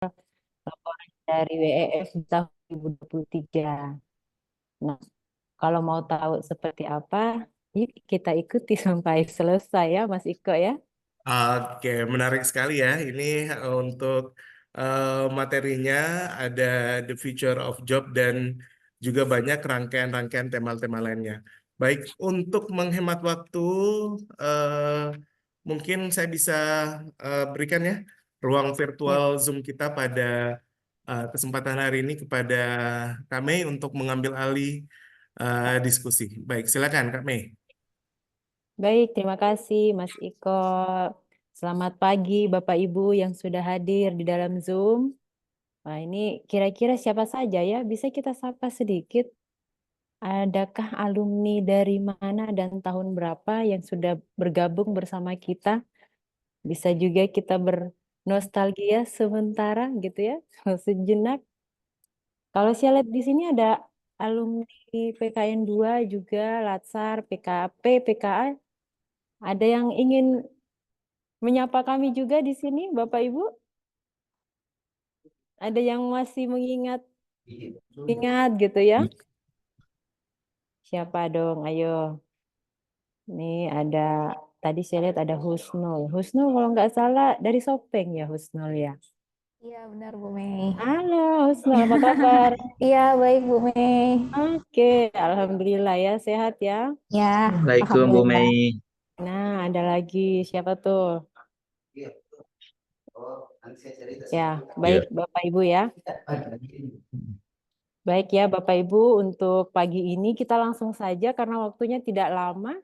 laporan dari WEF di tahun 2023. Nah, kalau mau tahu seperti apa, yuk kita ikuti sampai selesai ya, Mas Iko ya. Oke, menarik sekali ya. Ini untuk materinya ada The Future of Job dan juga banyak rangkaian-rangkaian tema-tema lainnya. Baik, untuk menghemat waktu, eh, mungkin saya bisa berikan ya ruang Ya. virtual Zoom kita pada kesempatan hari ini kepada Kak Mei untuk mengambil alih diskusi. Baik, silakan Kak Mei. Baik, terima kasih Mas Iko. Selamat pagi Bapak Ibu yang sudah hadir di dalam Zoom. Nah, ini kira-kira siapa saja ya? Bisa kita sapa sedikit? Adakah alumni dari mana dan tahun berapa yang sudah bergabung bersama kita? Bisa juga kita bernostalgia sementara gitu ya, sejenak. Kalau saya lihat di sini ada alumni PKN 2 juga, Latsar, PKP, PKA. Ada yang ingin menyapa kami juga di sini, Bapak Ibu? Ada yang masih mengingat ingat gitu ya? Siapa dong? Ayo. Ini ada, tadi saya lihat ada Husnul. Husnul kalau nggak salah dari Sopeng ya Husnul ya. Iya benar Bu Mei. Halo Husnul, apa kabar? Iya baik Bu Mei. Oke, Alhamdulillah ya, sehat ya. Ya, Assalamualaikum Bu Alhamdulillah. Mei. Nah, ada lagi siapa tuh? Ya, baik Ya. Bapak Ibu ya. Baik ya Bapak Ibu, untuk pagi ini kita langsung saja karena waktunya tidak lama.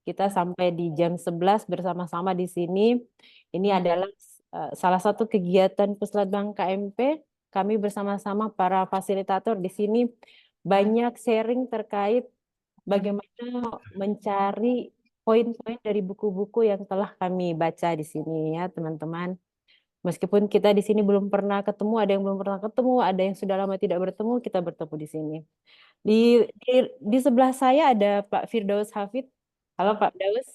Kita sampai di jam 11 bersama-sama di sini. Ini adalah salah satu kegiatan Puslatbang KMP. Kami bersama-sama para fasilitator di sini banyak sharing terkait bagaimana mencari poin-poin dari buku-buku yang telah kami baca di sini ya, teman-teman. Meskipun kita di sini belum pernah ketemu, ada yang belum pernah ketemu, ada yang sudah lama tidak bertemu, kita bertemu di sini. Di di, di sebelah saya ada Pak Firdaus Hafid. Halo Pak Daus,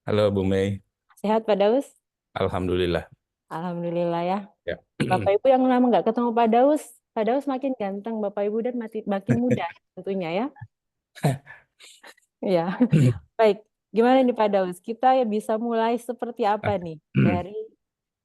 Halo Bu Mei. sehat Pak Daus? Alhamdulillah. Alhamdulillah ya. Ya. Bapak Ibu yang lama nggak ketemu Pak Daus makin ganteng Bapak Ibu dan makin muda tentunya ya. Ya, baik. Gimana nih Pak Daus? Kita ya bisa mulai seperti apa nih dari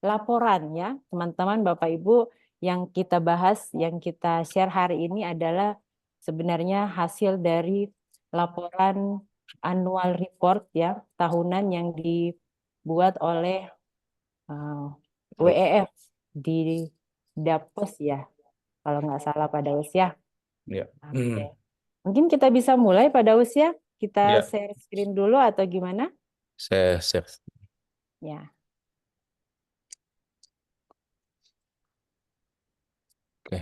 laporan ya, teman-teman Bapak Ibu yang kita bahas, yang kita share hari ini adalah sebenarnya hasil dari laporan annual report ya, tahunan yang dibuat oleh eh, WEF di Dapos ya, kalau nggak salah Pak Daus ya. Ya. Oke. Mungkin kita bisa mulai Pak Daus ya. Kita Ya, share screen dulu atau gimana? saya share. Ya. Oke,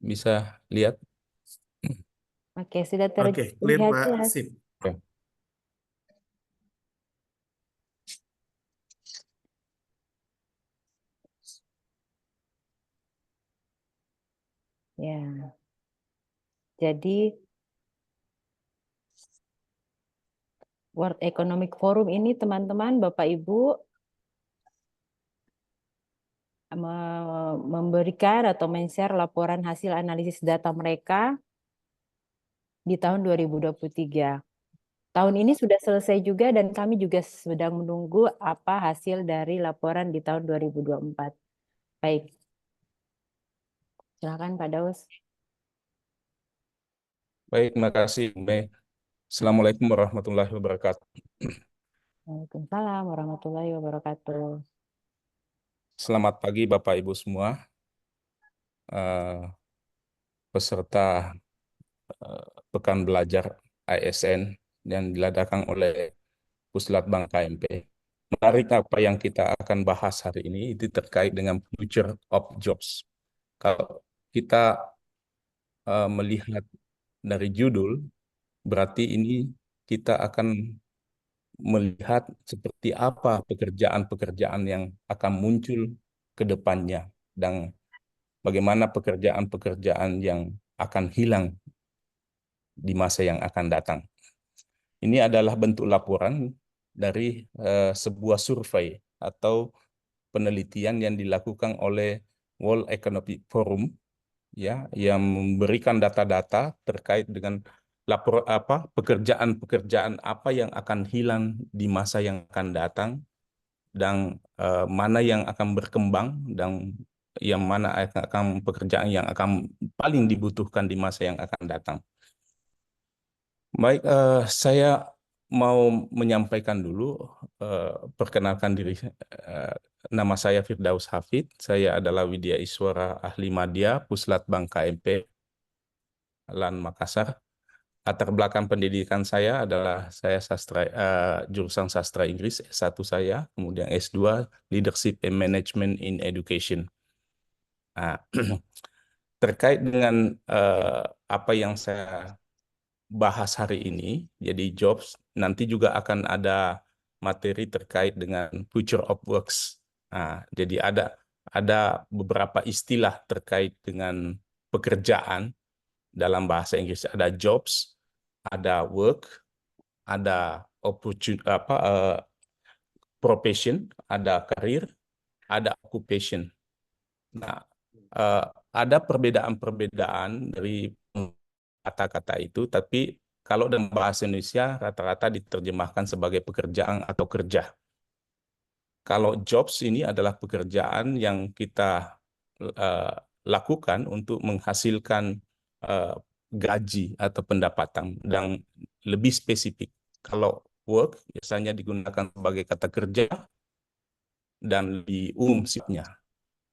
bisa lihat. Oke, sudah Oke, clear terlihat Pak. jelas. Sip. Oke. Ya. Jadi World Economic Forum ini teman-teman, Bapak Ibu memberikan atau men-share laporan hasil analisis data mereka di tahun 2023. Tahun ini sudah selesai juga dan kami juga sedang menunggu apa hasil dari laporan di tahun 2024. Baik, silakan Pak Daus. Baik, terima kasih Bu Mei. Assalamualaikum warahmatullahi wabarakatuh. Waalaikumsalam warahmatullahi wabarakatuh. Selamat pagi Bapak Ibu semua, eh, peserta Pekan Belajar ASN yang diadakan oleh Puslatbang KMP. Menarik apa yang kita akan bahas hari ini itu terkait dengan future of jobs. Kalau kita melihat dari judul, berarti ini kita akan melihat seperti apa pekerjaan-pekerjaan yang akan muncul ke depannya dan bagaimana pekerjaan-pekerjaan yang akan hilang di masa yang akan datang. Ini adalah bentuk laporan dari sebuah survei atau penelitian yang dilakukan oleh World Economic Forum, ya, yang memberikan data-data terkait dengan pekerjaan-pekerjaan apa yang akan hilang di masa yang akan datang, dan mana yang akan berkembang, dan yang mana akan pekerjaan yang akan paling dibutuhkan di masa yang akan datang. Baik, saya mau menyampaikan dulu, perkenalkan diri. Nama saya Firdaus Hafid, saya adalah Widya Iswara Ahli Madya, Puslat Bank KMP, LAN Makassar. Latar belakang pendidikan saya adalah saya jurusan sastra Inggris S1 saya, kemudian S2 Leadership and Management in Education. Nah, terkait dengan apa yang saya bahas hari ini, jadi jobs, nanti juga akan ada materi terkait dengan future of works. Nah, jadi ada beberapa istilah terkait dengan pekerjaan dalam bahasa Inggris. Ada jobs, ada work, ada profession, ada karir, ada occupation. Nah, ada perbedaan-perbedaan dari kata-kata itu, tapi kalau dalam bahasa Indonesia rata-rata diterjemahkan sebagai pekerjaan atau kerja. Kalau jobs ini adalah pekerjaan yang kita lakukan untuk menghasilkan gaji atau pendapatan, dan lebih spesifik. Kalau work biasanya digunakan sebagai kata kerja dan lebih umum sifatnya.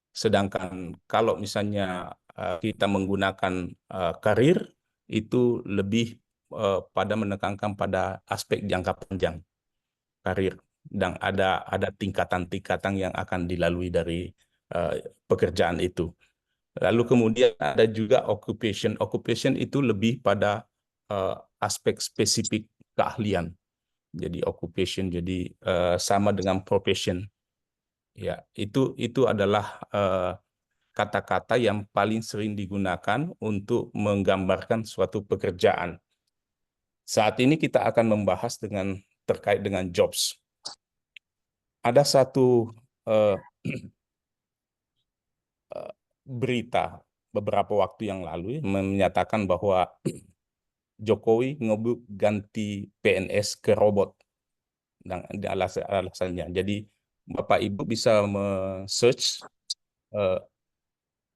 Sedangkan kalau misalnya kita menggunakan karir, itu lebih pada menekankan pada aspek jangka panjang karir, dan ada tingkatan-tingkatan yang akan dilalui dari pekerjaan itu. Lalu kemudian ada juga occupation. Occupation itu lebih pada aspek spesifik keahlian. Jadi occupation jadi sama dengan profession. Ya, itu adalah kata-kata yang paling sering digunakan untuk menggambarkan suatu pekerjaan. Saat ini kita akan membahas terkait dengan jobs. Ada satu berita beberapa waktu yang lalu menyatakan bahwa Jokowi ngebut ganti PNS ke robot, dan alasannya. Jadi Bapak Ibu bisa search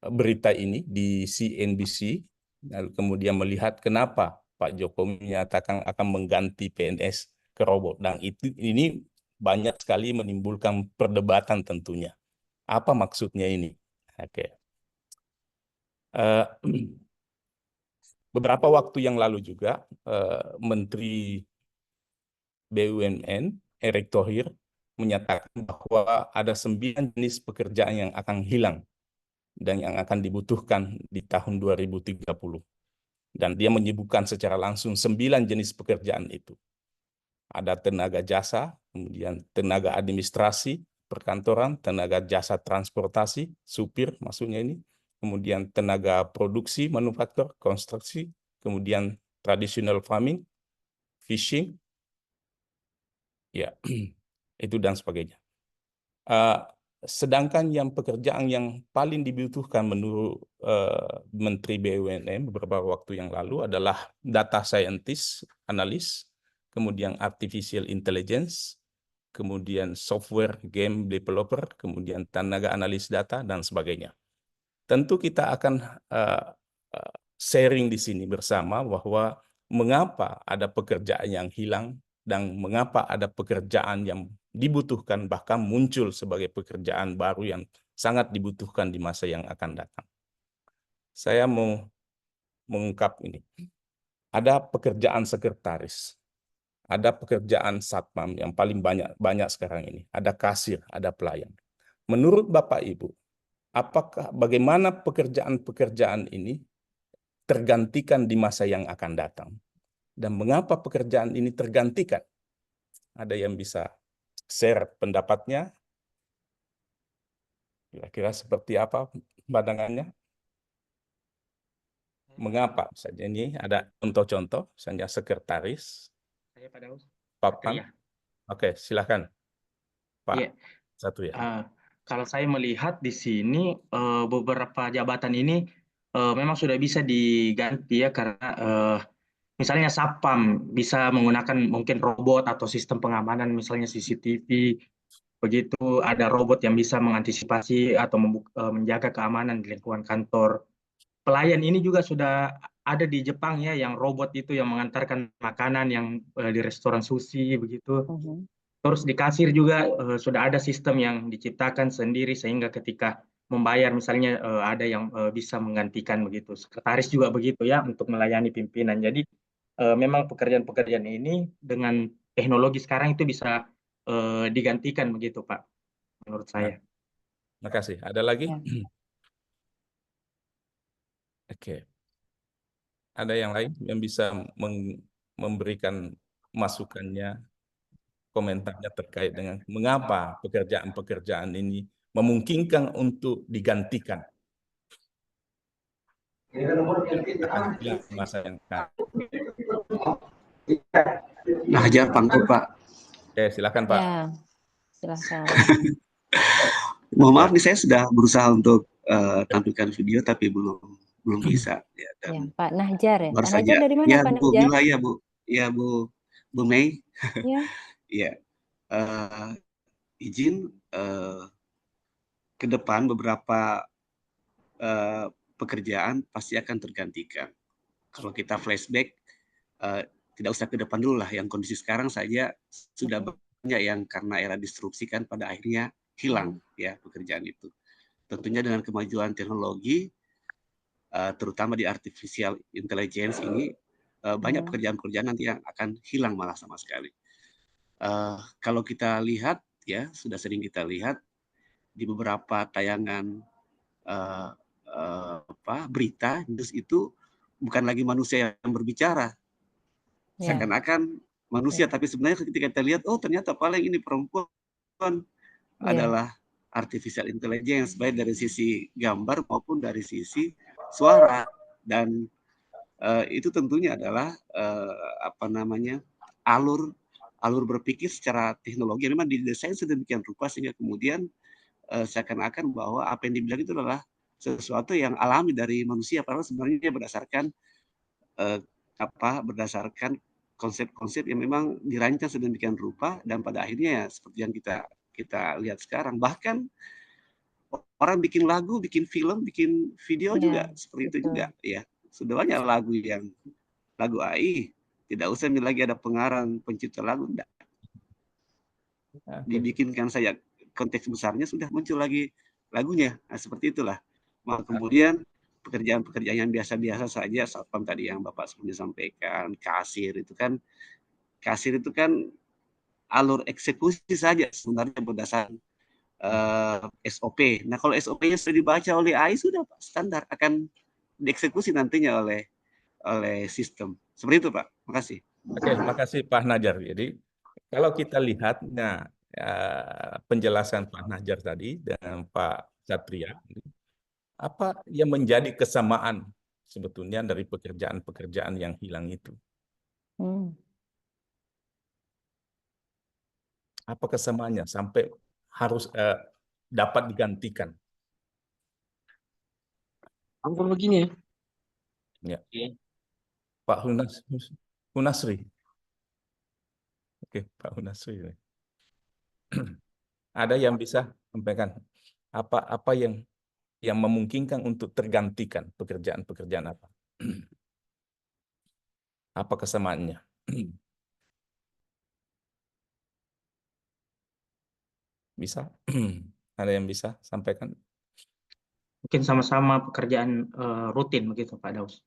berita ini di CNBC, lalu kemudian melihat kenapa Pak Jokowi menyatakan akan mengganti PNS ke robot, dan ini banyak sekali menimbulkan perdebatan tentunya. Apa maksudnya ini? Oke. Beberapa waktu yang lalu juga Menteri BUMN Erick Thohir menyatakan bahwa ada 9 jenis pekerjaan yang akan hilang dan yang akan dibutuhkan di tahun 2030. Dan dia menyebutkan secara langsung 9 jenis pekerjaan itu. Ada tenaga jasa, kemudian tenaga administrasi, perkantoran, tenaga jasa transportasi, supir maksudnya ini, kemudian tenaga produksi, manufaktur, konstruksi, kemudian traditional farming, fishing, ya, itu dan sebagainya. Sedangkan yang pekerjaan yang paling dibutuhkan menurut Menteri BUMN beberapa waktu yang lalu adalah data scientist, analis, kemudian artificial intelligence, kemudian software game developer, kemudian tenaga analis data, dan sebagainya. Tentu kita akan sharing di sini bersama bahwa mengapa ada pekerjaan yang hilang dan mengapa ada pekerjaan yang dibutuhkan, bahkan muncul sebagai pekerjaan baru yang sangat dibutuhkan di masa yang akan datang. Saya mau mengungkap ini. Ada pekerjaan sekretaris, ada pekerjaan satpam yang paling banyak sekarang ini, ada kasir, ada pelayan. Menurut Bapak Ibu, bagaimana pekerjaan-pekerjaan ini tergantikan di masa yang akan datang? Dan mengapa pekerjaan ini tergantikan? Ada yang bisa share pendapatnya? Kira-kira seperti apa pandangannya? Mengapa? Misalnya ini ada contoh-contoh, misalnya sekretaris, Saya Pak Daus. papan. Ya. Oke, silakan, Pak. Iya. Satu ya. kalau saya melihat di sini beberapa jabatan ini memang sudah bisa diganti ya karena misalnya Satpam bisa menggunakan mungkin robot atau sistem pengamanan misalnya CCTV, begitu ada robot yang bisa mengantisipasi atau menjaga keamanan di lingkungan kantor. Pelayan ini juga sudah ada di Jepang ya, yang robot itu yang mengantarkan makanan yang di restoran sushi begitu. Terus di kasir juga sudah ada sistem yang diciptakan sendiri sehingga ketika membayar misalnya ada yang bisa menggantikan begitu. Sekretaris juga begitu ya untuk melayani pimpinan. Jadi memang pekerjaan-pekerjaan ini dengan teknologi sekarang itu bisa digantikan begitu Pak, menurut Nah, saya. makasih. Ada lagi? Ya. Oke. Ada yang lain yang bisa memberikan masukannya, komentarnya terkait dengan mengapa pekerjaan-pekerjaan ini memungkinkan untuk digantikan akan hilang masa yang akan. Nah, Hajar Pangku, Pak. Oke, silakan Pak. Ya, silahkan. Mohon maaf nih, saya sudah berusaha untuk tampilkan video tapi belum bisa. Ya, Ya, dan Pak Nahjar ya. baru Pak Nahjar saja. dari mana Ya, Pak Bu Nahjar? Mila, ya Bu Mei. Ya. Ya, izin ke depan beberapa pekerjaan pasti akan tergantikan. Kalau kita flashback, tidak usah ke depan dulu lah. Yang kondisi sekarang saja sudah banyak yang karena era disrupsi kan pada akhirnya hilang ya pekerjaan itu. Tentunya dengan kemajuan teknologi, terutama di artificial intelligence ini, banyak pekerjaan-pekerjaan nanti yang akan hilang malah sama sekali. Kalau kita lihat ya, sudah sering kita lihat di beberapa tayangan berita news itu bukan lagi manusia yang berbicara, seakan-akan manusia, tapi sebenarnya ketika kita lihat, oh ternyata paling ini perempuan adalah artificial intelligence, baik dari sisi gambar maupun dari sisi suara. Dan itu tentunya adalah alur berpikir secara teknologi memang didesain sedemikian rupa sehingga kemudian seakan-akan bahwa apa yang dibilang itu adalah sesuatu yang alami dari manusia, padahal sebenarnya berdasarkan berdasarkan konsep-konsep yang memang dirancang sedemikian rupa dan pada akhirnya ya seperti yang kita lihat sekarang. Bahkan orang bikin lagu, bikin film, bikin video juga seperti itu juga ya. Sudah banyak lagu AI, tidak usah lagi ada pengarang pencipta lagu, enggak. Dibikinkan saja konteks besarnya sudah muncul lagi lagunya. Nah, seperti itulah. Maka kemudian pekerjaan-pekerjaan yang biasa-biasa saja, Satpam tadi yang Bapak sebelumnya sampaikan, kasir itu kan alur eksekusi saja sebenarnya berdasarkan SOP. Nah, kalau SOP-nya sudah dibaca oleh AI sudah Pak, standar akan dieksekusi nantinya oleh sistem. Seperti itu Pak. Makasih. Oke, makasih Pak Najar. Jadi kalau kita lihat, penjelasan Pak Najar tadi dengan Pak Satria, apa yang menjadi kesamaan sebetulnya dari pekerjaan-pekerjaan yang hilang itu? Apa kesamaannya sampai harus dapat digantikan? Anggur begini ya. Pak Hunasri. Oke, Pak Hunasri. Ada yang bisa sampaikan apa yang memungkinkan untuk tergantikan pekerjaan-pekerjaan apa? Apa kesamaannya? Bisa? Ada yang bisa sampaikan? Mungkin sama-sama pekerjaan rutin begitu Pak Daus.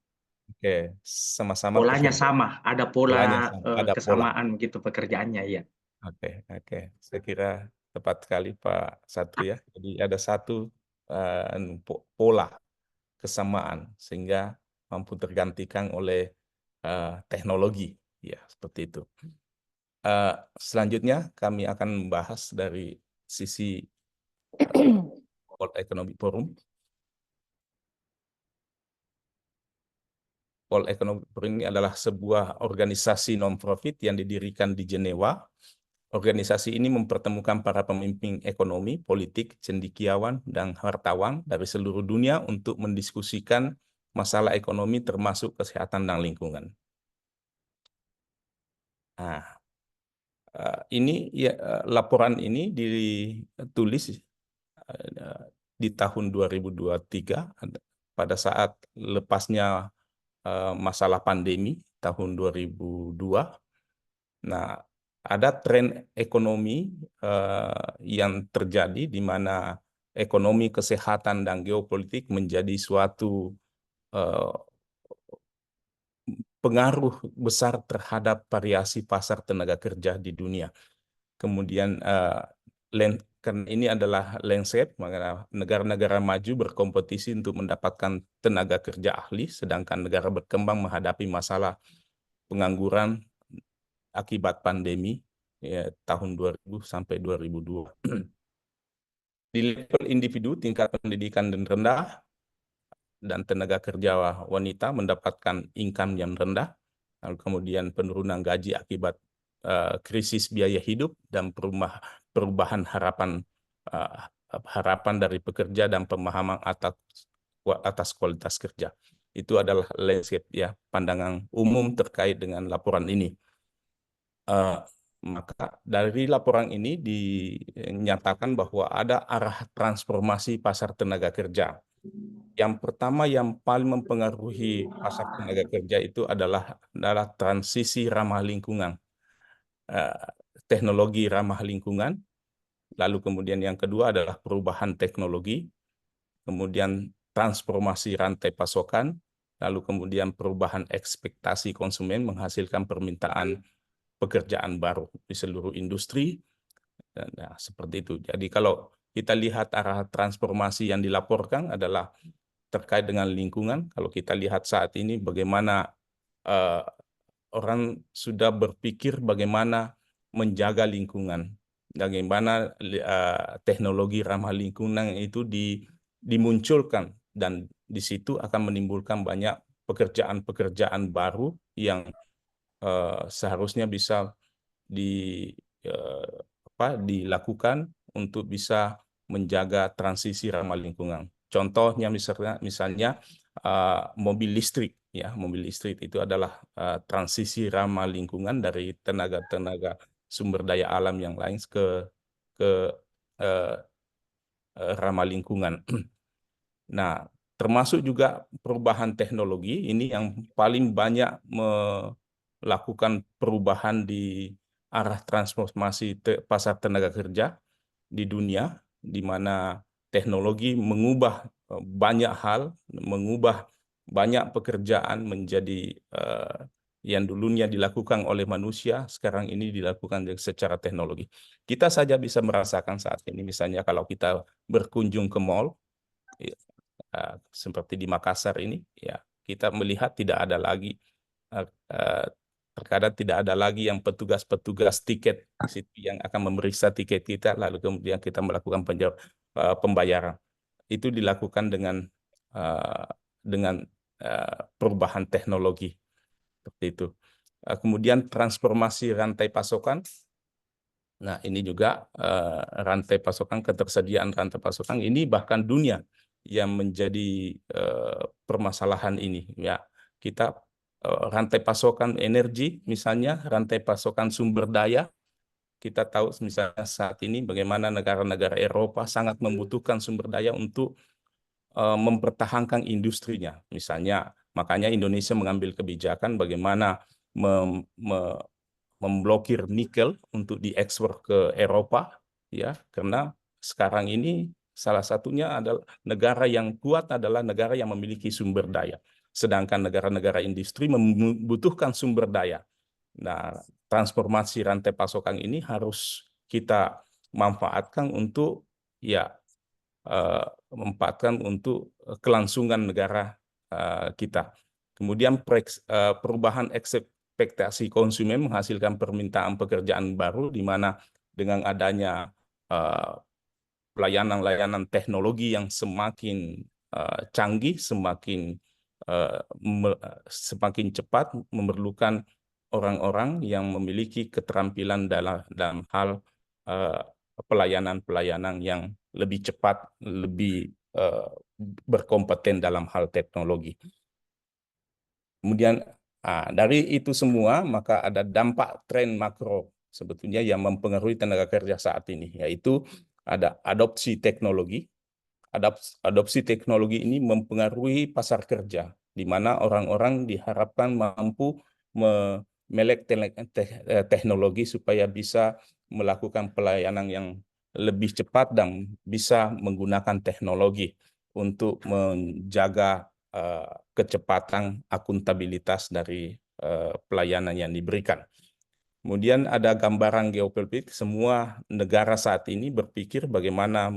Oke, sama-sama polanya sama, ada pola kesamaan begitu pekerjaannya ya. Oke. Saya kira tepat sekali Pak Satria. Jadi ada satu pola kesamaan sehingga mampu tergantikan oleh teknologi, ya seperti itu. Selanjutnya kami akan membahas dari sisi World Economic Forum. World Economic Forum ini adalah sebuah organisasi non-profit yang didirikan di Jenewa Organisasi ini mempertemukan para pemimpin ekonomi, politik, cendekiawan, dan wartawan dari seluruh dunia untuk mendiskusikan masalah ekonomi termasuk kesehatan dan lingkungan. Nah, ini ya, laporan ini ditulis di tahun 2023 pada saat lepasnya masalah pandemi tahun 2002. Nah, ada tren ekonomi yang terjadi di mana ekonomi, kesehatan, dan geopolitik menjadi suatu pengaruh besar terhadap variasi pasar tenaga kerja di dunia. Kemudian karena ini adalah landscape, maka negara-negara maju berkompetisi untuk mendapatkan tenaga kerja ahli, sedangkan negara berkembang menghadapi masalah pengangguran akibat pandemi ya, tahun 2000 sampai 2002. Di level individu, tingkat pendidikan dan rendah dan tenaga kerja wanita mendapatkan income yang rendah, lalu kemudian penurunan gaji akibat krisis biaya hidup dan perubahan harapan dari pekerja dan pemahaman atas kualitas kerja. Itu adalah landscape ya, pandangan umum terkait dengan laporan ini. Maka dari laporan ini dinyatakan bahwa ada arah transformasi pasar tenaga kerja. Yang pertama yang paling mempengaruhi pasar tenaga kerja itu adalah transisi ramah lingkungan, teknologi ramah lingkungan. Lalu kemudian yang kedua adalah perubahan teknologi, kemudian transformasi rantai pasokan, lalu kemudian perubahan ekspektasi konsumen menghasilkan permintaan pekerjaan baru di seluruh industri. Nah, seperti itu. Jadi kalau kita lihat arah transformasi yang dilaporkan adalah terkait dengan lingkungan. Kalau kita lihat saat ini bagaimana orang sudah berpikir bagaimana menjaga lingkungan, bagaimana teknologi ramah lingkungan itu dimunculkan, dan di situ akan menimbulkan banyak pekerjaan-pekerjaan baru yang seharusnya bisa dilakukan untuk bisa menjaga transisi ramah lingkungan. Contohnya misalnya mobil listrik ya, mobil listrik itu adalah transisi ramah lingkungan dari tenaga sumber daya alam yang lain ke ramah lingkungan. Nah, termasuk juga perubahan teknologi ini yang paling banyak melakukan perubahan di arah transformasi pasar tenaga kerja di dunia, di mana teknologi mengubah banyak hal, mengubah banyak pekerjaan menjadi yang dulunya dilakukan oleh manusia, sekarang ini dilakukan secara teknologi. Kita saja bisa merasakan saat ini, misalnya kalau kita berkunjung ke mall, seperti di Makassar ini, ya kita melihat tidak ada lagi, terkadang tidak ada lagi yang petugas-petugas tiket di situ yang akan memeriksa tiket kita, lalu kemudian kita melakukan pembayaran. Itu dilakukan dengan perubahan teknologi seperti itu. Kemudian transformasi rantai pasokan. Nah, ini juga rantai pasokan, ketersediaan rantai pasokan ini bahkan dunia yang menjadi permasalahan ini ya. Kita rantai pasokan energi misalnya, rantai pasokan sumber daya. Kita tahu misalnya saat ini bagaimana negara-negara Eropa sangat membutuhkan sumber daya untuk mempertahankan industrinya. Misalnya, makanya Indonesia mengambil kebijakan bagaimana memblokir nikel untuk diekspor ke Eropa, ya, karena sekarang ini salah satunya adalah negara yang kuat adalah negara yang memiliki sumber daya. Sedangkan negara-negara industri membutuhkan sumber daya. Nah, transformasi rantai pasokan ini harus kita manfaatkan untuk kelangsungan negara kita. Kemudian perubahan ekspektasi konsumen menghasilkan permintaan pekerjaan baru, di mana dengan adanya layanan-layanan teknologi yang semakin canggih, semakin cepat, memerlukan orang-orang yang memiliki keterampilan dalam hal pelayanan-pelayanan yang lebih cepat, lebih berkompeten dalam hal teknologi. Kemudian dari itu semua maka ada dampak tren makro sebetulnya yang mempengaruhi tenaga kerja saat ini, yaitu ada adopsi teknologi. Adopsi teknologi ini mempengaruhi pasar kerja, di mana orang-orang diharapkan mampu melek teknologi supaya bisa melakukan pelayanan yang lebih cepat dan bisa menggunakan teknologi untuk menjaga kecepatan akuntabilitas dari pelayanan yang diberikan. Kemudian ada gambaran geopolitik. Semua negara saat ini berpikir bagaimana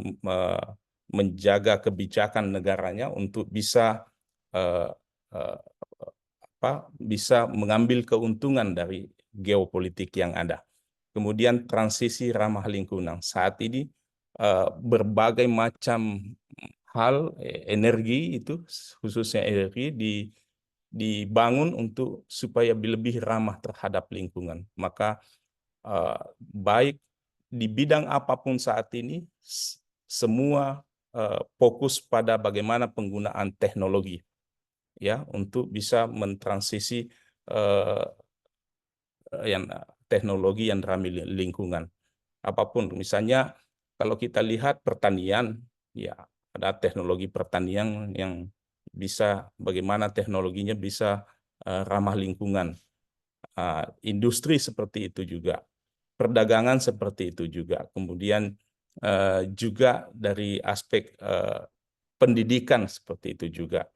menjaga kebijakan negaranya untuk bisa bisa mengambil keuntungan dari geopolitik yang ada. Kemudian transisi ramah lingkungan. Saat ini berbagai macam hal energi itu, khususnya energi, dibangun untuk supaya lebih ramah terhadap lingkungan. Maka baik di bidang apapun saat ini, semua fokus pada bagaimana penggunaan teknologi ya untuk bisa mentransisi teknologi yang ramah lingkungan. Apapun, misalnya kalau kita lihat pertanian, ya ada teknologi pertanian yang bisa bagaimana teknologinya bisa ramah lingkungan. Industri seperti itu juga, perdagangan seperti itu juga. Kemudian juga dari aspek pendidikan seperti itu juga,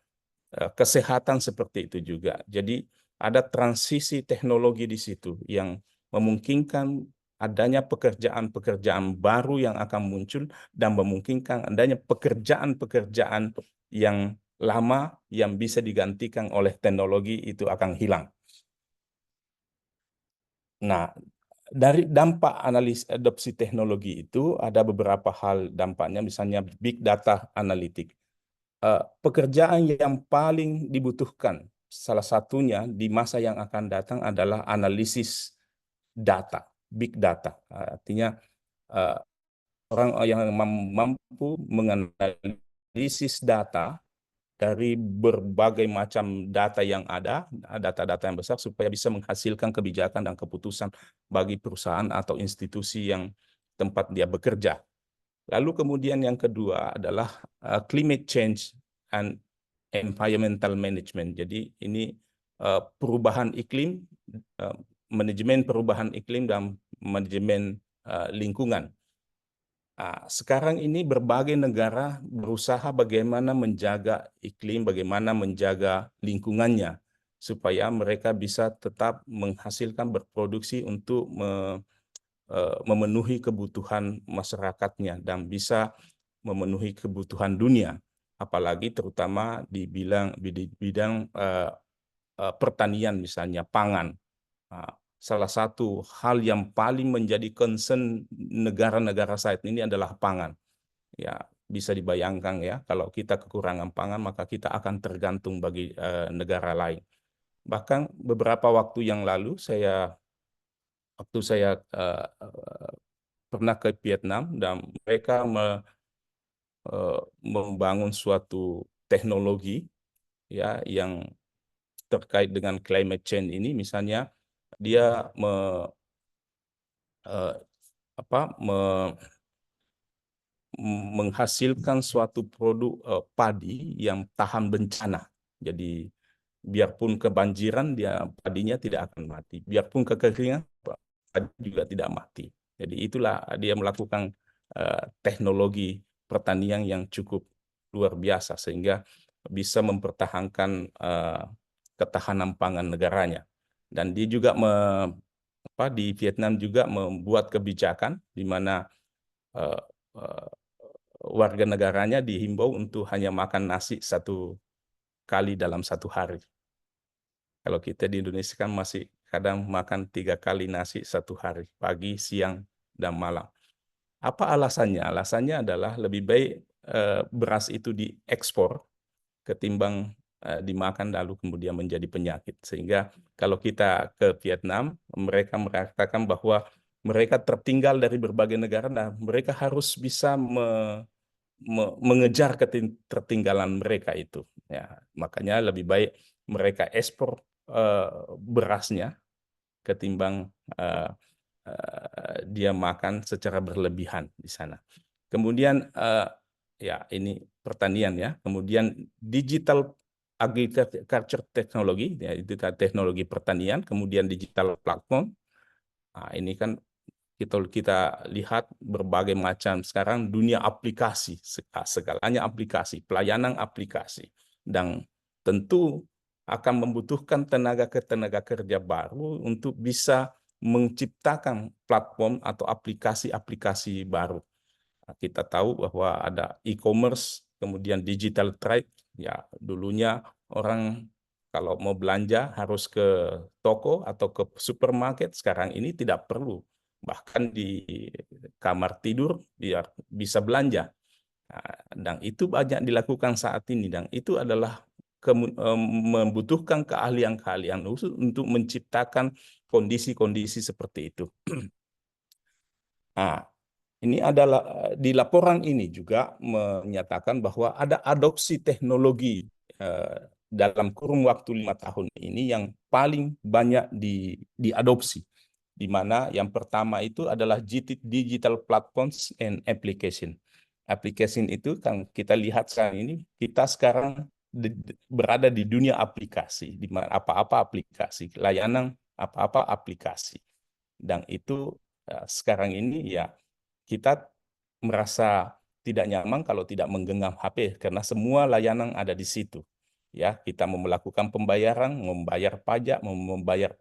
kesehatan seperti itu juga. Jadi ada transisi teknologi di situ yang memungkinkan adanya pekerjaan-pekerjaan baru yang akan muncul dan memungkinkan adanya pekerjaan-pekerjaan yang lama yang bisa digantikan oleh teknologi itu akan hilang. Nah, dari dampak analis adopsi teknologi itu ada beberapa hal dampaknya, misalnya big data analitik. Pekerjaan yang paling dibutuhkan salah satunya di masa yang akan datang adalah analisis data, big data. Artinya orang yang mampu menganalisis data dari berbagai macam data yang ada, data-data yang besar, supaya bisa menghasilkan kebijakan dan keputusan bagi perusahaan atau institusi yang tempat dia bekerja. Lalu kemudian yang kedua adalah climate change and environmental management. Jadi ini perubahan iklim, manajemen perubahan iklim dan manajemen lingkungan. Sekarang ini berbagai negara berusaha bagaimana menjaga iklim, bagaimana menjaga lingkungannya, supaya mereka bisa tetap menghasilkan berproduksi untuk memenuhi kebutuhan masyarakatnya dan bisa memenuhi kebutuhan dunia, apalagi terutama di bidang pertanian, misalnya pangan. Salah satu hal yang paling menjadi concern negara-negara saat ini adalah pangan. Ya, bisa dibayangkan ya, kalau kita kekurangan pangan maka kita akan tergantung bagi negara lain. Bahkan beberapa waktu yang lalu waktu saya pernah ke Vietnam dan mereka membangun suatu teknologi ya yang terkait dengan climate change ini, misalnya dia menghasilkan suatu produk padi yang tahan bencana. Jadi biarpun kebanjiran padinya tidak akan mati, biarpun kekeringan padi juga tidak mati. Jadi itulah dia melakukan teknologi pertanian yang cukup luar biasa sehingga bisa mempertahankan ketahanan pangan negaranya. Dan dia juga di Vietnam juga membuat kebijakan di mana warga negaranya dihimbau untuk hanya makan nasi 1 kali dalam 1 hari. Kalau kita di Indonesia kan masih kadang makan 3 kali nasi 1 hari, pagi, siang, dan malam. Apa alasannya? Alasannya adalah lebih baik beras itu diekspor ketimbang dimakan lalu kemudian menjadi penyakit. Sehingga kalau kita ke Vietnam, mereka mengatakan bahwa mereka tertinggal dari berbagai negara dan mereka harus bisa mengejar ketertinggalan mereka itu. Ya, makanya lebih baik mereka ekspor berasnya ketimbang dia makan secara berlebihan di sana. Kemudian ya ini pertanian ya. Kemudian digital agriculture teknologi, ya itu teknologi pertanian. Kemudian digital platform. Nah, ini kan kita lihat berbagai macam sekarang dunia aplikasi, segalanya aplikasi, pelayanan aplikasi, dan tentu akan membutuhkan tenaga kerja baru untuk bisa menciptakan platform atau aplikasi-aplikasi baru. Nah, kita tahu bahwa ada e-commerce, kemudian digital trade, ya dulunya orang kalau mau belanja harus ke toko atau ke supermarket, sekarang ini tidak perlu. Bahkan di kamar tidur biar bisa belanja. Nah, dan itu banyak dilakukan saat ini, dan itu adalah membutuhkan keahlian-keahlian khusus untuk menciptakan kondisi-kondisi seperti itu. Nah, ini adalah di laporan ini juga menyatakan bahwa ada adopsi teknologi dalam kurun waktu 5 tahun ini yang paling banyak diadopsi, di mana yang pertama itu adalah digital platforms and application. Application itu kan kita lihat sekarang ini, kita sekarang berada di dunia aplikasi, di mana apa-apa aplikasi, layanan apa-apa aplikasi. Dan itu sekarang ini ya kita merasa tidak nyaman kalau tidak menggenggam HP karena semua layanan ada di situ. Ya, kita mau melakukan pembayaran, membayar pajak, membayar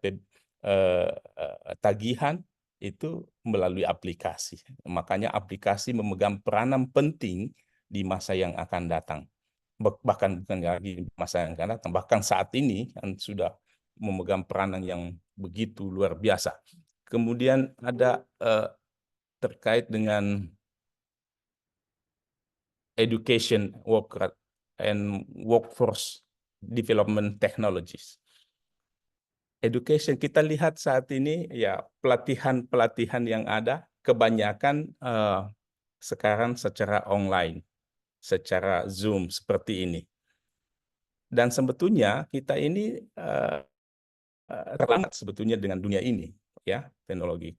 tagihan itu melalui aplikasi. Makanya aplikasi memegang peranan penting di masa yang akan datang. Bahkan bukan lagi masa yang akan datang, bahkan saat ini kan sudah memegang peranan yang begitu luar biasa. Kemudian ada terkait dengan education and workforce development technologies. Education, kita lihat saat ini ya pelatihan-pelatihan yang ada kebanyakan sekarang secara online, secara Zoom seperti ini. Dan sebetulnya kita ini terlambat sebetulnya dengan dunia ini, ya teknologi.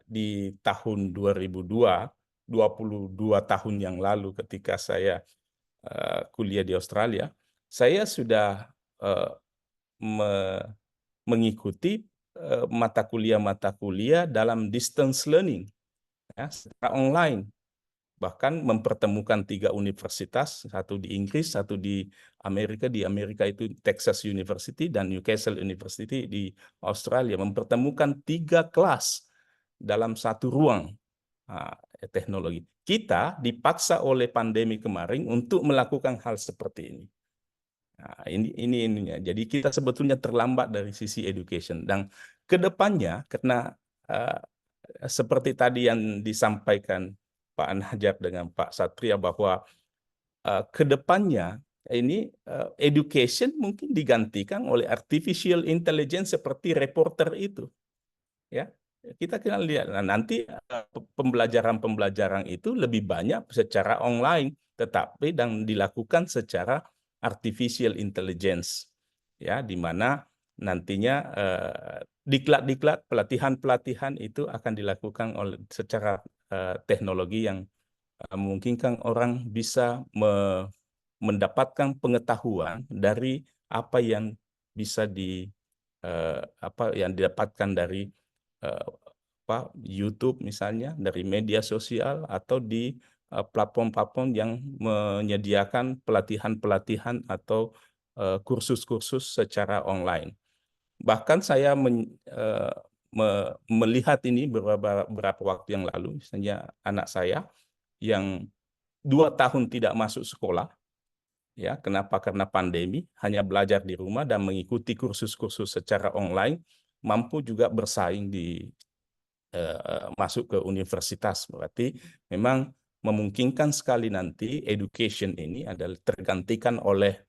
Di tahun 2002, 22 tahun yang lalu ketika saya kuliah di Australia, saya sudah mengikuti mata kuliah dalam distance learning, ya, secara online. Bahkan mempertemukan 3 universitas, satu di Inggris, satu di Amerika. Di Amerika itu Texas University dan Newcastle University di Australia. Mempertemukan 3 kelas dalam satu ruang teknologi. Kita dipaksa oleh pandemi kemarin untuk melakukan hal seperti ini. Nah, ininya. Jadi kita sebetulnya terlambat dari sisi education. Dan kedepannya, karena seperti tadi yang disampaikan Pak Najab dengan Pak Satria bahwa kedepannya ini education mungkin digantikan oleh artificial intelligence seperti reporter itu, ya kita akan lihat. Nah, nanti pembelajaran itu lebih banyak secara online, tetapi dan dilakukan secara artificial intelligence, ya di mana nantinya diklat-diklat pelatihan-pelatihan itu akan dilakukan oleh secara teknologi yang memungkinkan orang bisa mendapatkan pengetahuan dari apa yang bisa didapatkan dari YouTube misalnya, dari media sosial atau di platform-platform yang menyediakan pelatihan-pelatihan atau kursus-kursus secara online. Bahkan saya melihat ini beberapa waktu yang lalu, misalnya anak saya yang 2 tahun tidak masuk sekolah, ya kenapa? Karena pandemi, hanya belajar di rumah dan mengikuti kursus-kursus secara online, mampu juga bersaing masuk ke universitas. Berarti memang memungkinkan sekali nanti education ini adalah tergantikan oleh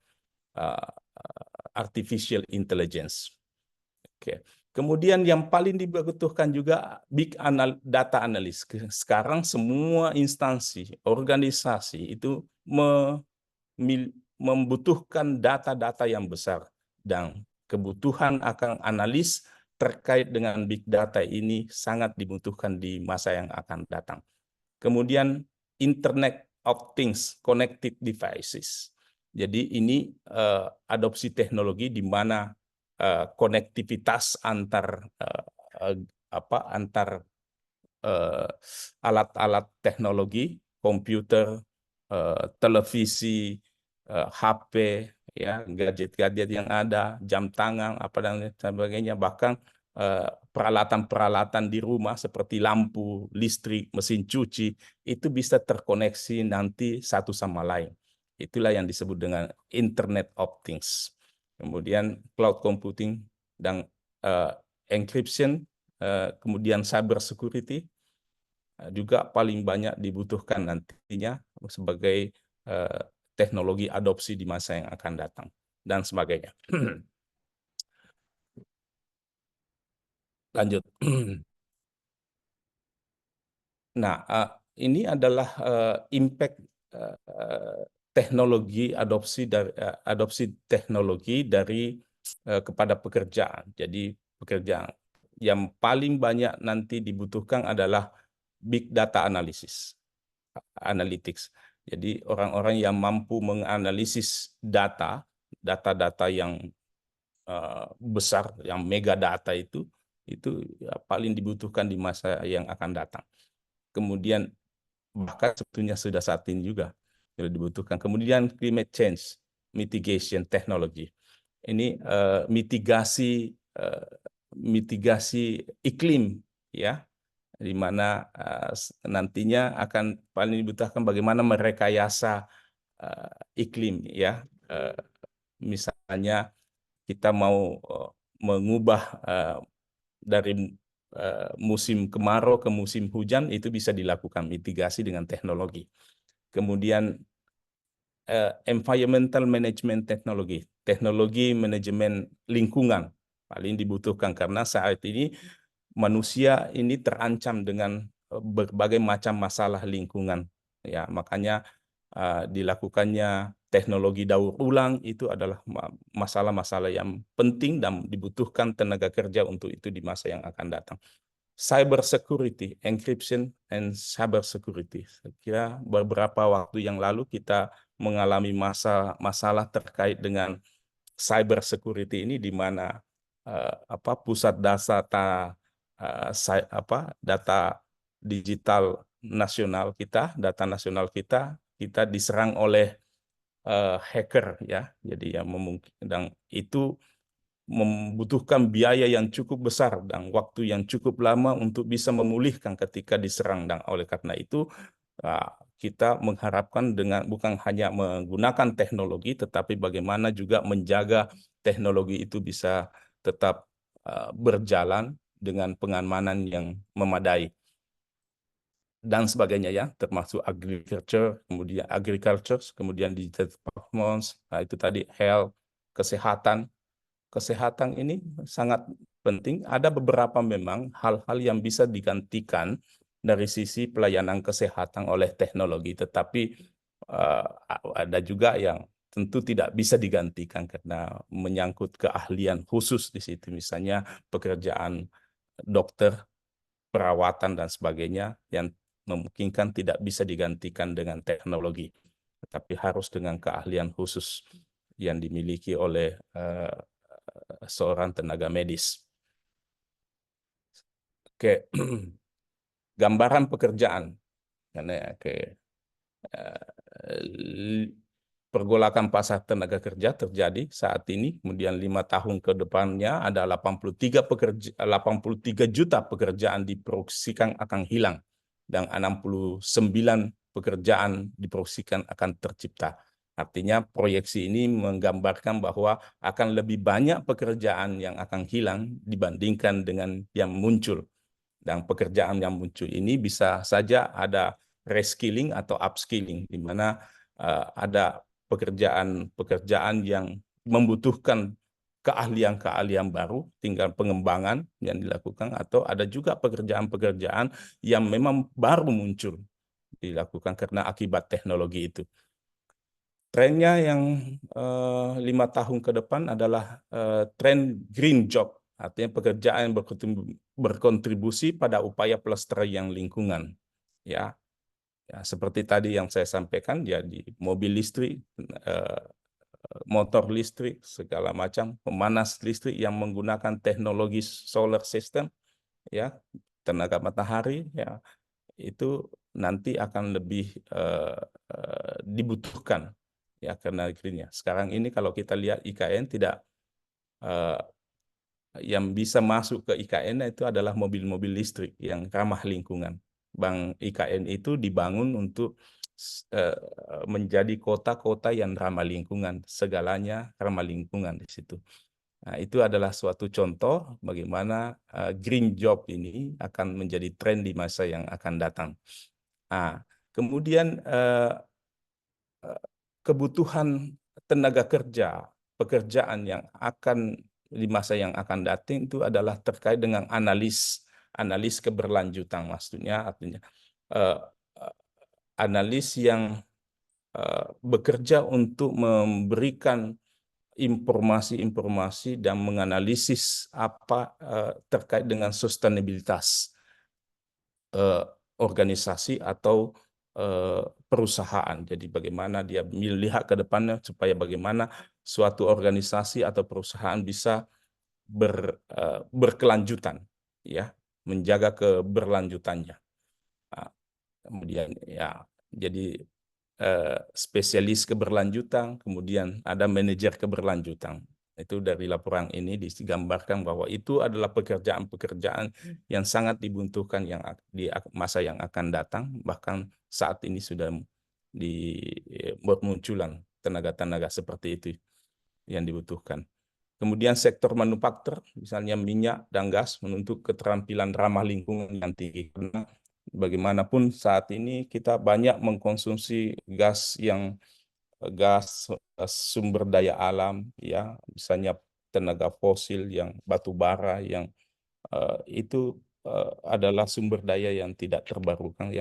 artificial intelligence. Oke. Kemudian yang paling dibutuhkan juga data analis. Sekarang semua instansi, organisasi itu membutuhkan data-data yang besar, dan kebutuhan akan analis terkait dengan big data ini sangat dibutuhkan di masa yang akan datang. Kemudian Internet of Things, connected devices. Jadi ini adopsi teknologi di mana konektivitas antar alat-alat teknologi, komputer, televisi, HP, ya, gadget-gadget yang ada, jam tangan, apa dan sebagainya, bahkan peralatan-peralatan di rumah seperti lampu, listrik, mesin cuci, itu bisa terkoneksi nanti satu sama lain. Itulah yang disebut dengan Internet of Things. Kemudian cloud computing dan encryption, kemudian cyber security juga paling banyak dibutuhkan nantinya sebagai teknologi adopsi di masa yang akan datang dan sebagainya. Lanjut. Nah, ini adalah impact teknologi adopsi teknologi dari kepada pekerjaan. Jadi pekerjaan yang paling banyak nanti dibutuhkan adalah big data analytics. Jadi orang-orang yang mampu menganalisis data-data yang besar, yang mega data itu ya, paling dibutuhkan di masa yang akan datang. Kemudian bahkan sebetulnya sudah saat ini juga dibutuhkan. Kemudian climate change mitigation technology. Ini mitigasi iklim, ya, di mana nantinya akan paling dibutuhkan bagaimana merekayasa iklim, ya. Misalnya kita mau mengubah dari musim kemarau ke musim hujan, itu bisa dilakukan mitigasi dengan teknologi. Kemudian environmental management teknologi manajemen lingkungan paling dibutuhkan, karena saat ini manusia ini terancam dengan berbagai macam masalah lingkungan, ya. Makanya dilakukannya teknologi daur ulang itu adalah masalah-masalah yang penting dan dibutuhkan tenaga kerja untuk itu di masa yang akan datang. Cyber security, encryption and cyber security. Saya kira beberapa waktu yang lalu kita mengalami masalah terkait dengan cyber security ini, di mana pusat data digital nasional kita, data nasional kita diserang oleh hacker, ya. Jadi yang dan itu membutuhkan biaya yang cukup besar dan waktu yang cukup lama untuk bisa memulihkan ketika diserang, dan oleh karena itu kita mengharapkan dengan bukan hanya menggunakan teknologi, tetapi bagaimana juga menjaga teknologi itu bisa tetap berjalan dengan pengamanan yang memadai dan sebagainya, ya, termasuk agriculture, kemudian digital performance, itu tadi health, kesehatan. Kesehatan ini sangat penting. Ada beberapa memang hal-hal yang bisa digantikan dari sisi pelayanan kesehatan oleh teknologi, tetapi ada juga yang tentu tidak bisa digantikan karena menyangkut keahlian khusus di situ, misalnya pekerjaan dokter, perawatan dan sebagainya, yang memungkinkan tidak bisa digantikan dengan teknologi, tetapi harus dengan keahlian khusus yang dimiliki oleh seorang tenaga medis. Oke, gambaran pekerjaan. Pergolakan pasar tenaga kerja terjadi saat ini, kemudian 5 tahun ke depannya ada 83 juta pekerjaan diproyeksikan akan hilang, dan 69 pekerjaan diproyeksikan akan tercipta. Artinya proyeksi ini menggambarkan bahwa akan lebih banyak pekerjaan yang akan hilang dibandingkan dengan yang muncul. Dan pekerjaan yang muncul ini bisa saja ada reskilling atau upskilling, di mana ada pekerjaan yang membutuhkan keahlian-keahlian baru, tinggal pengembangan yang dilakukan, atau ada juga pekerjaan-pekerjaan yang memang baru muncul dilakukan karena akibat teknologi itu. Trennya yang 5 tahun ke depan adalah tren green job, artinya pekerjaan yang berkontribusi pada upaya pelestarian lingkungan. Ya, seperti tadi yang saya sampaikan, jadi mobil listrik, motor listrik, segala macam, pemanas listrik yang menggunakan teknologi solar system, ya, tenaga matahari, ya, itu nanti akan lebih dibutuhkan, ya, karena greennya. Sekarang ini kalau kita lihat IKN tidak yang bisa masuk ke IKN itu adalah mobil-mobil listrik yang ramah lingkungan. Bank IKN itu dibangun untuk menjadi kota-kota yang ramah lingkungan, segalanya ramah lingkungan di situ. Nah, itu adalah suatu contoh bagaimana green job ini akan menjadi tren di masa yang akan datang. Nah, kemudian kebutuhan tenaga kerja, pekerjaan yang akan di masa yang akan datang itu adalah terkait dengan analis keberlanjutan, maksudnya artinya analis yang bekerja untuk memberikan informasi-informasi dan menganalisis apa terkait dengan sustainabilitas organisasi atau perusahaan. Jadi bagaimana dia melihat ke depannya supaya bagaimana suatu organisasi atau perusahaan bisa berkelanjutan, ya, menjaga keberlanjutannya. Nah, kemudian ya, jadi spesialis keberlanjutan, kemudian ada manajer keberlanjutan. Itu dari laporan ini digambarkan bahwa itu adalah pekerjaan-pekerjaan yang sangat dibutuhkan yang di masa yang akan datang, bahkan saat ini sudah bermunculan tenaga-tenaga seperti itu yang dibutuhkan. Kemudian sektor manufaktur, misalnya minyak dan gas, menuntut keterampilan ramah lingkungan yang tinggi. Karena bagaimanapun saat ini kita banyak mengkonsumsi gas sumber daya alam, ya, misalnya tenaga fosil yang batu bara yang itu adalah sumber daya yang tidak terbarukan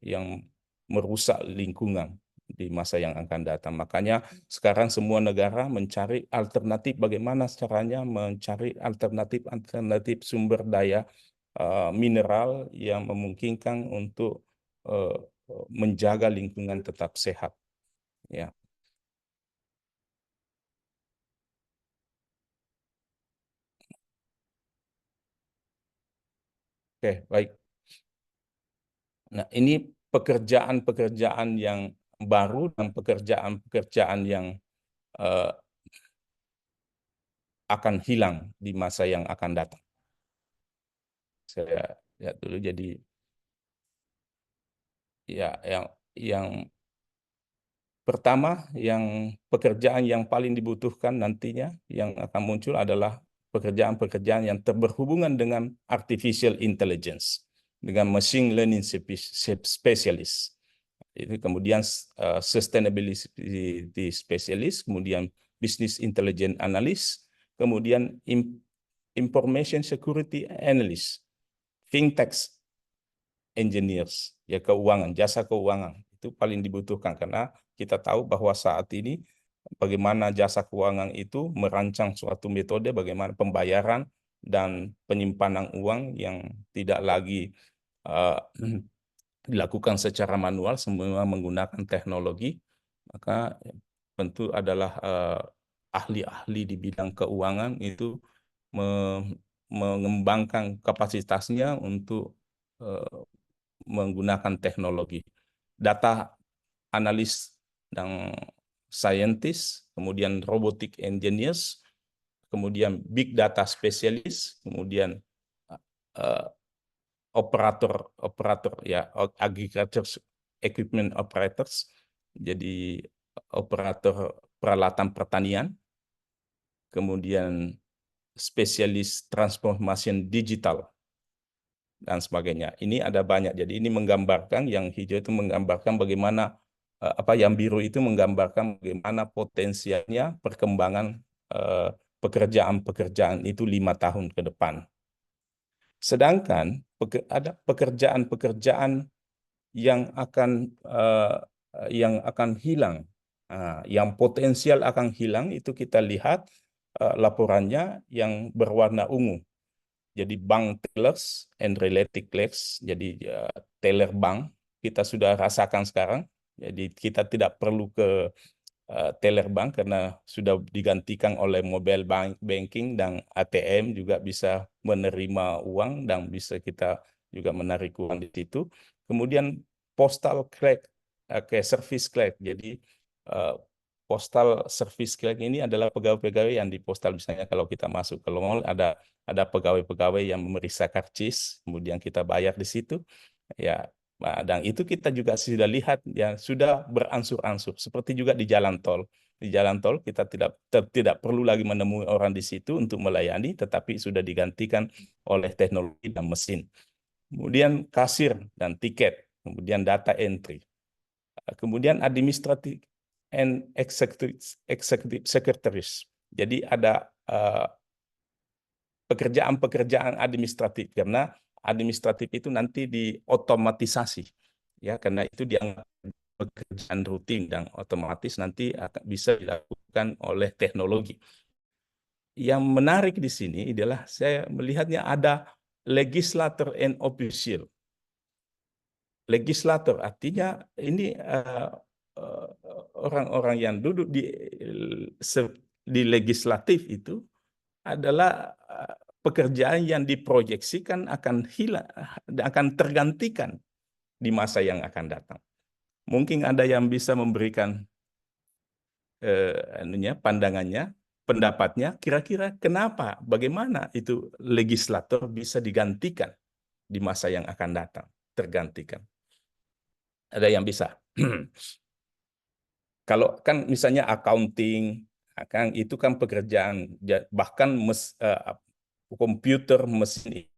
yang merusak lingkungan di masa yang akan datang. Makanya sekarang semua negara mencari alternatif, bagaimana caranya mencari alternatif sumber daya mineral yang memungkinkan untuk menjaga lingkungan tetap sehat. Ya. Oke, baik. Nah, ini pekerjaan-pekerjaan yang baru dan pekerjaan-pekerjaan yang akan hilang di masa yang akan datang. Saya lihat dulu, jadi ya, yang pertama, yang pekerjaan yang paling dibutuhkan nantinya yang akan muncul adalah pekerjaan-pekerjaan yang berhubungan dengan artificial intelligence, dengan machine learning specialist. Itu kemudian sustainability specialist, kemudian business intelligence analyst, kemudian information security analyst, fintech engineers, ya, keuangan, jasa keuangan. Itu paling dibutuhkan karena kita tahu bahwa saat ini bagaimana jasa keuangan itu merancang suatu metode bagaimana pembayaran dan penyimpanan uang yang tidak lagi dilakukan secara manual, semua menggunakan teknologi. Maka tentu adalah ahli-ahli di bidang keuangan itu mengembangkan kapasitasnya untuk menggunakan teknologi. Data analis dan scientist, kemudian robotic engineers, kemudian big data specialist, kemudian operator ya, agriculture equipment operators, jadi operator peralatan pertanian, kemudian spesialis transformation digital dan sebagainya. Ini ada banyak. Jadi ini menggambarkan, yang hijau itu menggambarkan bagaimana yang biru itu menggambarkan bagaimana potensialnya perkembangan pekerjaan-pekerjaan itu 5 tahun ke depan. Sedangkan ada pekerjaan-pekerjaan yang akan hilang, yang potensial akan hilang itu kita lihat laporannya yang berwarna ungu. Jadi bank tellers and related clerks, jadi teller bank kita sudah rasakan sekarang. Jadi kita tidak perlu ke teller bank karena sudah digantikan oleh mobile banking dan ATM juga bisa menerima uang dan bisa kita juga menarik uang di situ. Kemudian postal clerk, service clerk. Jadi postal service clerk ini adalah pegawai-pegawai yang di postal, misalnya kalau kita masuk ke mall ada pegawai-pegawai yang memeriksa karcis, kemudian kita bayar di situ. Ya, dan itu kita juga sudah lihat ya sudah beransur-ansur. Seperti juga di jalan tol. Di jalan tol kita tidak perlu lagi menemui orang di situ untuk melayani, tetapi sudah digantikan oleh teknologi dan mesin. Kemudian kasir dan tiket, kemudian data entry. Kemudian administrative and executive secretaries. Jadi ada pekerjaan-pekerjaan administratif, karena administratif itu nanti diotomatisasi, ya, karena itu dianggap pekerjaan rutin dan otomatis nanti akan bisa dilakukan oleh teknologi. Yang menarik di sini adalah saya melihatnya ada legislator and official. Legislator artinya ini orang-orang yang duduk di legislatif itu adalah pekerjaan yang diproyeksikan akan hilang, akan tergantikan di masa yang akan datang. Mungkin ada yang bisa memberikan pandangannya, pendapatnya, kira-kira kenapa, bagaimana itu legislator bisa digantikan di masa yang akan datang, tergantikan. Ada yang bisa. Kalau kan misalnya accounting, itu kan pekerjaan, bahkan komputer mesin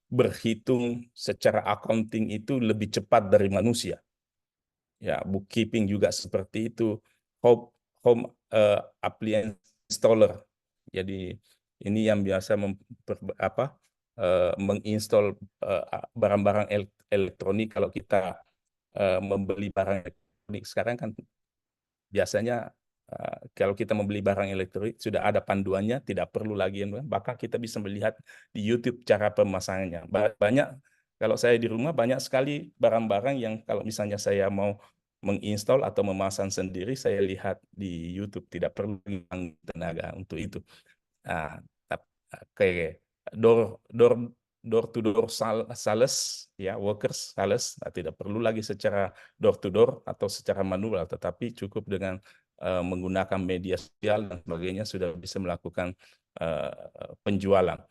berhitung secara accounting itu lebih cepat dari manusia. Ya, bookkeeping juga seperti itu. Home appliance installer. Jadi ini yang biasa menginstall barang-barang elektronik. Kalau kita membeli barang elektronik sekarang kan biasanya kalau kita membeli barang elektronik sudah ada panduannya, tidak perlu lagi, bahkan kita bisa melihat di YouTube cara pemasangannya. Banyak, kalau saya di rumah banyak sekali barang-barang yang kalau misalnya saya mau menginstal atau memasang sendiri, saya lihat di YouTube, tidak perlu tenaga untuk itu. Kayak door to door sales, ya, workers sales, tidak perlu lagi secara door to door atau secara manual, tetapi cukup dengan menggunakan media sosial dan sebagainya sudah bisa melakukan penjualan.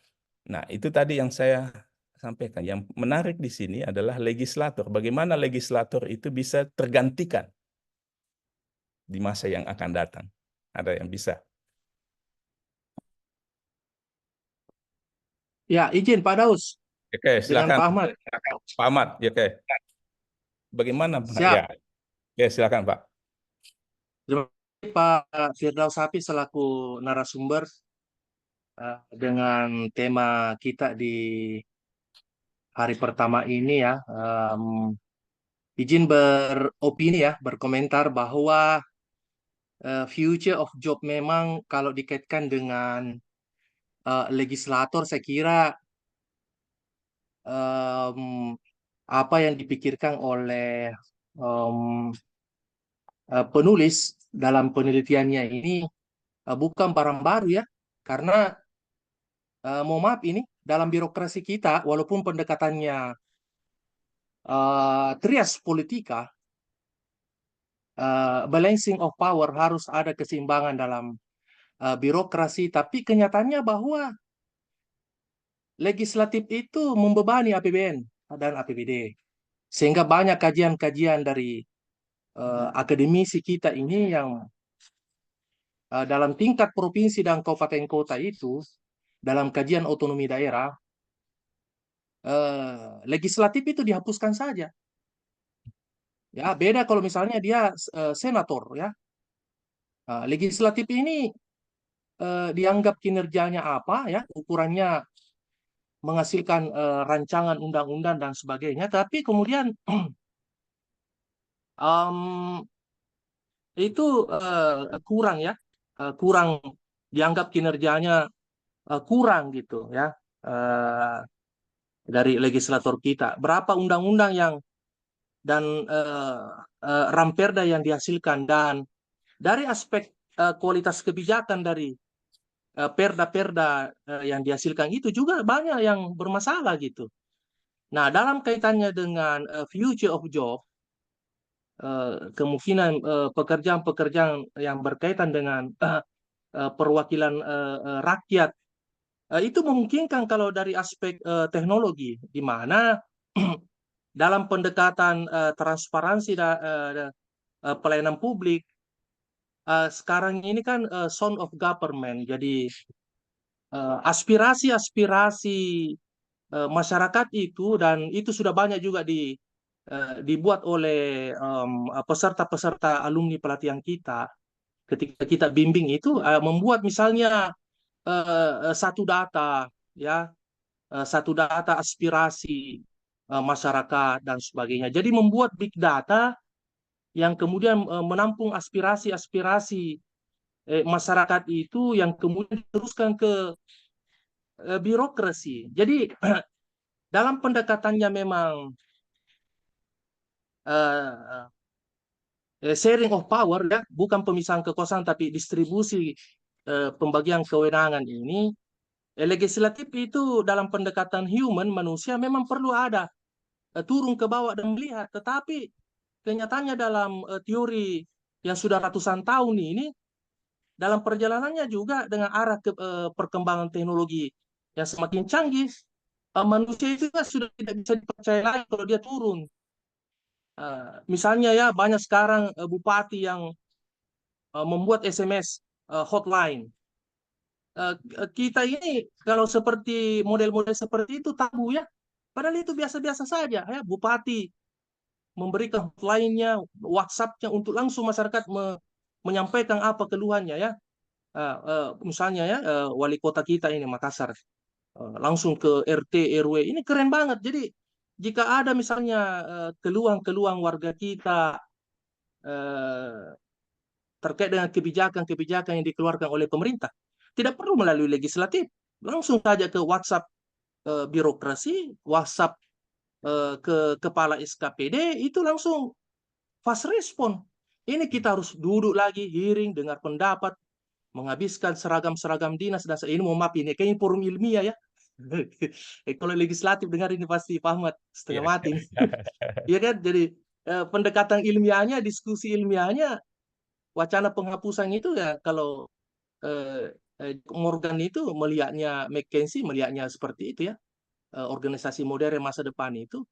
Nah, itu tadi yang saya sampaikan. Yang menarik di sini adalah legislator. Bagaimana legislator itu bisa tergantikan di masa yang akan datang. Ada yang bisa? Ya, izin Pak Daus Oke, dengan silakan. Pak Ahmad. Pak Ahmad, ya, oke. Bagaimana? Siap. Ya, silakan Pak. Terima kasih Pak Firdaus Hafiz selaku narasumber dengan tema kita di hari pertama ini ya. Izin beropini ya, berkomentar bahwa future of job memang kalau dikaitkan dengan legislator, saya kira apa yang dipikirkan oleh penulis dalam penelitiannya ini bukan barang baru ya, karena mohon maaf ini dalam birokrasi kita walaupun pendekatannya trias politika, balancing of power, harus ada keseimbangan dalam birokrasi, tapi kenyataannya bahwa legislatif itu membebani APBN dan APBD, sehingga banyak kajian-kajian dari akademisi kita ini yang dalam tingkat provinsi dan kabupaten kota itu, dalam kajian otonomi daerah, legislatif itu dihapuskan saja. Ya, beda kalau misalnya dia senator ya. Legislatif ini dianggap kinerjanya apa ya, ukurannya menghasilkan rancangan undang-undang dan sebagainya, tapi kemudian itu kurang ya, kurang dianggap kinerjanya kurang gitu ya, dari legislator kita. Berapa undang-undang yang dan ramperda yang dihasilkan, dan dari aspek kualitas kebijakan dari perda-perda yang dihasilkan itu juga banyak yang bermasalah gitu. Nah, dalam kaitannya dengan future of job, kemungkinan pekerjaan-pekerjaan yang berkaitan dengan perwakilan rakyat, itu memungkinkan kalau dari aspek teknologi, di mana dalam pendekatan transparansi pelayanan publik, sekarang ini kan sound of government, jadi aspirasi-aspirasi masyarakat itu, dan itu sudah banyak juga dibuat oleh peserta-peserta alumni pelatihan kita ketika kita bimbing itu, membuat misalnya satu data ya, satu data aspirasi masyarakat dan sebagainya. Jadi membuat big data yang kemudian menampung aspirasi-aspirasi masyarakat itu, yang kemudian diteruskan ke birokrasi. Jadi dalam pendekatannya memang sharing of power ya, bukan pemisahan kekuasaan tapi distribusi pembagian kewenangan ini, legislatif itu dalam pendekatan human, manusia, memang perlu ada turun ke bawah dan melihat. Tetapi kenyataannya dalam teori yang sudah ratusan tahun ini, dalam perjalanannya juga dengan arah perkembangan teknologi yang semakin canggih, manusia itu sudah tidak bisa dipercaya lagi kalau dia turun. Misalnya ya, banyak sekarang bupati yang membuat SMS hotline. Kita ini kalau seperti model-model seperti itu tabu ya, padahal itu biasa-biasa saja ya. Bupati memberikan hotline-nya, WhatsApp-nya, untuk langsung masyarakat menyampaikan apa keluhannya ya. Misalnya ya, wali kota kita ini Makassar, langsung ke RT RW, ini keren banget. Jadi jika ada misalnya keluhan-keluhan warga kita terkait dengan kebijakan-kebijakan yang dikeluarkan oleh pemerintah, tidak perlu melalui legislatif, langsung saja ke WhatsApp birokrasi, WhatsApp ke kepala SKPD, itu langsung fast respon. Ini kita harus duduk lagi, hearing, dengar pendapat, menghabiskan seragam-seragam dinas, dan ini mohon maaf, ini kayaknya forum ilmiah ya. Kalau legislatif dengar ini pasti Pak Ahmad setengah mati. Iya kan? Jadi pendekatan ilmiahnya, diskusi ilmiahnya, wacana penghapusan itu ya, kalau Morgan itu melihatnya, McKinsey melihatnya seperti itu ya, organisasi modern masa depan itu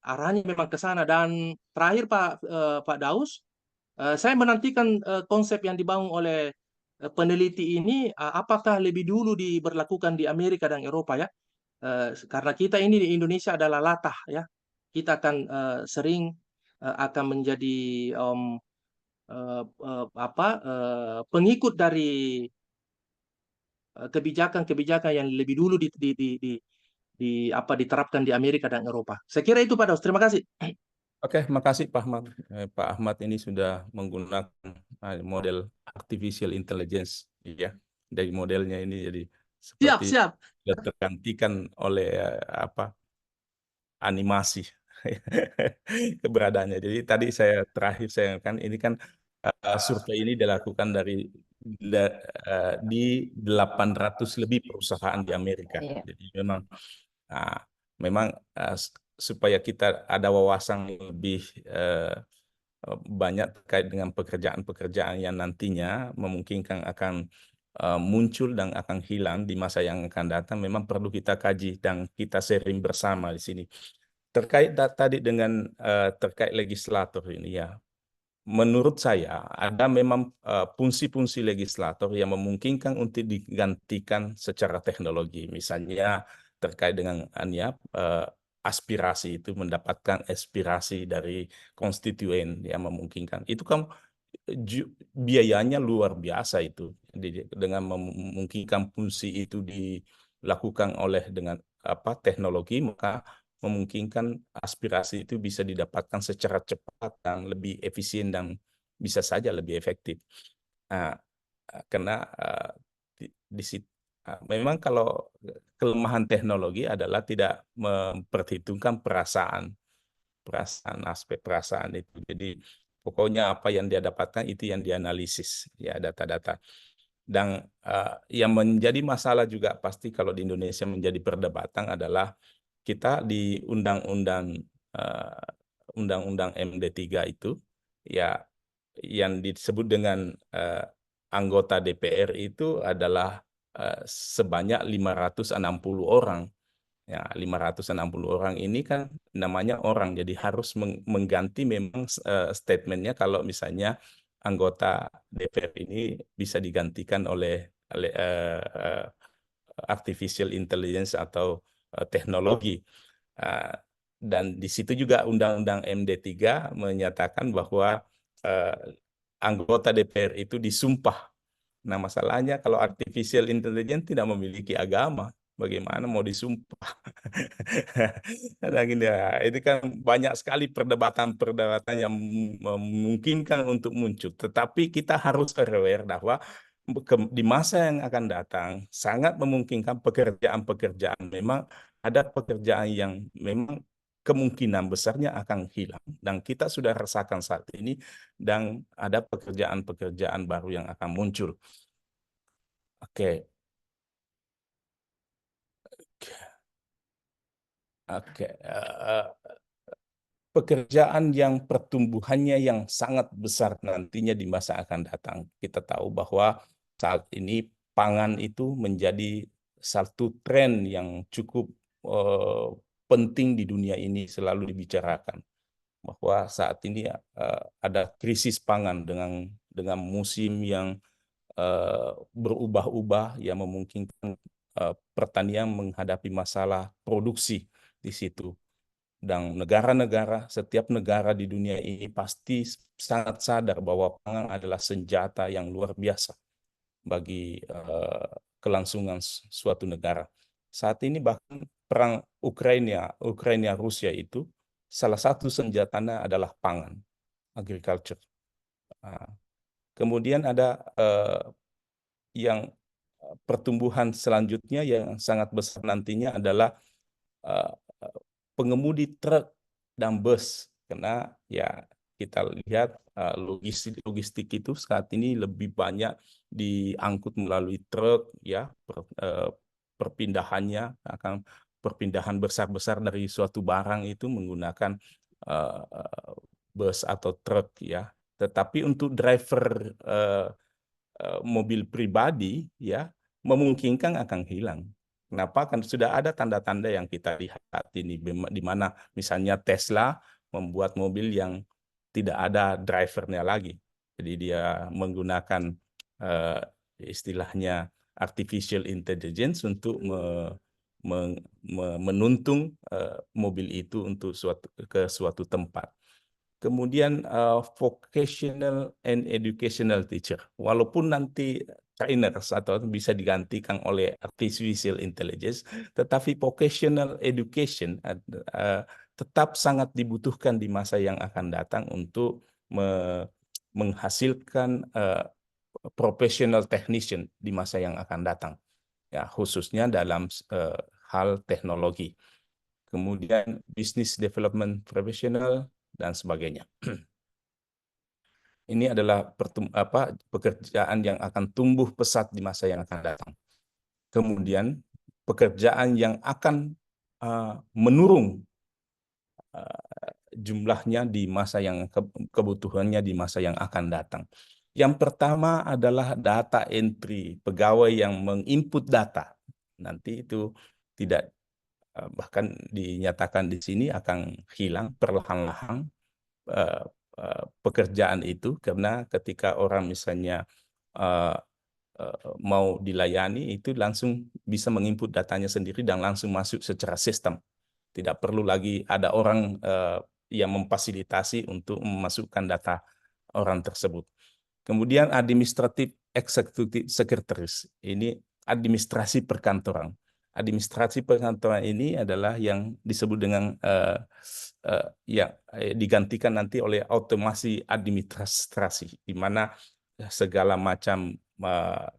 arahnya memang ke sana. Dan terakhir Pak Daus, saya menantikan konsep yang dibangun oleh peneliti ini, apakah lebih dulu diberlakukan di Amerika dan Eropa ya, karena kita ini di Indonesia adalah latah ya, kita akan sering akan menjadi pengikut dari kebijakan-kebijakan yang lebih dulu diterapkan di Amerika dan Eropa. Saya kira itu Pak Daus. Terima kasih. Oke, makasih Pak Ahmad. Pak Ahmad ini sudah menggunakan model artificial intelligence, ya. Dari modelnya ini jadi seperti Siap. sudah tergantikan oleh animasi keberadaannya. Jadi tadi terakhir saya kan ini kan survei ini dilakukan di 800 lebih perusahaan di Amerika. Iya. Jadi memang supaya kita ada wawasan lebih banyak terkait dengan pekerjaan-pekerjaan yang nantinya memungkinkan akan muncul dan akan hilang di masa yang akan datang, memang perlu kita kaji dan kita sharing bersama di sini. Terkait tadi dengan terkait legislator ini ya, menurut saya ada memang fungsi-fungsi legislator yang memungkinkan untuk digantikan secara teknologi. Misalnya terkait dengan aspirasi itu, mendapatkan aspirasi dari konstituen yang memungkinkan. Itu kan biayanya luar biasa itu. Dengan memungkinkan fungsi itu dilakukan dengan teknologi, maka memungkinkan aspirasi itu bisa didapatkan secara cepat dan lebih efisien dan bisa saja lebih efektif. Nah, karena di situ memang kalau kelemahan teknologi adalah tidak memperhitungkan aspek perasaan itu. Jadi pokoknya apa yang dia dapatkan itu yang dianalisis, ya, data-data. Dan yang menjadi masalah juga pasti kalau di Indonesia menjadi perdebatan adalah kita di Undang-Undang MD3 itu, ya, yang disebut dengan anggota DPR itu adalah sebanyak 560 orang. Ya, 560 orang ini kan namanya orang, jadi harus mengganti memang statementnya kalau misalnya anggota DPR ini bisa digantikan oleh artificial intelligence atau teknologi. Dan di situ juga Undang-Undang MD3 menyatakan bahwa anggota DPR itu disumpah. Nah, masalahnya kalau artificial intelligence tidak memiliki agama, bagaimana mau disumpah? Nah, gini ya, ini kan banyak sekali perdebatan-perdebatan yang memungkinkan untuk muncul. Tetapi kita harus aware bahwa di masa yang akan datang sangat memungkinkan pekerjaan-pekerjaan, memang ada pekerjaan yang memang kemungkinan besarnya akan hilang dan kita sudah rasakan saat ini, dan ada pekerjaan-pekerjaan baru yang akan muncul. Oke. Pekerjaan yang pertumbuhannya yang sangat besar nantinya di masa akan datang. Kita tahu bahwa saat ini pangan itu menjadi satu tren yang cukup penting di dunia ini, selalu dibicarakan. Bahwa saat ini ada krisis pangan dengan musim yang berubah-ubah yang memungkinkan pertanian menghadapi masalah produksi di situ. Dan setiap negara di dunia ini pasti sangat sadar bahwa pangan adalah senjata yang luar biasa bagi kelangsungan suatu negara. Saat ini bahkan perang Ukraina-Rusia itu salah satu senjatanya adalah pangan, agriculture. Kemudian ada yang pertumbuhan selanjutnya yang sangat besar nantinya adalah pengemudi truk dan bus, karena ya kita lihat logistik itu saat ini lebih banyak diangkut melalui truk, ya, perpindahannya akan perpindahan besar-besar dari suatu barang itu menggunakan bus atau truk, ya. Tetapi untuk driver mobil pribadi, ya, memungkinkan akan hilang. Kenapa? Kan sudah ada tanda-tanda yang kita lihat ini, di mana misalnya Tesla membuat mobil yang tidak ada drivernya lagi. Jadi dia menggunakan istilahnya artificial intelligence untuk menuntung mobil itu untuk ke suatu tempat. Kemudian vocational and educational teacher. Walaupun nanti trainers atau bisa digantikan oleh artificial intelligence, tetapi vocational education tetap sangat dibutuhkan di masa yang akan datang untuk menghasilkan professional technician di masa yang akan datang, ya, khususnya dalam hal teknologi. Kemudian business development professional dan sebagainya. Ini adalah pekerjaan yang akan tumbuh pesat di masa yang akan datang. Kemudian pekerjaan yang akan menurun jumlahnya di masa yang kebutuhannya di masa yang akan datang. Yang pertama adalah data entry, pegawai yang menginput data. Nanti itu tidak, bahkan dinyatakan di sini akan hilang perlahan-lahan pekerjaan itu, karena ketika orang misalnya mau dilayani itu langsung bisa menginput datanya sendiri dan langsung masuk secara sistem. Tidak perlu lagi ada orang yang memfasilitasi untuk memasukkan data orang tersebut. Kemudian administratif executive secretaries, ini administrasi perkantoran. Administrasi perkantoran ini adalah yang disebut dengan digantikan nanti oleh otomasi administrasi, di mana segala macam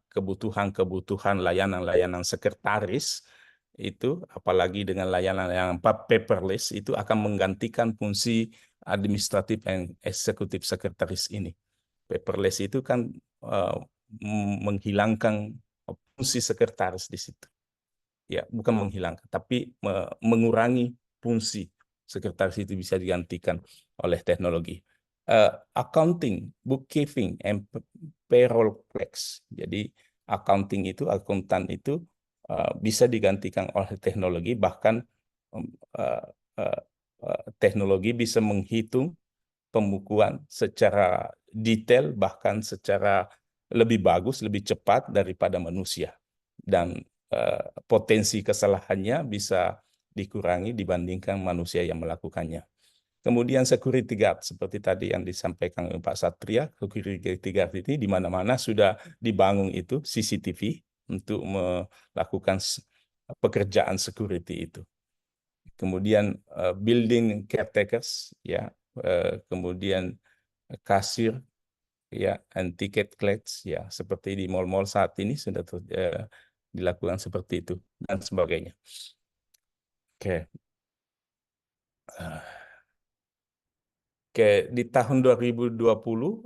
kebutuhan-kebutuhan layanan-layanan sekretaris itu, apalagi dengan layanan-layanan paperless, itu akan menggantikan fungsi administratif dan eksekutif sekretaris ini. Paperless itu kan menghilangkan fungsi sekretaris di situ. Ya, bukan menghilangkan, tapi mengurangi fungsi sekretaris itu bisa digantikan oleh teknologi. Accounting, bookkeeping, and payroll clerks. Jadi accounting itu, akuntan itu bisa digantikan oleh teknologi, bahkan teknologi bisa menghitung pembukuan secara detail, bahkan secara lebih bagus, lebih cepat daripada manusia. Dan potensi kesalahannya bisa dikurangi dibandingkan manusia yang melakukannya. Kemudian security guard, seperti tadi yang disampaikan Pak Satria, security guard ini di mana-mana sudah dibangun itu CCTV untuk melakukan pekerjaan security itu. Kemudian building caretakers, ya, kemudian kasir, ya, and ticket clerks, ya, seperti di mall-mall saat ini sudah dilakukan seperti itu dan sebagainya. Oke. Oke, di tahun 2020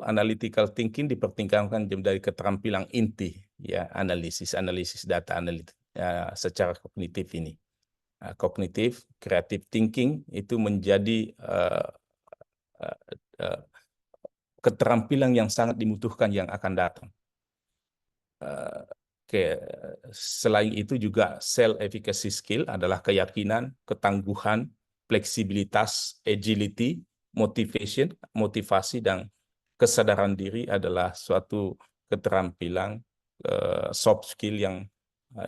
analytical thinking dipertingkatkan dari keterampilan inti, ya, analisis data analitik secara kognitif ini. Kognitif, creative thinking itu menjadi keterampilan yang sangat dibutuhkan yang akan datang. Selain itu juga self-efficacy skill adalah keyakinan, ketangguhan, fleksibilitas, agility, motivasi, dan kesadaran diri adalah suatu keterampilan soft skill yang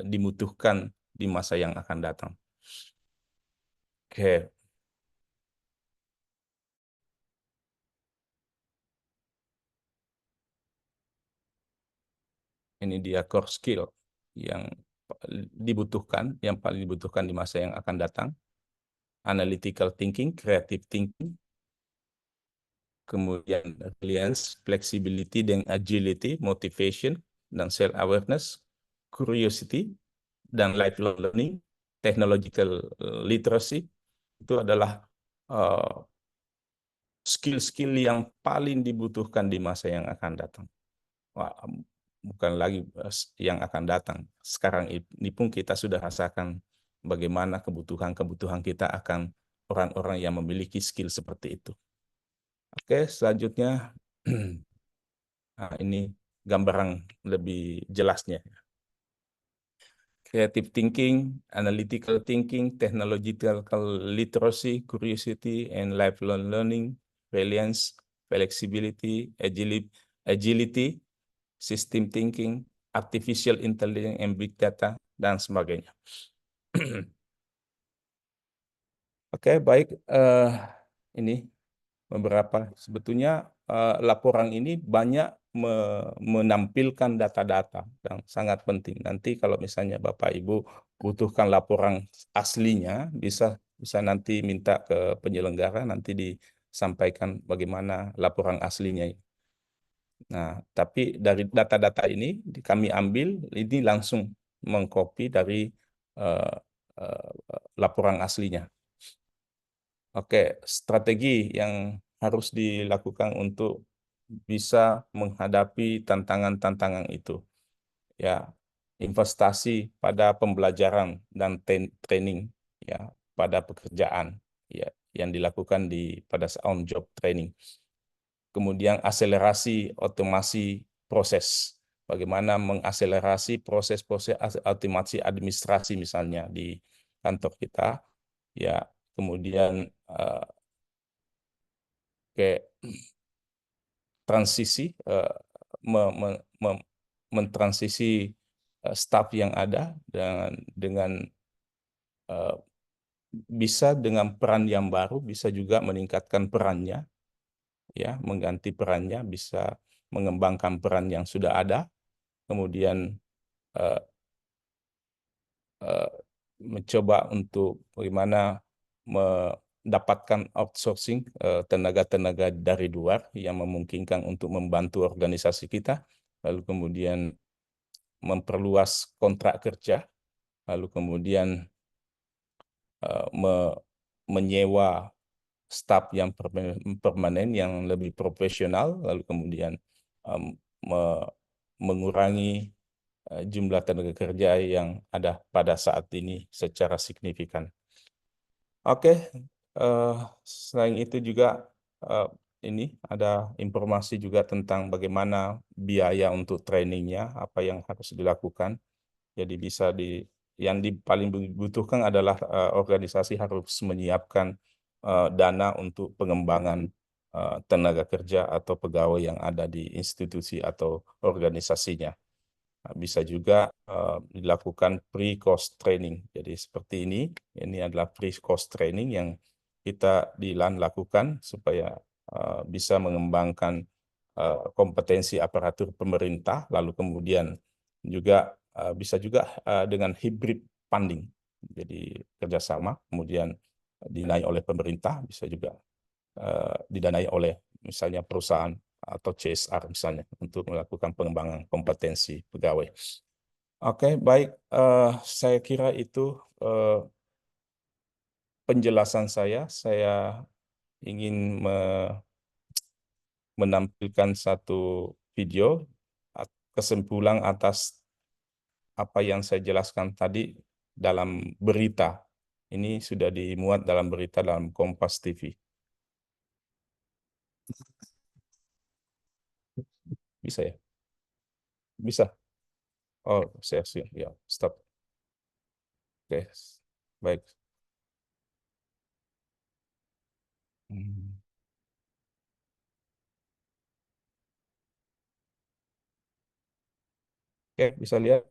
dibutuhkan di masa yang akan datang. Oke. Ini dia core skill yang dibutuhkan, yang paling dibutuhkan di masa yang akan datang. Analytical thinking, creative thinking, kemudian resilience, flexibility, dan agility, motivation, dan self-awareness, curiosity, dan lifelong learning, technological literacy. Itu adalah skill-skill yang paling dibutuhkan di masa yang akan datang. Wah, bukan lagi yang akan datang. Sekarang ini pun kita sudah rasakan bagaimana kebutuhan kita akan orang-orang yang memiliki skill seperti itu. Oke, selanjutnya nah, ini gambaran lebih jelasnya. Creative thinking, analytical thinking, technological literacy, curiosity, and lifelong learning, resilience, flexibility, agility, system thinking, artificial intelligence, and big data, dan sebagainya. Oke, baik. Ini beberapa, sebetulnya laporan ini banyak menampilkan data-data yang sangat penting. Nanti kalau misalnya Bapak Ibu butuhkan laporan aslinya, bisa nanti minta ke penyelenggara, nanti disampaikan bagaimana laporan aslinya. Nah, tapi dari data-data ini kami ambil, ini langsung mengcopy dari laporan aslinya. Oke, strategi yang harus dilakukan untuk bisa menghadapi tantangan-tantangan itu. Ya, investasi pada pembelajaran dan training, ya, pada pekerjaan, ya, yang dilakukan pada on job training. Kemudian akselerasi otomasi proses. Bagaimana mengakselerasi proses-proses otomasi administrasi misalnya di kantor kita, ya. Kemudian transisi, mentransisi staf yang ada dengan bisa dengan peran yang baru, bisa juga meningkatkan perannya, ya, mengganti perannya, bisa mengembangkan peran yang sudah ada, kemudian mencoba untuk bagaimana mendapatkan outsourcing tenaga-tenaga dari luar yang memungkinkan untuk membantu organisasi kita, lalu kemudian memperluas kontrak kerja, lalu kemudian menyewa staf yang permanen yang lebih profesional, lalu kemudian mengurangi jumlah tenaga kerja yang ada pada saat ini secara signifikan. Oke, selain itu juga ini ada informasi juga tentang bagaimana biaya untuk trainingnya, apa yang harus dilakukan. Jadi bisa yang paling dibutuhkan adalah organisasi harus menyiapkan dana untuk pengembangan tenaga kerja atau pegawai yang ada di institusi atau organisasinya. Bisa juga dilakukan pre-course training. Jadi seperti ini adalah pre-course training yang kita di LAN lakukan supaya bisa mengembangkan kompetensi aparatur pemerintah, lalu kemudian juga bisa juga dengan hybrid funding. Jadi kerjasama, kemudian dinai oleh pemerintah, bisa juga didanai oleh misalnya perusahaan atau CSR misalnya untuk melakukan pengembangan kompetensi pegawai. Oke, baik. Saya kira itu penjelasan saya. Saya ingin menampilkan satu video kesimpulan atas apa yang saya jelaskan tadi dalam berita. Ini sudah dimuat dalam berita dalam Kompas TV. Bisa ya? Bisa. Oh, saya siap. Ya, stop. Oke, baik. Oke, bisa lihat.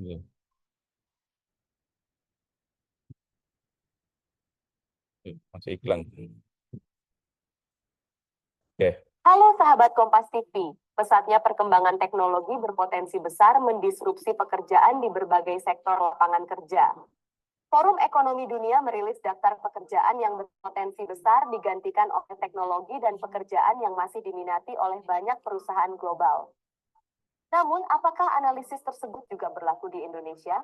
Ya. Masih iklan. Oke. Halo sahabat Kompas TV, pesatnya perkembangan teknologi berpotensi besar mendisrupsi pekerjaan di berbagai sektor lapangan kerja. Forum Ekonomi Dunia merilis daftar pekerjaan yang berpotensi besar digantikan oleh teknologi dan pekerjaan yang masih diminati oleh banyak perusahaan global. Namun, apakah analisis tersebut juga berlaku di Indonesia?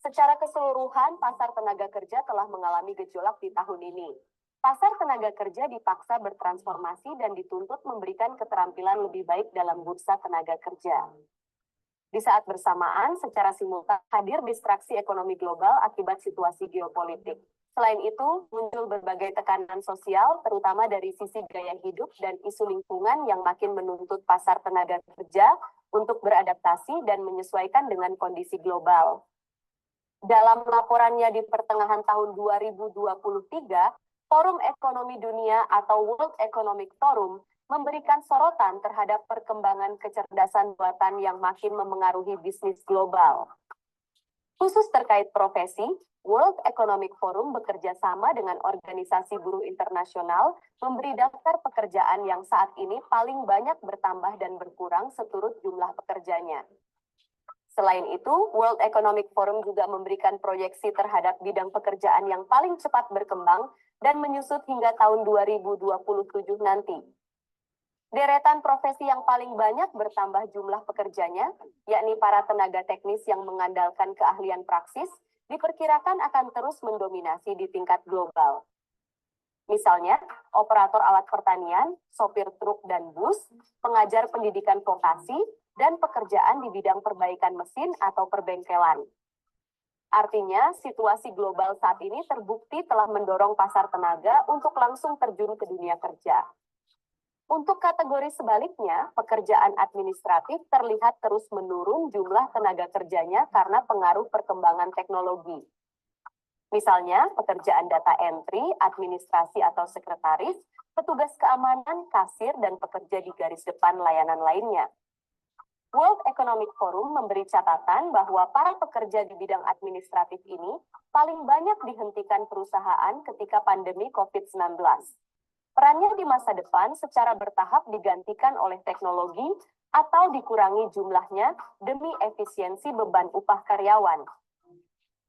Secara keseluruhan, pasar tenaga kerja telah mengalami gejolak di tahun ini. Pasar tenaga kerja dipaksa bertransformasi dan dituntut memberikan keterampilan lebih baik dalam bursa tenaga kerja. Di saat bersamaan, secara simultan hadir distraksi ekonomi global akibat situasi geopolitik. Selain itu, muncul berbagai tekanan sosial, terutama dari sisi gaya hidup dan isu lingkungan yang makin menuntut pasar tenaga kerja untuk beradaptasi dan menyesuaikan dengan kondisi global. Dalam laporannya di pertengahan tahun 2023, Forum Ekonomi Dunia atau World Economic Forum memberikan sorotan terhadap perkembangan kecerdasan buatan yang makin memengaruhi bisnis global. Khusus terkait profesi, World Economic Forum bekerja sama dengan organisasi buruh internasional memberi daftar pekerjaan yang saat ini paling banyak bertambah dan berkurang seturut jumlah pekerjanya. Selain itu, World Economic Forum juga memberikan proyeksi terhadap bidang pekerjaan yang paling cepat berkembang dan menyusut hingga tahun 2027 nanti. Deretan profesi yang paling banyak bertambah jumlah pekerjanya, yakni para tenaga teknis yang mengandalkan keahlian praksis, diperkirakan akan terus mendominasi di tingkat global. Misalnya, operator alat pertanian, sopir truk dan bus, pengajar pendidikan vokasi, dan pekerjaan di bidang perbaikan mesin atau perbengkelan. Artinya, situasi global saat ini terbukti telah mendorong pasar tenaga untuk langsung terjun ke dunia kerja. Untuk kategori sebaliknya, pekerjaan administratif terlihat terus menurun jumlah tenaga kerjanya karena pengaruh perkembangan teknologi. Misalnya, pekerjaan data entry, administrasi atau sekretaris, petugas keamanan, kasir, dan pekerja di garis depan layanan lainnya. World Economic Forum memberi catatan bahwa para pekerja di bidang administratif ini paling banyak dihentikan perusahaan ketika pandemi COVID-19. Perannya di masa depan secara bertahap digantikan oleh teknologi atau dikurangi jumlahnya demi efisiensi beban upah karyawan.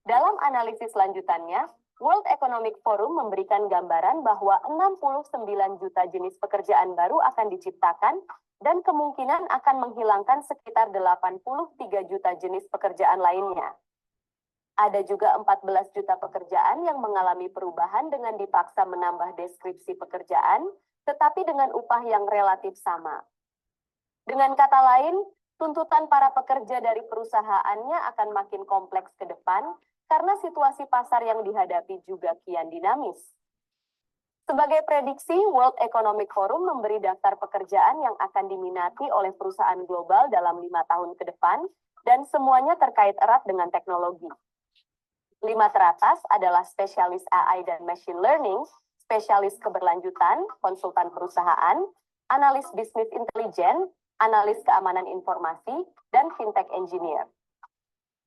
Dalam analisis lanjutannya, World Economic Forum memberikan gambaran bahwa 69 juta jenis pekerjaan baru akan diciptakan dan kemungkinan akan menghilangkan sekitar 83 juta jenis pekerjaan lainnya. Ada juga 14 juta pekerjaan yang mengalami perubahan dengan dipaksa menambah deskripsi pekerjaan, tetapi dengan upah yang relatif sama. Dengan kata lain, tuntutan para pekerja dari perusahaannya akan makin kompleks ke depan karena situasi pasar yang dihadapi juga kian dinamis. Sebagai prediksi, World Economic Forum memberi daftar pekerjaan yang akan diminati oleh perusahaan global dalam 5 tahun ke depan, dan semuanya terkait erat dengan teknologi. 5 teratas adalah spesialis AI dan machine learning, spesialis keberlanjutan, konsultan perusahaan, analis bisnis intelijen, analis keamanan informasi, dan fintech engineer.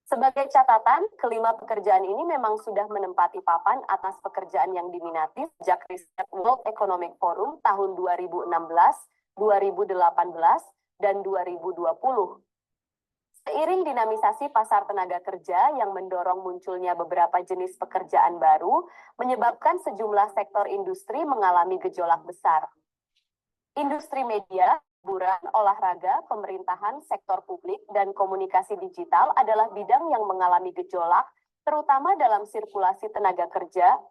Sebagai catatan, kelima pekerjaan ini memang sudah menempati papan atas pekerjaan yang diminati sejak riset World Economic Forum tahun 2016, 2018, dan 2020. Seiring dinamisasi pasar tenaga kerja yang mendorong munculnya beberapa jenis pekerjaan baru, menyebabkan sejumlah sektor industri mengalami gejolak besar. Industri media, hiburan, olahraga, pemerintahan, sektor publik, dan komunikasi digital adalah bidang yang mengalami gejolak, terutama dalam sirkulasi tenaga kerja.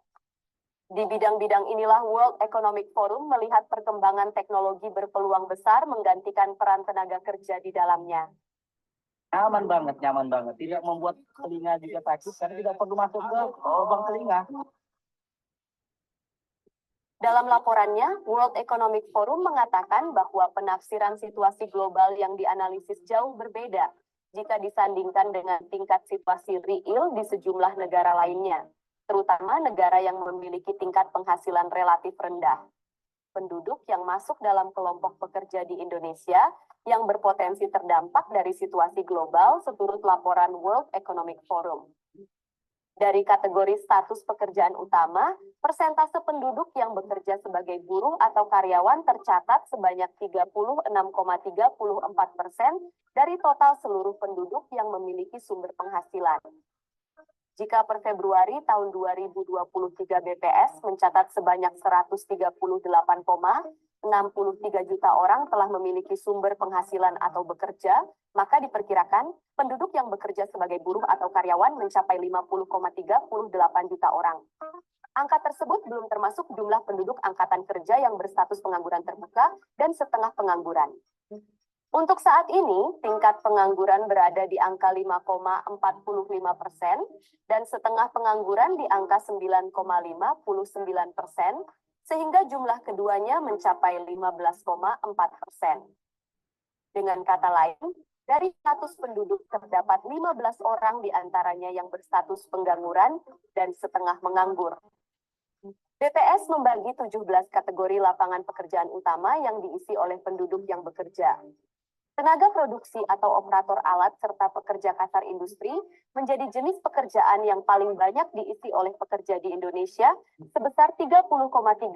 Di bidang-bidang inilah World Economic Forum melihat perkembangan teknologi berpeluang besar menggantikan peran tenaga kerja di dalamnya. Nyaman banget. Tidak membuat telinga juga sakit karena tidak perlu masuk ke lubang telinga. Dalam laporannya, World Economic Forum mengatakan bahwa penafsiran situasi global yang dianalisis jauh berbeda jika disandingkan dengan tingkat situasi real di sejumlah negara lainnya, terutama negara yang memiliki tingkat penghasilan relatif rendah. Penduduk yang masuk dalam kelompok pekerja di Indonesia yang berpotensi terdampak dari situasi global seturut laporan World Economic Forum. Dari kategori status pekerjaan utama, persentase penduduk yang bekerja sebagai buruh atau karyawan tercatat sebanyak 36,34% dari total seluruh penduduk yang memiliki sumber penghasilan. Jika per Februari tahun 2023 BPS mencatat sebanyak 138,63 juta orang telah memiliki sumber penghasilan atau bekerja, maka diperkirakan penduduk yang bekerja sebagai buruh atau karyawan mencapai 50,38 juta orang. Angka tersebut belum termasuk jumlah penduduk angkatan kerja yang berstatus pengangguran terbuka dan setengah pengangguran. Untuk saat ini, tingkat pengangguran berada di angka 5,45% dan setengah pengangguran di angka 9,59%, sehingga jumlah keduanya mencapai 15,4%. Dengan kata lain, dari 100 penduduk terdapat 15 orang di antaranya yang berstatus pengangguran dan setengah menganggur. BPS membagi 17 kategori lapangan pekerjaan utama yang diisi oleh penduduk yang bekerja. Tenaga produksi atau operator alat serta pekerja kasar industri menjadi jenis pekerjaan yang paling banyak diisi oleh pekerja di Indonesia sebesar 30,31%.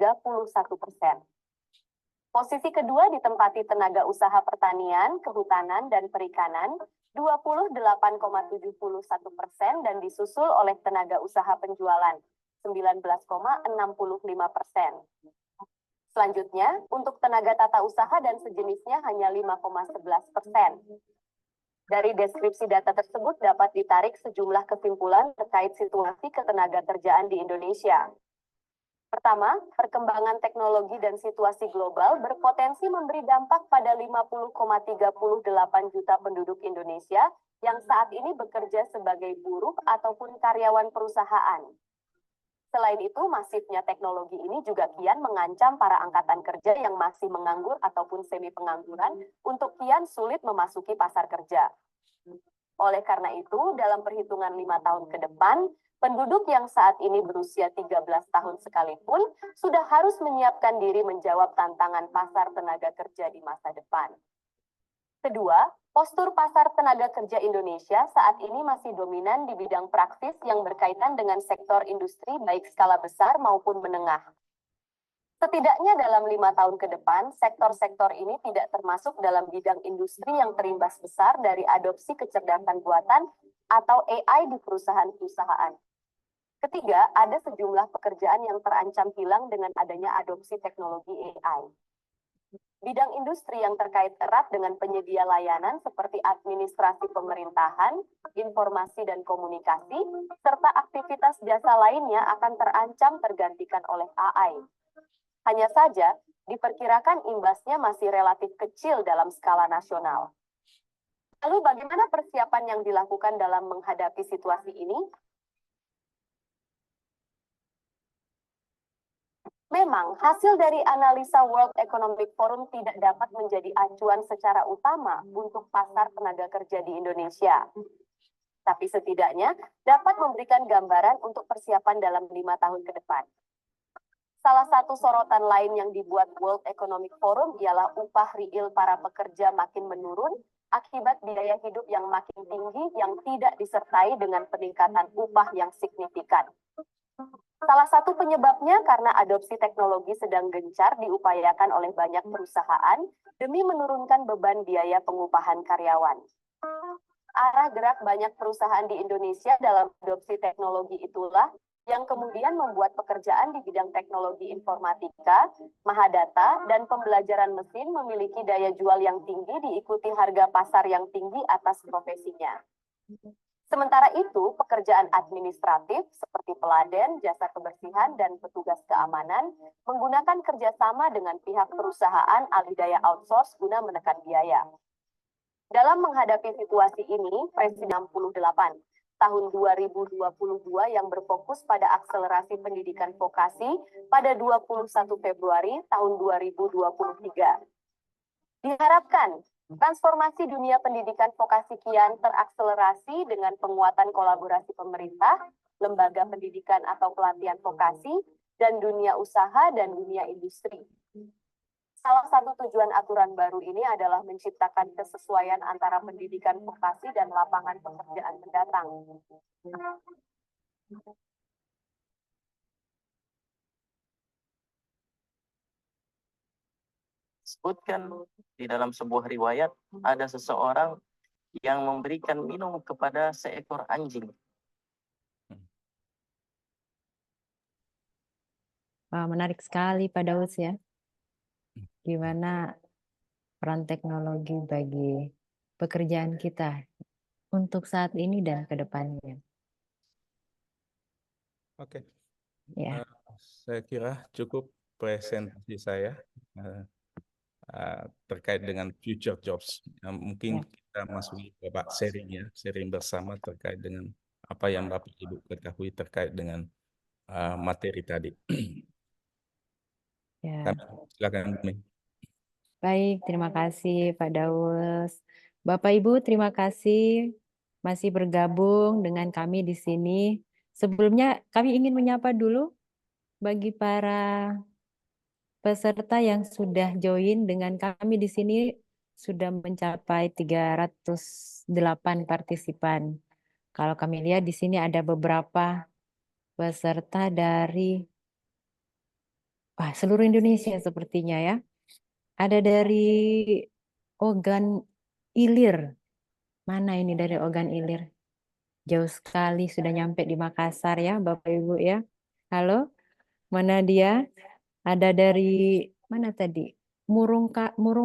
Posisi kedua ditempati tenaga usaha pertanian, kehutanan, dan perikanan 28,71% dan disusul oleh tenaga usaha penjualan 19,65%. Selanjutnya, untuk tenaga tata usaha dan sejenisnya hanya 5,11%. Dari deskripsi data tersebut dapat ditarik sejumlah kesimpulan terkait situasi ketenagakerjaan di Indonesia. Pertama, perkembangan teknologi dan situasi global berpotensi memberi dampak pada 50,38 juta penduduk Indonesia yang saat ini bekerja sebagai buruh ataupun karyawan perusahaan. Selain itu, masifnya teknologi ini juga kian mengancam para angkatan kerja yang masih menganggur ataupun semi-pengangguran untuk kian sulit memasuki pasar kerja. Oleh karena itu, dalam perhitungan 5 tahun ke depan, Penduduk yang saat ini berusia 13 tahun sekalipun sudah harus menyiapkan diri menjawab tantangan pasar tenaga kerja di masa depan. Kedua, postur pasar tenaga kerja Indonesia saat ini masih dominan di bidang praksis yang berkaitan dengan sektor industri baik skala besar maupun menengah. Setidaknya dalam 5 tahun ke depan, sektor-sektor ini tidak termasuk dalam bidang industri yang terimbas besar dari adopsi kecerdasan buatan atau AI di perusahaan-perusahaan. Ketiga, ada sejumlah pekerjaan yang terancam hilang dengan adanya adopsi teknologi AI. Bidang industri yang terkait erat dengan penyedia layanan seperti administrasi pemerintahan, informasi dan komunikasi, serta aktivitas jasa lainnya akan terancam tergantikan oleh AI. Hanya saja, diperkirakan imbasnya masih relatif kecil dalam skala nasional. Lalu bagaimana persiapan yang dilakukan dalam menghadapi situasi ini? Memang, hasil dari analisa World Economic Forum tidak dapat menjadi acuan secara utama untuk pasar tenaga kerja di Indonesia. Tapi setidaknya dapat memberikan gambaran untuk persiapan dalam 5 tahun ke depan. Salah satu sorotan lain yang dibuat World Economic Forum ialah upah real para pekerja makin menurun akibat biaya hidup yang makin tinggi yang tidak disertai dengan peningkatan upah yang signifikan. Salah satu penyebabnya karena adopsi teknologi sedang gencar diupayakan oleh banyak perusahaan demi menurunkan beban biaya pengupahan karyawan. Arah gerak banyak perusahaan di Indonesia dalam adopsi teknologi itulah yang kemudian membuat pekerjaan di bidang teknologi informatika, mahadata, dan pembelajaran mesin memiliki daya jual yang tinggi diikuti harga pasar yang tinggi atas profesinya. Sementara itu, pekerjaan administratif seperti peladen, jasa kebersihan, dan petugas keamanan menggunakan kerjasama dengan pihak perusahaan alih daya outsource guna menekan biaya. Dalam menghadapi situasi ini, Presiden 68 tahun 2022 yang berfokus pada akselerasi pendidikan vokasi pada 21 Februari tahun 2023. Diharapkan transformasi dunia pendidikan vokasi kian terakselerasi dengan penguatan kolaborasi pemerintah, lembaga pendidikan atau pelatihan vokasi, dan dunia usaha dan dunia industri. Salah satu tujuan aturan baru ini adalah menciptakan kesesuaian antara pendidikan vokasi dan lapangan pekerjaan mendatang. Sebutkan di dalam sebuah riwayat ada seseorang yang memberikan minum kepada seekor anjing. Wah, menarik sekali Pak Daus ya. Gimana peran teknologi bagi pekerjaan kita untuk saat ini dan ke depannya. Oke. Ya. Saya kira cukup presentasi saya terkait dengan future jobs. Mungkin kita masuki Bapak sharing ya, sharing bersama terkait dengan apa yang Bapak Ibu ketahui terkait dengan materi tadi. Ya. Silakan Bu Mei. Baik, terima kasih Pak Daus. Bapak Ibu, terima kasih masih bergabung dengan kami di sini. Sebelumnya kami ingin menyapa dulu bagi para peserta yang sudah join dengan kami di sini sudah mencapai 308 partisipan. Kalau kami lihat di sini ada beberapa peserta dari seluruh Indonesia sepertinya ya. Ada dari Ogan Ilir. Mana ini dari Ogan Ilir? Jauh sekali sudah nyampe di Makassar ya Bapak Ibu ya. Halo, mana dia? Ada dari mana tadi? Murung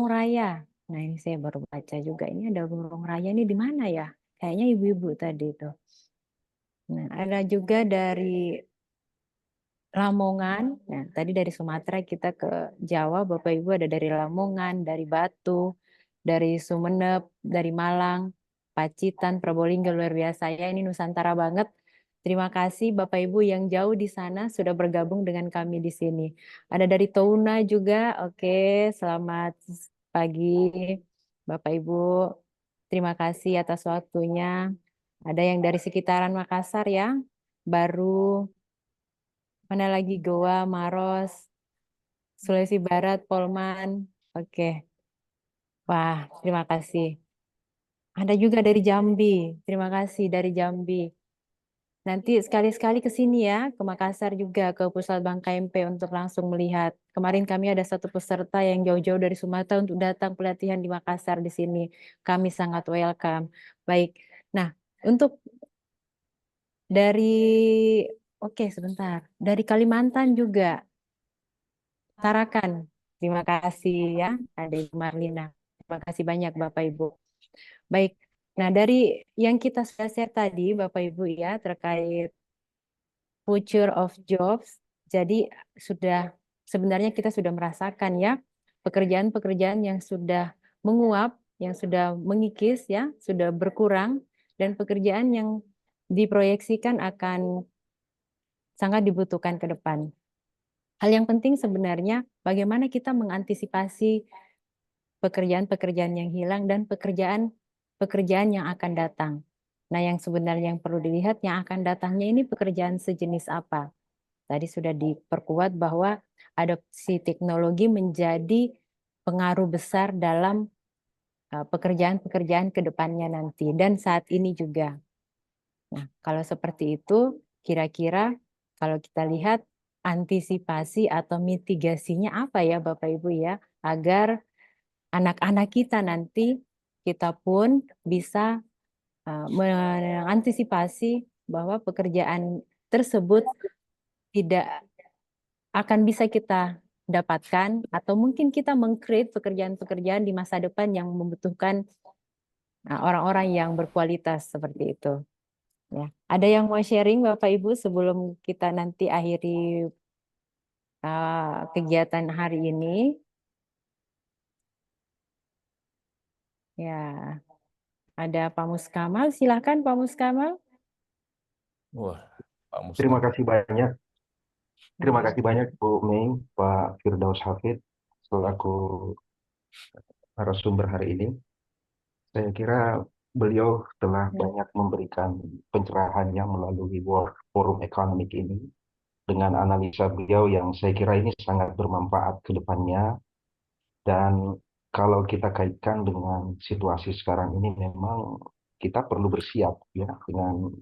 Raya. Nah ini saya baru baca juga. Ini ada Murung Raya ini di mana ya? Kayaknya ibu-ibu tadi itu. Nah ada juga dari Lamongan. Nah tadi dari Sumatera kita ke Jawa. Bapak Ibu ada dari Lamongan, dari Batu, dari Sumeneb, dari Malang, Pacitan, Probolinggo, luar biasa ya. Ini Nusantara banget. Terima kasih Bapak Ibu yang jauh di sana sudah bergabung dengan kami di sini. Ada dari Touna juga. Oke, selamat pagi Bapak Ibu. Terima kasih atas waktunya. Ada yang dari sekitaran Makassar ya. Baru, mana lagi Goa, Maros, Sulawesi Barat, Polman. Oke. Wah, terima kasih. Ada juga dari Jambi. Terima kasih dari Jambi. Nanti sekali-sekali ke sini ya, ke Makassar juga, ke Pusat Bank KMP untuk langsung melihat. Kemarin kami ada satu peserta yang jauh-jauh dari Sumatera untuk datang pelatihan di Makassar di sini. Kami sangat welcome. Baik. Nah, untuk dari, oke sebentar, dari Kalimantan juga, Tarakan. Terima kasih ya, ada Ibu Marlina. Terima kasih banyak Bapak Ibu. Baik. Nah, dari yang kita sudah share tadi, Bapak Ibu ya, terkait future of jobs. Jadi sebenarnya kita sudah merasakan ya pekerjaan-pekerjaan yang sudah menguap, yang sudah mengikis ya, sudah berkurang dan pekerjaan yang diproyeksikan akan sangat dibutuhkan ke depan. Hal yang penting sebenarnya bagaimana kita mengantisipasi pekerjaan-pekerjaan yang hilang dan pekerjaan yang akan datang. Nah, yang sebenarnya yang perlu dilihat yang akan datangnya ini pekerjaan sejenis apa. Tadi sudah diperkuat bahwa adopsi teknologi menjadi pengaruh besar dalam pekerjaan-pekerjaan ke depannya nanti dan saat ini juga. Nah, kalau seperti itu, kira-kira kalau kita lihat antisipasi atau mitigasinya apa ya Bapak Ibu ya, agar anak-anak kita nanti kita pun bisa mengantisipasi bahwa pekerjaan tersebut tidak akan bisa kita dapatkan atau mungkin kita meng-create pekerjaan-pekerjaan di masa depan yang membutuhkan orang-orang yang berkualitas seperti itu. Ya. Ada yang mau sharing Bapak Ibu sebelum kita nanti akhiri kegiatan hari ini? Ya, ada Pak Muskamal. Silakan Pak Muskamal. Wah, Pak Terima Muslim. kasih banyak. Terima kasih banyak Bu Mei, Pak Firdaus Hafid selaku narasumber hari ini. Saya kira beliau telah banyak memberikan pencerahannya melalui World Forum Economic ini dengan analisa beliau yang saya kira ini sangat bermanfaat ke depannya. Dan kalau kita kaitkan dengan situasi sekarang ini memang kita perlu bersiap ya dengan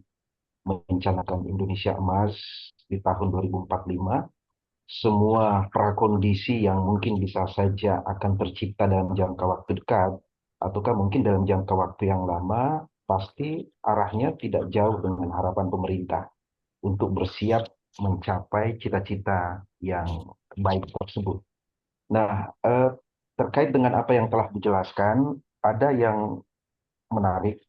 merencanakan Indonesia Emas di tahun 2045. Semua prakondisi yang mungkin bisa saja akan tercipta dalam jangka waktu dekat, ataukah mungkin dalam jangka waktu yang lama, pasti arahnya tidak jauh dengan harapan pemerintah untuk bersiap mencapai cita-cita yang baik tersebut. Nah, terkait dengan apa yang telah dijelaskan, ada yang menarik,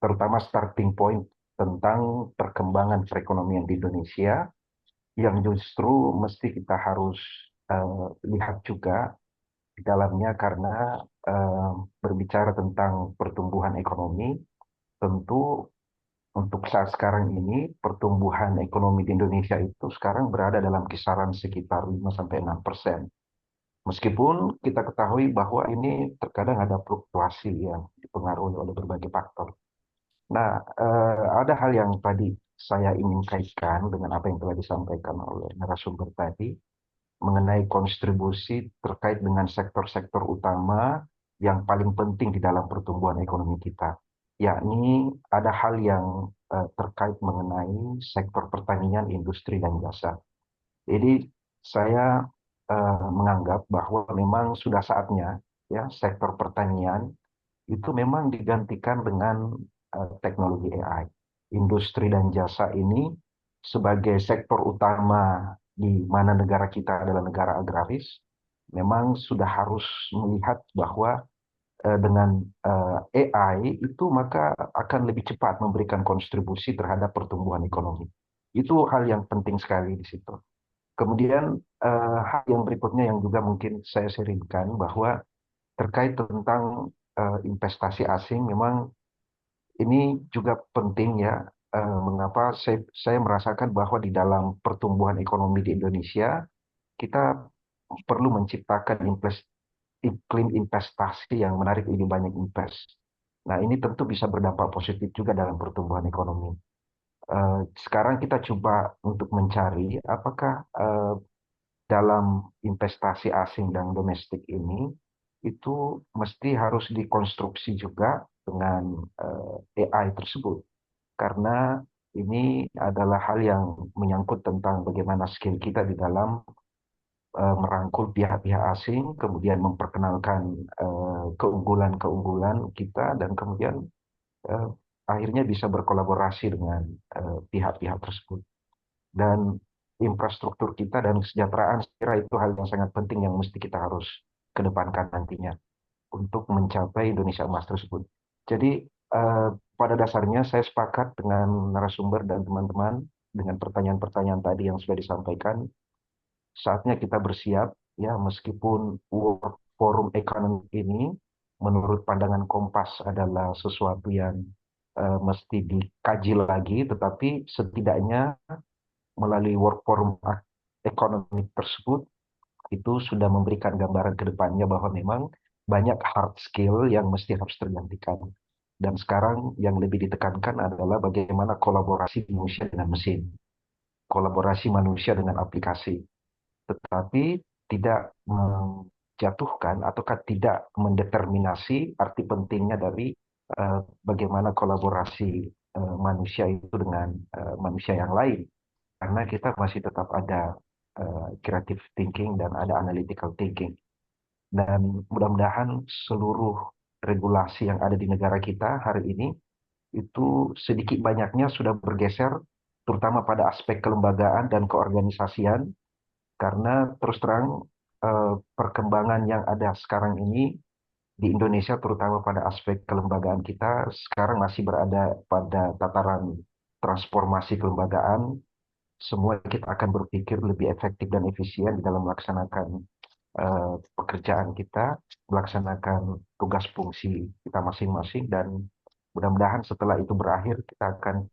terutama starting point tentang perkembangan perekonomian di Indonesia, yang justru mesti kita harus lihat juga di dalamnya karena berbicara tentang pertumbuhan ekonomi, tentu untuk saat sekarang ini pertumbuhan ekonomi di Indonesia itu sekarang berada dalam kisaran sekitar 5-6%. Meskipun kita ketahui bahwa ini terkadang ada fluktuasi yang dipengaruhi oleh berbagai faktor. Nah, ada hal yang tadi saya ingin kaitkan dengan apa yang telah disampaikan oleh narasumber tadi mengenai kontribusi terkait dengan sektor-sektor utama yang paling penting di dalam pertumbuhan ekonomi kita, yakni ada hal yang terkait mengenai sektor pertanian, industri, dan jasa. Jadi saya menganggap bahwa memang sudah saatnya ya sektor pertanian itu memang digantikan dengan teknologi AI. Industri dan jasa ini sebagai sektor utama di mana negara kita adalah negara agraris, memang sudah harus melihat bahwa dengan AI itu maka akan lebih cepat memberikan kontribusi terhadap pertumbuhan ekonomi. Itu hal yang penting sekali di situ. Kemudian hal yang berikutnya yang juga mungkin saya sharingkan bahwa terkait tentang investasi asing memang ini juga penting ya. Mengapa saya merasakan bahwa di dalam pertumbuhan ekonomi di Indonesia kita perlu menciptakan iklim investasi yang menarik lebih banyak invest. Nah, ini tentu bisa berdampak positif juga dalam pertumbuhan ekonomi. Sekarang kita coba untuk mencari apakah dalam investasi asing dan domestik ini itu mesti harus dikonstruksi juga dengan AI tersebut. Karena ini adalah hal yang menyangkut tentang bagaimana skill kita di dalam merangkul pihak-pihak asing, kemudian memperkenalkan keunggulan-keunggulan kita, dan kemudian eh, akhirnya bisa berkolaborasi dengan pihak-pihak tersebut. Dan infrastruktur kita dan kesejahteraan, saya kira itu hal yang sangat penting yang mesti kita harus kedepankan nantinya untuk mencapai Indonesia Emas tersebut. Jadi pada dasarnya saya sepakat dengan narasumber dan teman-teman dengan pertanyaan-pertanyaan tadi yang sudah disampaikan. Saatnya kita bersiap, ya, meskipun World Forum Economic ini menurut pandangan Kompas adalah sesuatu yang mesti dikaji lagi, tetapi setidaknya melalui World Forum Economic tersebut itu sudah memberikan gambaran ke depannya bahwa memang banyak hard skill yang mesti harus tergantikan. Dan sekarang yang lebih ditekankan adalah bagaimana kolaborasi manusia dengan mesin, kolaborasi manusia dengan aplikasi, tetapi tidak menjatuhkan ataukah tidak mendeterminasi arti pentingnya dari bagaimana kolaborasi manusia itu dengan manusia yang lain. Karena kita masih tetap ada creative thinking dan ada analytical thinking. Dan mudah-mudahan seluruh regulasi yang ada di negara kita hari ini itu sedikit banyaknya sudah bergeser, terutama pada aspek kelembagaan dan keorganisasian, karena terus terang perkembangan yang ada sekarang ini di Indonesia, terutama pada aspek kelembagaan kita, sekarang masih berada pada tataran transformasi kelembagaan. Semua kita akan berpikir lebih efektif dan efisien di dalam melaksanakan pekerjaan kita, melaksanakan tugas fungsi kita masing-masing, dan mudah-mudahan setelah itu berakhir kita akan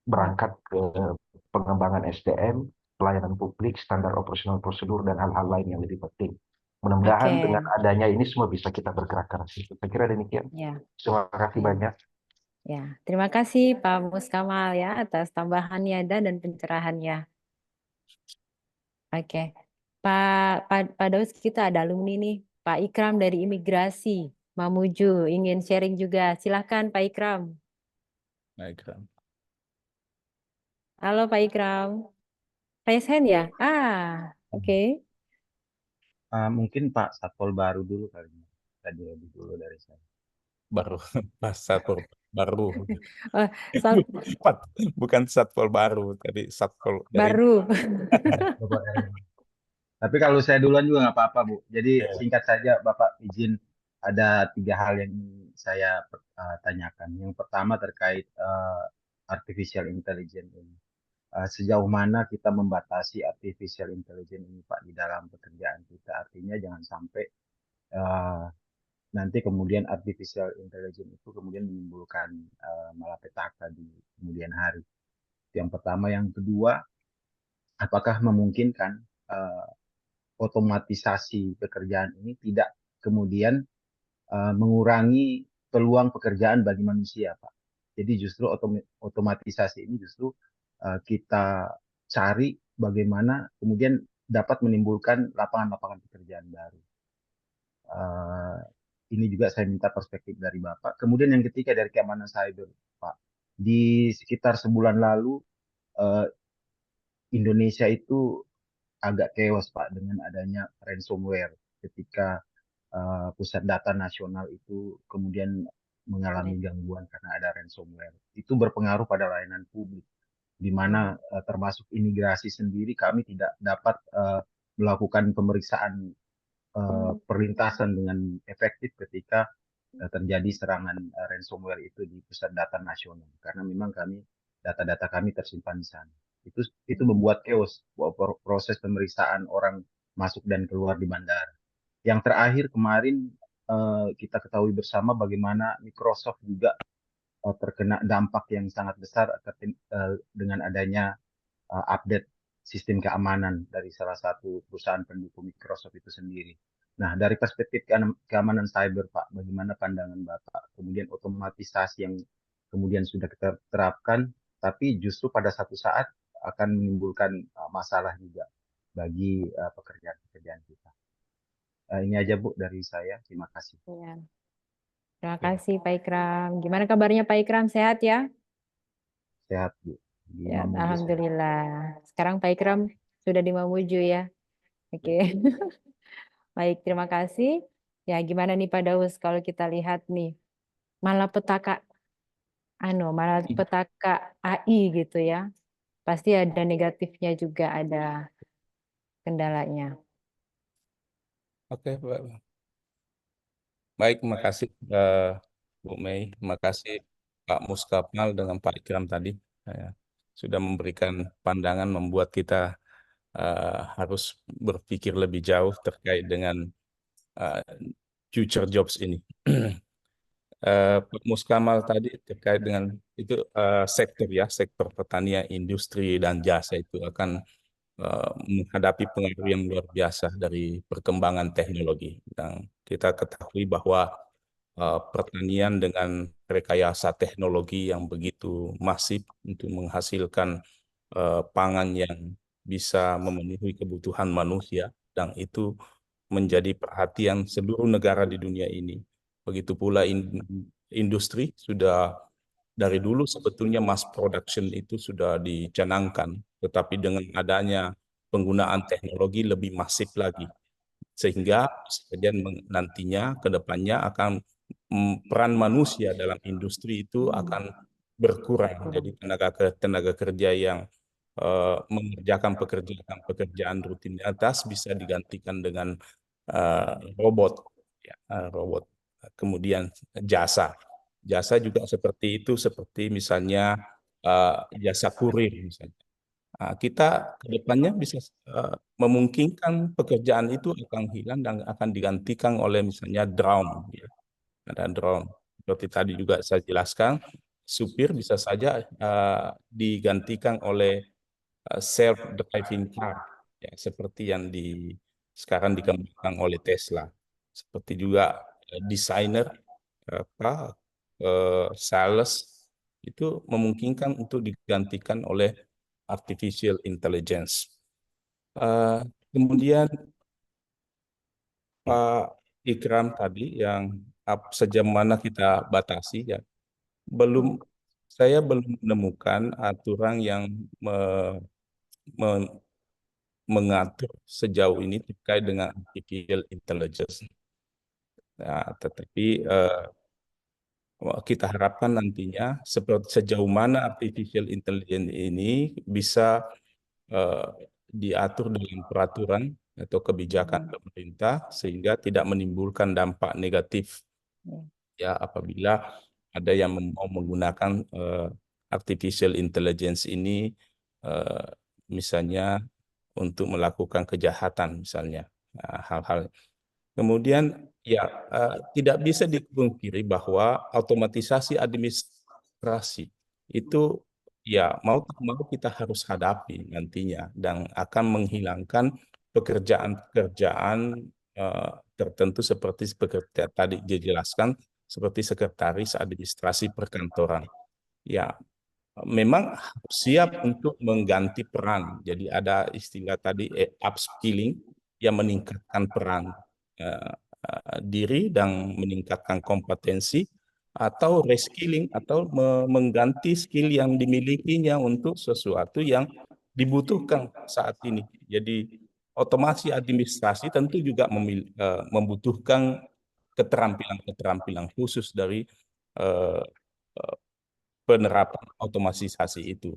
berangkat ke pengembangan SDM, pelayanan publik, standar operasional prosedur, dan hal-hal lain yang lebih penting. Mudah-mudahan Oke. dengan adanya ini semua bisa kita bergerak ke arah situ. Saya kira demikian. Ya, Terima kasih ya, banyak. ya. Terima kasih Pak Muskamal ya atas tambahannya dan pencerahannya. Oke. Pak Daus, kita ada alumni nih. Pak Ikram dari Imigrasi Mamuju ingin sharing juga. Silakan Pak Ikram. Baik, Halo Pak Ikram. Raise hand ya? Oke. Mungkin Pak Satpol baru dulu kali ini. Tadi lebih dulu dari saya. baru pas satpol baru Oh, sat- bukan satpol baru, tapi satpol dari baru. Bapak RW. Tapi kalau saya duluan juga nggak apa-apa, Bu. Jadi singkat saja, Bapak izin ada 3 hal yang ingin saya tanyakan. Yang pertama terkait artificial intelligence ini. Sejauh mana kita membatasi artificial intelligence ini, Pak, di dalam pekerjaan kita? Artinya jangan sampai nanti kemudian artificial intelligence itu kemudian menimbulkan malapetaka di kemudian hari. Yang pertama. Yang kedua, apakah memungkinkan otomatisasi pekerjaan ini tidak kemudian mengurangi peluang pekerjaan bagi manusia, Pak? Jadi justru otomatisasi ini justru kita cari bagaimana kemudian dapat menimbulkan lapangan-lapangan pekerjaan baru. Ini juga saya minta perspektif dari Bapak. Kemudian yang ketiga dari keamanan cyber, Pak. Di sekitar sebulan lalu, Indonesia itu agak chaos, Pak, dengan adanya ransomware ketika pusat data nasional itu kemudian mengalami gangguan karena ada ransomware. Itu berpengaruh pada layanan publik, di mana termasuk imigrasi sendiri kami tidak dapat melakukan pemeriksaan perlintasan dengan efektif ketika terjadi serangan ransomware itu di pusat data nasional, karena memang data-data kami tersimpan di sana. Itu membuat chaos bahwa proses pemeriksaan orang masuk dan keluar di bandara. Yang terakhir kemarin kita ketahui bersama bagaimana Microsoft juga terkena dampak yang sangat besar dengan adanya update sistem keamanan dari salah satu perusahaan pendukung Microsoft itu sendiri. Nah, dari perspektif keamanan cyber, Pak, bagaimana pandangan Bapak? Kemudian otomatisasi yang kemudian sudah kita terapkan, tapi justru pada satu saat akan menimbulkan masalah juga bagi pekerjaan-pekerjaan kita. Ini aja Bu dari saya. Terima kasih. Ya. Terima kasih Pak Ikram. Gimana kabarnya Pak Ikram? Sehat ya? Sehat Bu. Di Ya, Mamuju sehat. alhamdulillah. Sekarang Pak Ikram sudah di Mamuju ya. Oke. Baik, terima kasih. Ya, gimana nih Pak Daus kalau kita lihat nih malapetaka malapetaka AI gitu ya. Pasti ada negatifnya juga, ada kendalanya. Oke, baik, makasih Bu Mei, makasih Pak Muskapal dengan Pak Ikram tadi sudah memberikan pandangan, membuat kita harus berpikir lebih jauh terkait dengan future jobs ini. Pak Muskamal tadi terkait dengan itu sektor pertanian, industri dan jasa itu akan menghadapi pengaruh yang luar biasa dari perkembangan teknologi. Dan kita ketahui bahwa pertanian dengan rekayasa teknologi yang begitu masif untuk menghasilkan pangan yang bisa memenuhi kebutuhan manusia, dan itu menjadi perhatian seluruh negara di dunia ini. Begitu pula industri sudah dari dulu sebetulnya mass production itu sudah dicanangkan, tetapi dengan adanya penggunaan teknologi lebih masif lagi, sehingga nantinya ke depannya akan peran manusia dalam industri itu akan berkurang. Jadi tenaga kerja yang mengerjakan pekerjaan rutinitas bisa digantikan dengan robot, robot. Kemudian jasa juga seperti itu, seperti misalnya jasa kurir misalnya. Kita ke depannya bisa memungkinkan pekerjaan itu akan hilang dan akan digantikan oleh misalnya drone. Ada drone. Seperti tadi juga saya jelaskan, supir bisa saja digantikan oleh self-driving car, seperti yang sekarang dikembangkan oleh Tesla. Seperti juga desainer, sales, itu memungkinkan untuk digantikan oleh artificial intelligence. Kemudian Pak Ikram tadi yang sejauh mana kita batasi, ya saya belum menemukan aturan yang mengatur sejauh ini terkait dengan artificial intelligence. Nah, tetapi kita harapkan nantinya sejauh mana artificial intelligence ini bisa diatur dalam peraturan atau kebijakan pemerintah sehingga tidak menimbulkan dampak negatif ya apabila ada yang mau menggunakan artificial intelligence ini misalnya untuk melakukan kejahatan misalnya, hal-hal. Kemudian ya tidak bisa dipungkiri bahwa otomatisasi administrasi itu ya mau kita harus hadapi nantinya, dan akan menghilangkan pekerjaan-pekerjaan tertentu seperti tadi dijelaskan, seperti sekretaris administrasi perkantoran. Ya, memang siap untuk mengganti peran. Jadi ada istilah tadi upskilling yang meningkatkan peran diri dan meningkatkan kompetensi, atau reskilling atau mengganti skill yang dimilikinya untuk sesuatu yang dibutuhkan saat ini. Jadi otomasi administrasi tentu juga membutuhkan keterampilan-keterampilan khusus dari penerapan otomatisasi itu.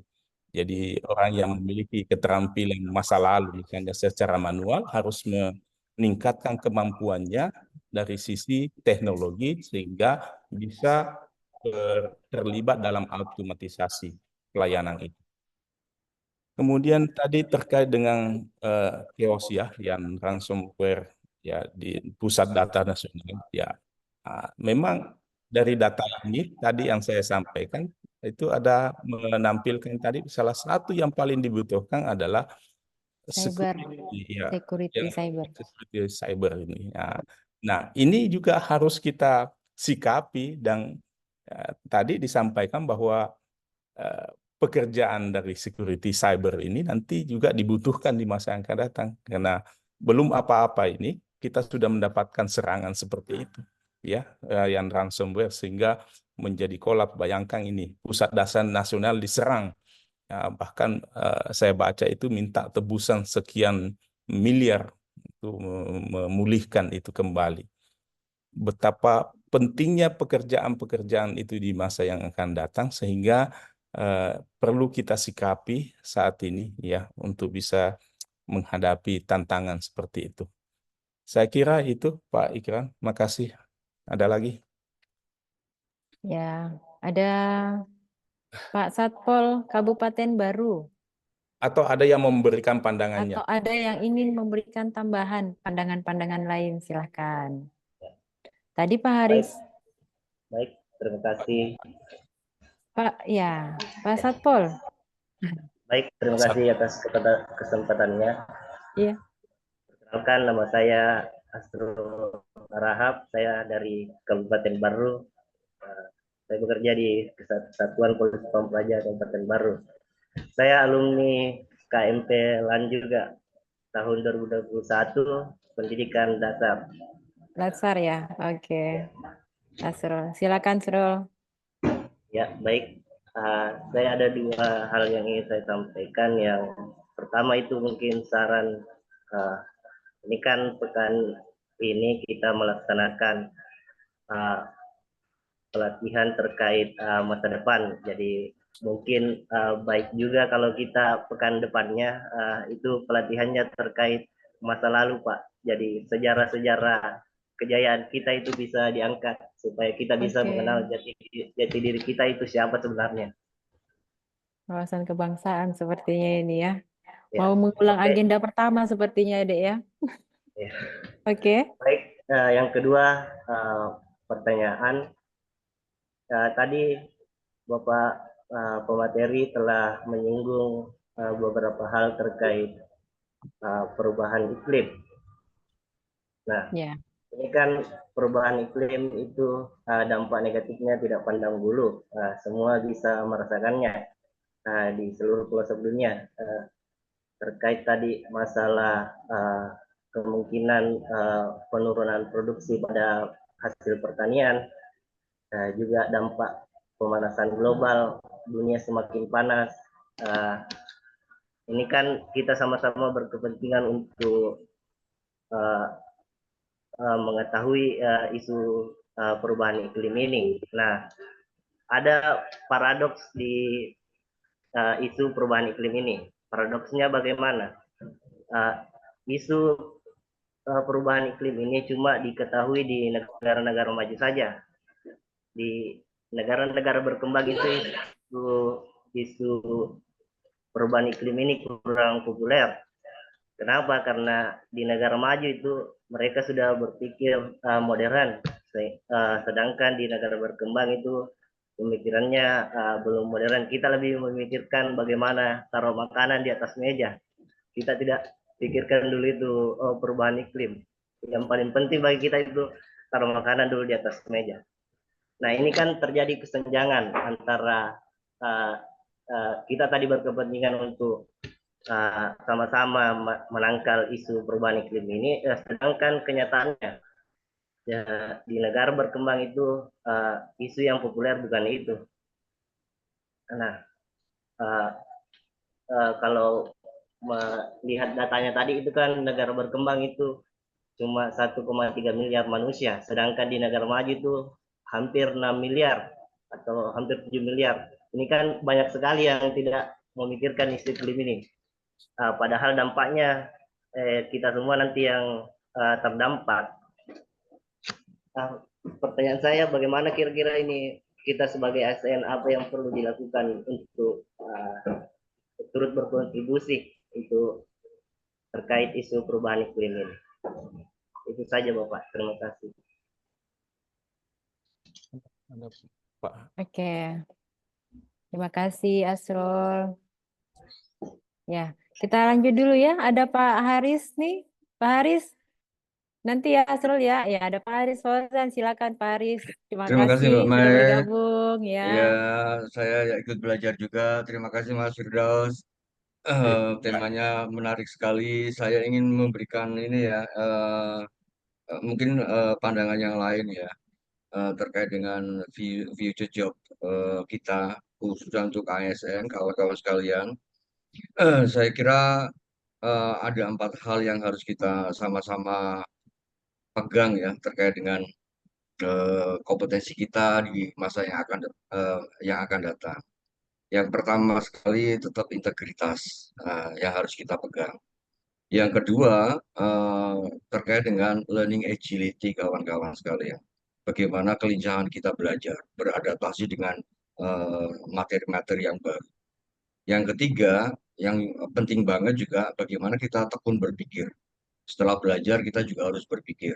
Jadi orang yang memiliki keterampilan masa lalu misalnya secara manual harus meningkatkan kemampuannya dari sisi teknologi sehingga bisa terlibat dalam otomatisasi pelayanan itu. Kemudian tadi terkait dengan chaos ya, yang ransomware ya di pusat data nasional ya, memang dari data ini tadi yang saya sampaikan itu ada menampilkan tadi salah satu yang paling dibutuhkan adalah security cyber ini. Nah, ini juga harus kita sikapi, dan tadi disampaikan bahwa pekerjaan dari security cyber ini nanti juga dibutuhkan di masa yang akan datang. Karena belum apa-apa ini, kita sudah mendapatkan serangan seperti itu, ya, yang ransomware, sehingga menjadi kolap. Bayangkan ini, Pusat Data Nasional diserang. Ya, bahkan saya baca itu minta tebusan sekian miliar untuk memulihkan itu kembali. Betapa pentingnya pekerjaan-pekerjaan itu di masa yang akan datang, sehingga perlu kita sikapi saat ini ya untuk bisa menghadapi tantangan seperti itu. Saya kira itu Pak Ikran. Makasih. Ada lagi? Ya, ada Pak Satpol Kabupaten Baru. Atau ada yang memberikan pandangannya? Atau ada yang ingin memberikan tambahan pandangan-pandangan lain, silahkan. Tadi Pak Haris. Baik, terima kasih. Pak, ya, Pak Satpol. Baik, terima kasih atas kesempatannya. Iya. Perkenalkan, nama saya Astro Rahab, saya dari Kabupaten Baru. Saya bekerja di Kesatuan Polisi Pampraja Kabupaten Baru. Saya alumni KMP LAN juga, tahun 2021, pendidikan dasar. Dasar ya, oke. Asrul, silakan Asrul. Ya, baik. Saya ada dua hal yang ingin saya sampaikan. Yang pertama itu mungkin saran, ini kan pekan ini kita melaksanakan pelatihan terkait masa depan. Jadi mungkin baik juga kalau kita pekan depannya itu pelatihannya terkait masa lalu, Pak. Jadi sejarah-sejarah kejayaan kita itu bisa diangkat supaya kita bisa mengenal jati diri kita itu siapa sebenarnya. Wawasan kebangsaan sepertinya ini ya. Mau mengulang agenda pertama sepertinya, Dek ya. Ya. Oke. Baik, yang kedua pertanyaan. Tadi Bapak pemateri telah menyinggung beberapa hal terkait perubahan iklim. Nah, ini kan perubahan iklim itu dampak negatifnya tidak pandang bulu. Semua bisa merasakannya di seluruh pelosok dunia. Terkait tadi masalah kemungkinan penurunan produksi pada hasil pertanian, juga dampak pemanasan global, dunia semakin panas. Ini kan kita sama-sama berkepentingan untuk mengetahui isu perubahan iklim ini. Nah, ada paradoks di isu perubahan iklim ini. Paradoksnya bagaimana? Isu perubahan iklim ini cuma diketahui di negara-negara maju saja. Di negara-negara berkembang itu isu perubahan iklim ini kurang populer. Kenapa? Karena di negara maju itu mereka sudah berpikir modern, sedangkan di negara berkembang itu pemikirannya belum modern. Kita lebih memikirkan bagaimana taruh makanan di atas meja. Kita tidak pikirkan dulu itu perubahan iklim. Yang paling penting bagi kita itu taruh makanan dulu di atas meja. Nah, ini kan terjadi kesenjangan antara kita tadi berkepentingan untuk sama-sama menangkal isu perubahan iklim ini, sedangkan kenyataannya ya, di negara berkembang itu isu yang populer bukan itu. Nah, kalau melihat datanya tadi itu kan negara berkembang itu cuma 1,3 miliar manusia, sedangkan di negara maju itu hampir 6 miliar atau hampir 7 miliar. Ini kan banyak sekali yang tidak memikirkan isu iklim ini. Padahal dampaknya kita semua nanti yang terdampak. Pertanyaan saya, bagaimana kira-kira ini kita sebagai ASN, apa yang perlu dilakukan untuk turut berkontribusi untuk terkait isu perubahan iklim ini? Itu saja Bapak, terima kasih. Oke, terima kasih Asrul. Ya, kita lanjut dulu ya. Ada Pak Haris nih. Pak Haris, nanti ya Asrul ya. Ya ada Pak Haris Fauzan, silakan Pak Haris. Terima Terima kasih kasih Mbak sudah Mai. bergabung ya. Ya, saya ya ikut belajar juga. Terima kasih Mas Firdaus. Temanya menarik sekali. Saya ingin memberikan ini ya, mungkin pandangan yang lain ya, terkait dengan future job kita, khususnya untuk ASN, kawan-kawan sekalian. Saya kira ada 4 hal yang harus kita sama-sama pegang ya, terkait dengan kompetensi kita di masa yang akan datang. Yang pertama sekali tetap integritas yang harus kita pegang. Yang kedua terkait dengan learning agility kawan-kawan sekalian. Bagaimana kelincahan kita belajar, beradaptasi dengan materi-materi yang baru. Yang ketiga, yang penting banget juga bagaimana kita tekun berpikir. Setelah belajar kita juga harus berpikir.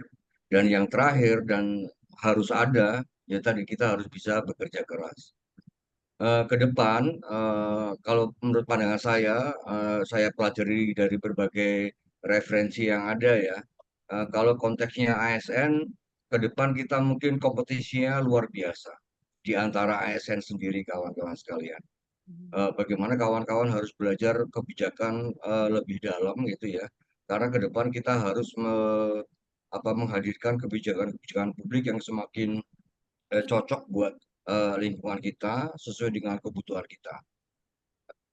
Dan yang terakhir dan harus ada, ya tadi kita harus bisa bekerja keras. Ke depan, kalau menurut pandangan saya pelajari dari berbagai referensi yang ada ya. Kalau konteksnya ASN, ke depan kita mungkin kompetisinya luar biasa di antara ASN sendiri kawan-kawan sekalian. Bagaimana kawan-kawan harus belajar kebijakan lebih dalam gitu ya. Karena ke depan kita harus menghadirkan kebijakan-kebijakan publik yang semakin cocok buat lingkungan kita sesuai dengan kebutuhan kita.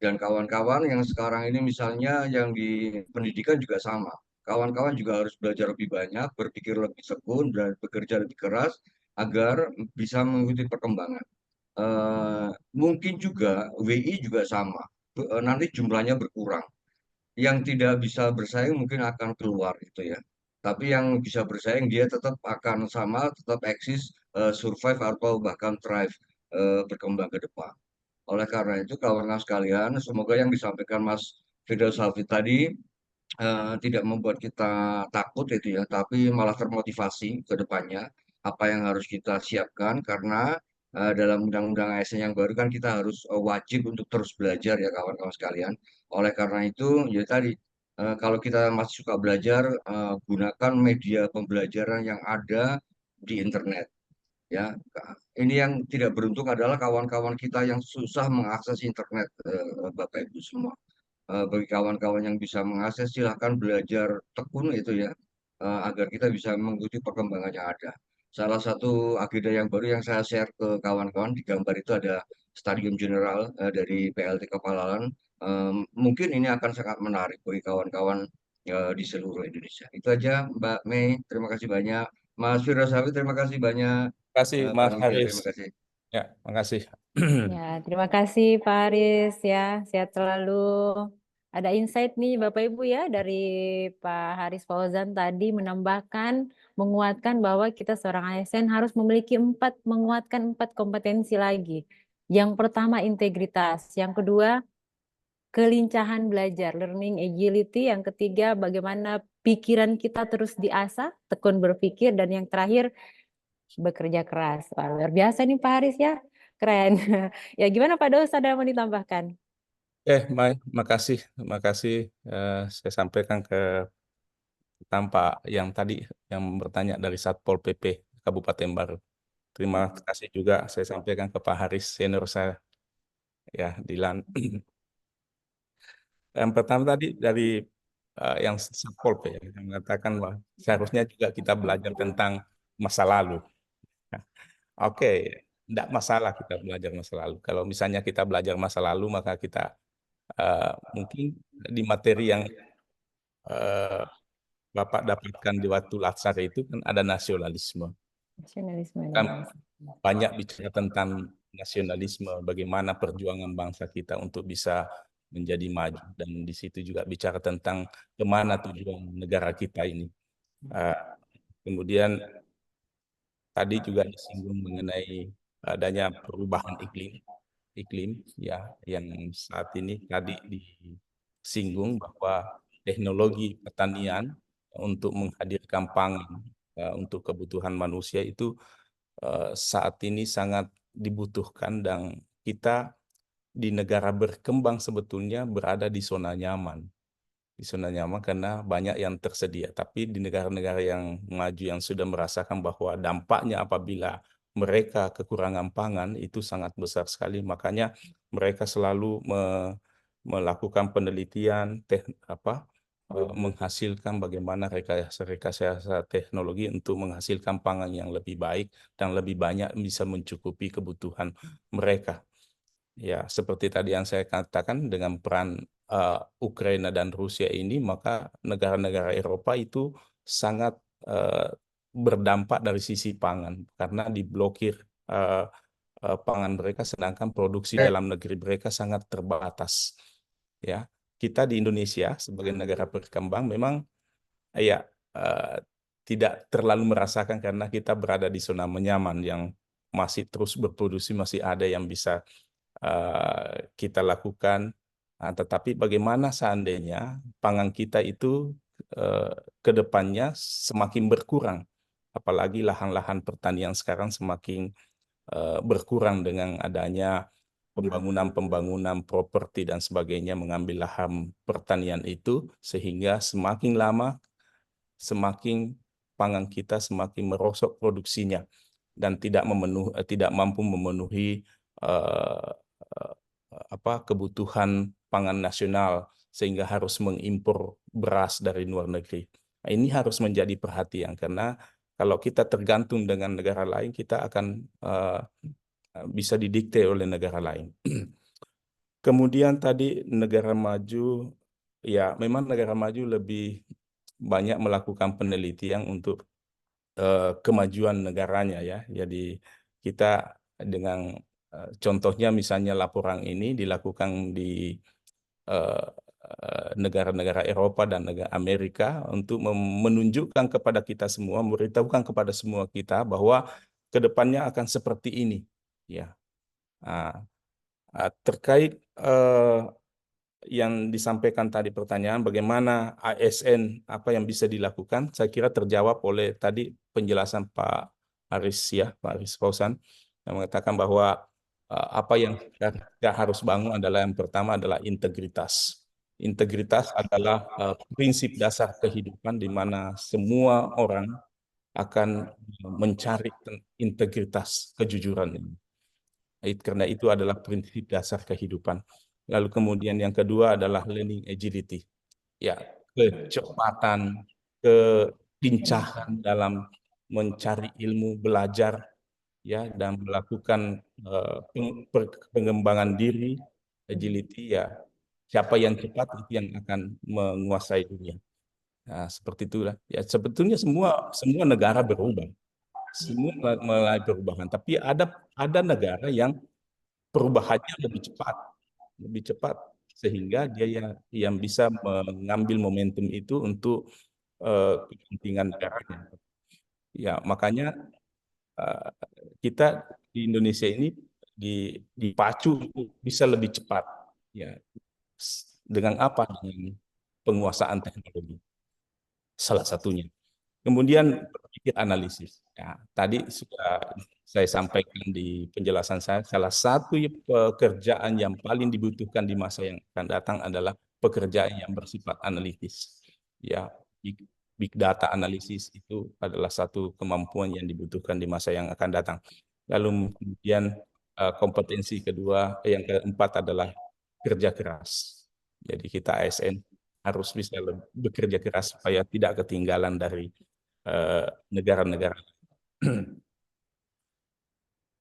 Dan kawan-kawan yang sekarang ini misalnya yang di pendidikan juga sama. Kawan-kawan juga harus belajar lebih banyak, berpikir lebih tekun, dan bekerja lebih keras agar bisa mengikuti perkembangan. Mungkin juga WI juga sama. Nanti jumlahnya berkurang. Yang tidak bisa bersaing mungkin akan keluar gitu ya. Tapi yang bisa bersaing dia tetap akan sama, tetap eksis, survive atau bahkan thrive, berkembang ke depan. Oleh karena itu kawan-kawan sekalian, semoga yang disampaikan Mas Firdaus Hafid tadi tidak membuat kita takut itu ya, tapi malah termotivasi ke depannya apa yang harus kita siapkan karena dalam Undang-Undang ASN yang baru kan kita harus wajib untuk terus belajar ya kawan-kawan sekalian. Oleh karena itu ya tadi kalau kita masih suka belajar gunakan media pembelajaran yang ada di internet ya. Ini yang tidak beruntung adalah kawan-kawan kita yang susah mengakses internet, Bapak Ibu semua. Bagi kawan-kawan yang bisa mengakses silahkan belajar tekun itu ya, agar kita bisa mengikuti perkembangan yang ada. Salah satu agenda yang baru yang saya share ke kawan-kawan di gambar itu ada Stadium General dari PLT Kepalalan. Mungkin ini akan sangat menarik bagi kawan-kawan di seluruh Indonesia. Itu aja Mbak Mei, terima kasih banyak. Mas Firdaus Hafid, terima kasih banyak. Terima kasih Mas Panitia, Haris. terima kasih. Ya, makasih. Ya, terima kasih Pak Haris ya. Sehat selalu. Ada insight nih Bapak Ibu ya dari Pak Haris Fauzan tadi menambahkan, menguatkan bahwa kita seorang ASN harus menguatkan 4 kompetensi lagi. Yang pertama integritas, yang kedua kelincahan belajar, learning agility, yang ketiga bagaimana pikiran kita terus diasah, tekun berpikir, dan yang terakhir bekerja keras. Wah, luar biasa nih Pak Haris ya. Keren. Ya gimana Pak Daus, ada yang mau ditambahkan? Mai, makasih. Saya sampaikan ke Tampak yang tadi yang bertanya dari Satpol PP Kabupaten Baru. Terima kasih juga saya sampaikan ke Pak Haris, senior saya, ya, Dilan. Yang pertama tadi dari yang Satpol PP yang mengatakan bahwa seharusnya juga kita belajar tentang masa lalu. Oke, tidak masalah kita belajar masa lalu. Kalau misalnya kita belajar masa lalu, maka kita mungkin di materi yang Bapak dapatkan di waktu latsar itu kan ada nasionalisme. Nasionalisme. Kan banyak bicara tentang nasionalisme, bagaimana perjuangan bangsa kita untuk bisa menjadi maju. Dan di situ juga bicara tentang kemana tujuan negara kita ini. Kemudian tadi juga disinggung mengenai adanya perubahan iklim ya, yang saat ini tadi disinggung bahwa teknologi pertanian untuk menghadirkan pangan untuk kebutuhan manusia itu saat ini sangat dibutuhkan, dan kita di negara berkembang sebetulnya berada di zona nyaman. di zona nyaman karena banyak yang tersedia. Tapi di negara-negara yang maju yang sudah merasakan bahwa dampaknya apabila mereka kekurangan pangan itu sangat besar sekali, makanya mereka selalu melakukan penelitian menghasilkan bagaimana rekayasa teknologi untuk menghasilkan pangan yang lebih baik dan lebih banyak bisa mencukupi kebutuhan mereka. Ya, seperti tadi yang saya katakan dengan peran Ukraina dan Rusia ini, maka negara-negara Eropa itu sangat berdampak dari sisi pangan karena diblokir pangan mereka, sedangkan produksi dalam negeri mereka sangat terbatas. Ya, kita di Indonesia sebagai negara berkembang memang ya tidak terlalu merasakan karena kita berada di zona nyaman yang masih terus berproduksi, masih ada yang bisa kita lakukan. Nah, tetapi bagaimana seandainya pangan kita itu ke depannya semakin berkurang, apalagi lahan-lahan pertanian sekarang semakin berkurang dengan adanya pembangunan properti dan sebagainya mengambil lahan pertanian itu, sehingga semakin lama semakin pangan kita semakin merosot produksinya dan tidak mampu memenuhi kebutuhan pangan nasional sehingga harus mengimpor beras dari luar negeri. Nah, ini harus menjadi perhatian karena kalau kita tergantung dengan negara lain, kita akan bisa didikte oleh negara lain. Kemudian tadi negara maju, ya memang negara maju lebih banyak melakukan penelitian untuk kemajuan negaranya ya. Jadi kita dengan contohnya misalnya laporan ini dilakukan di negara-negara Eropa dan negara Amerika untuk menunjukkan kepada kita semua, memberitahukan kepada semua kita bahwa kedepannya akan seperti ini. Ya, terkait yang disampaikan tadi pertanyaan bagaimana ASN apa yang bisa dilakukan, saya kira terjawab oleh tadi penjelasan Pak Aris ya, Pak Aris Fausan yang mengatakan bahwa apa yang kita harus bangun adalah yang pertama adalah integritas. Integritas adalah prinsip dasar kehidupan di mana semua orang akan mencari integritas, kejujuran ini. Karena itu adalah prinsip dasar kehidupan. Lalu kemudian yang kedua adalah learning agility. Ya, kecepatan, kelincahan dalam mencari ilmu, belajar ya dan melakukan pengembangan diri, agility ya. Siapa yang cepat itu yang akan menguasai dunia. Nah, seperti itulah. Ya, sebetulnya semua negara berubah. Semua mulai perubahan, tapi ada negara yang perubahannya lebih cepat sehingga dia yang bisa mengambil momentum itu untuk kepentingan negaranya. Ya, makanya kita di Indonesia ini dipacu bisa lebih cepat. Ya, dengan apa? Dengan penguasaan teknologi. Salah satunya. Kemudian berpikir analisis. Ya, tadi sudah saya sampaikan di penjelasan saya, salah satu pekerjaan yang paling dibutuhkan di masa yang akan datang adalah pekerjaan yang bersifat analitis. Ya, big data analisis itu adalah satu kemampuan yang dibutuhkan di masa yang akan datang. Lalu kemudian kompetensi kedua, yang keempat adalah kerja keras. Jadi kita ASN harus bisa bekerja keras supaya tidak ketinggalan dari negara-negara.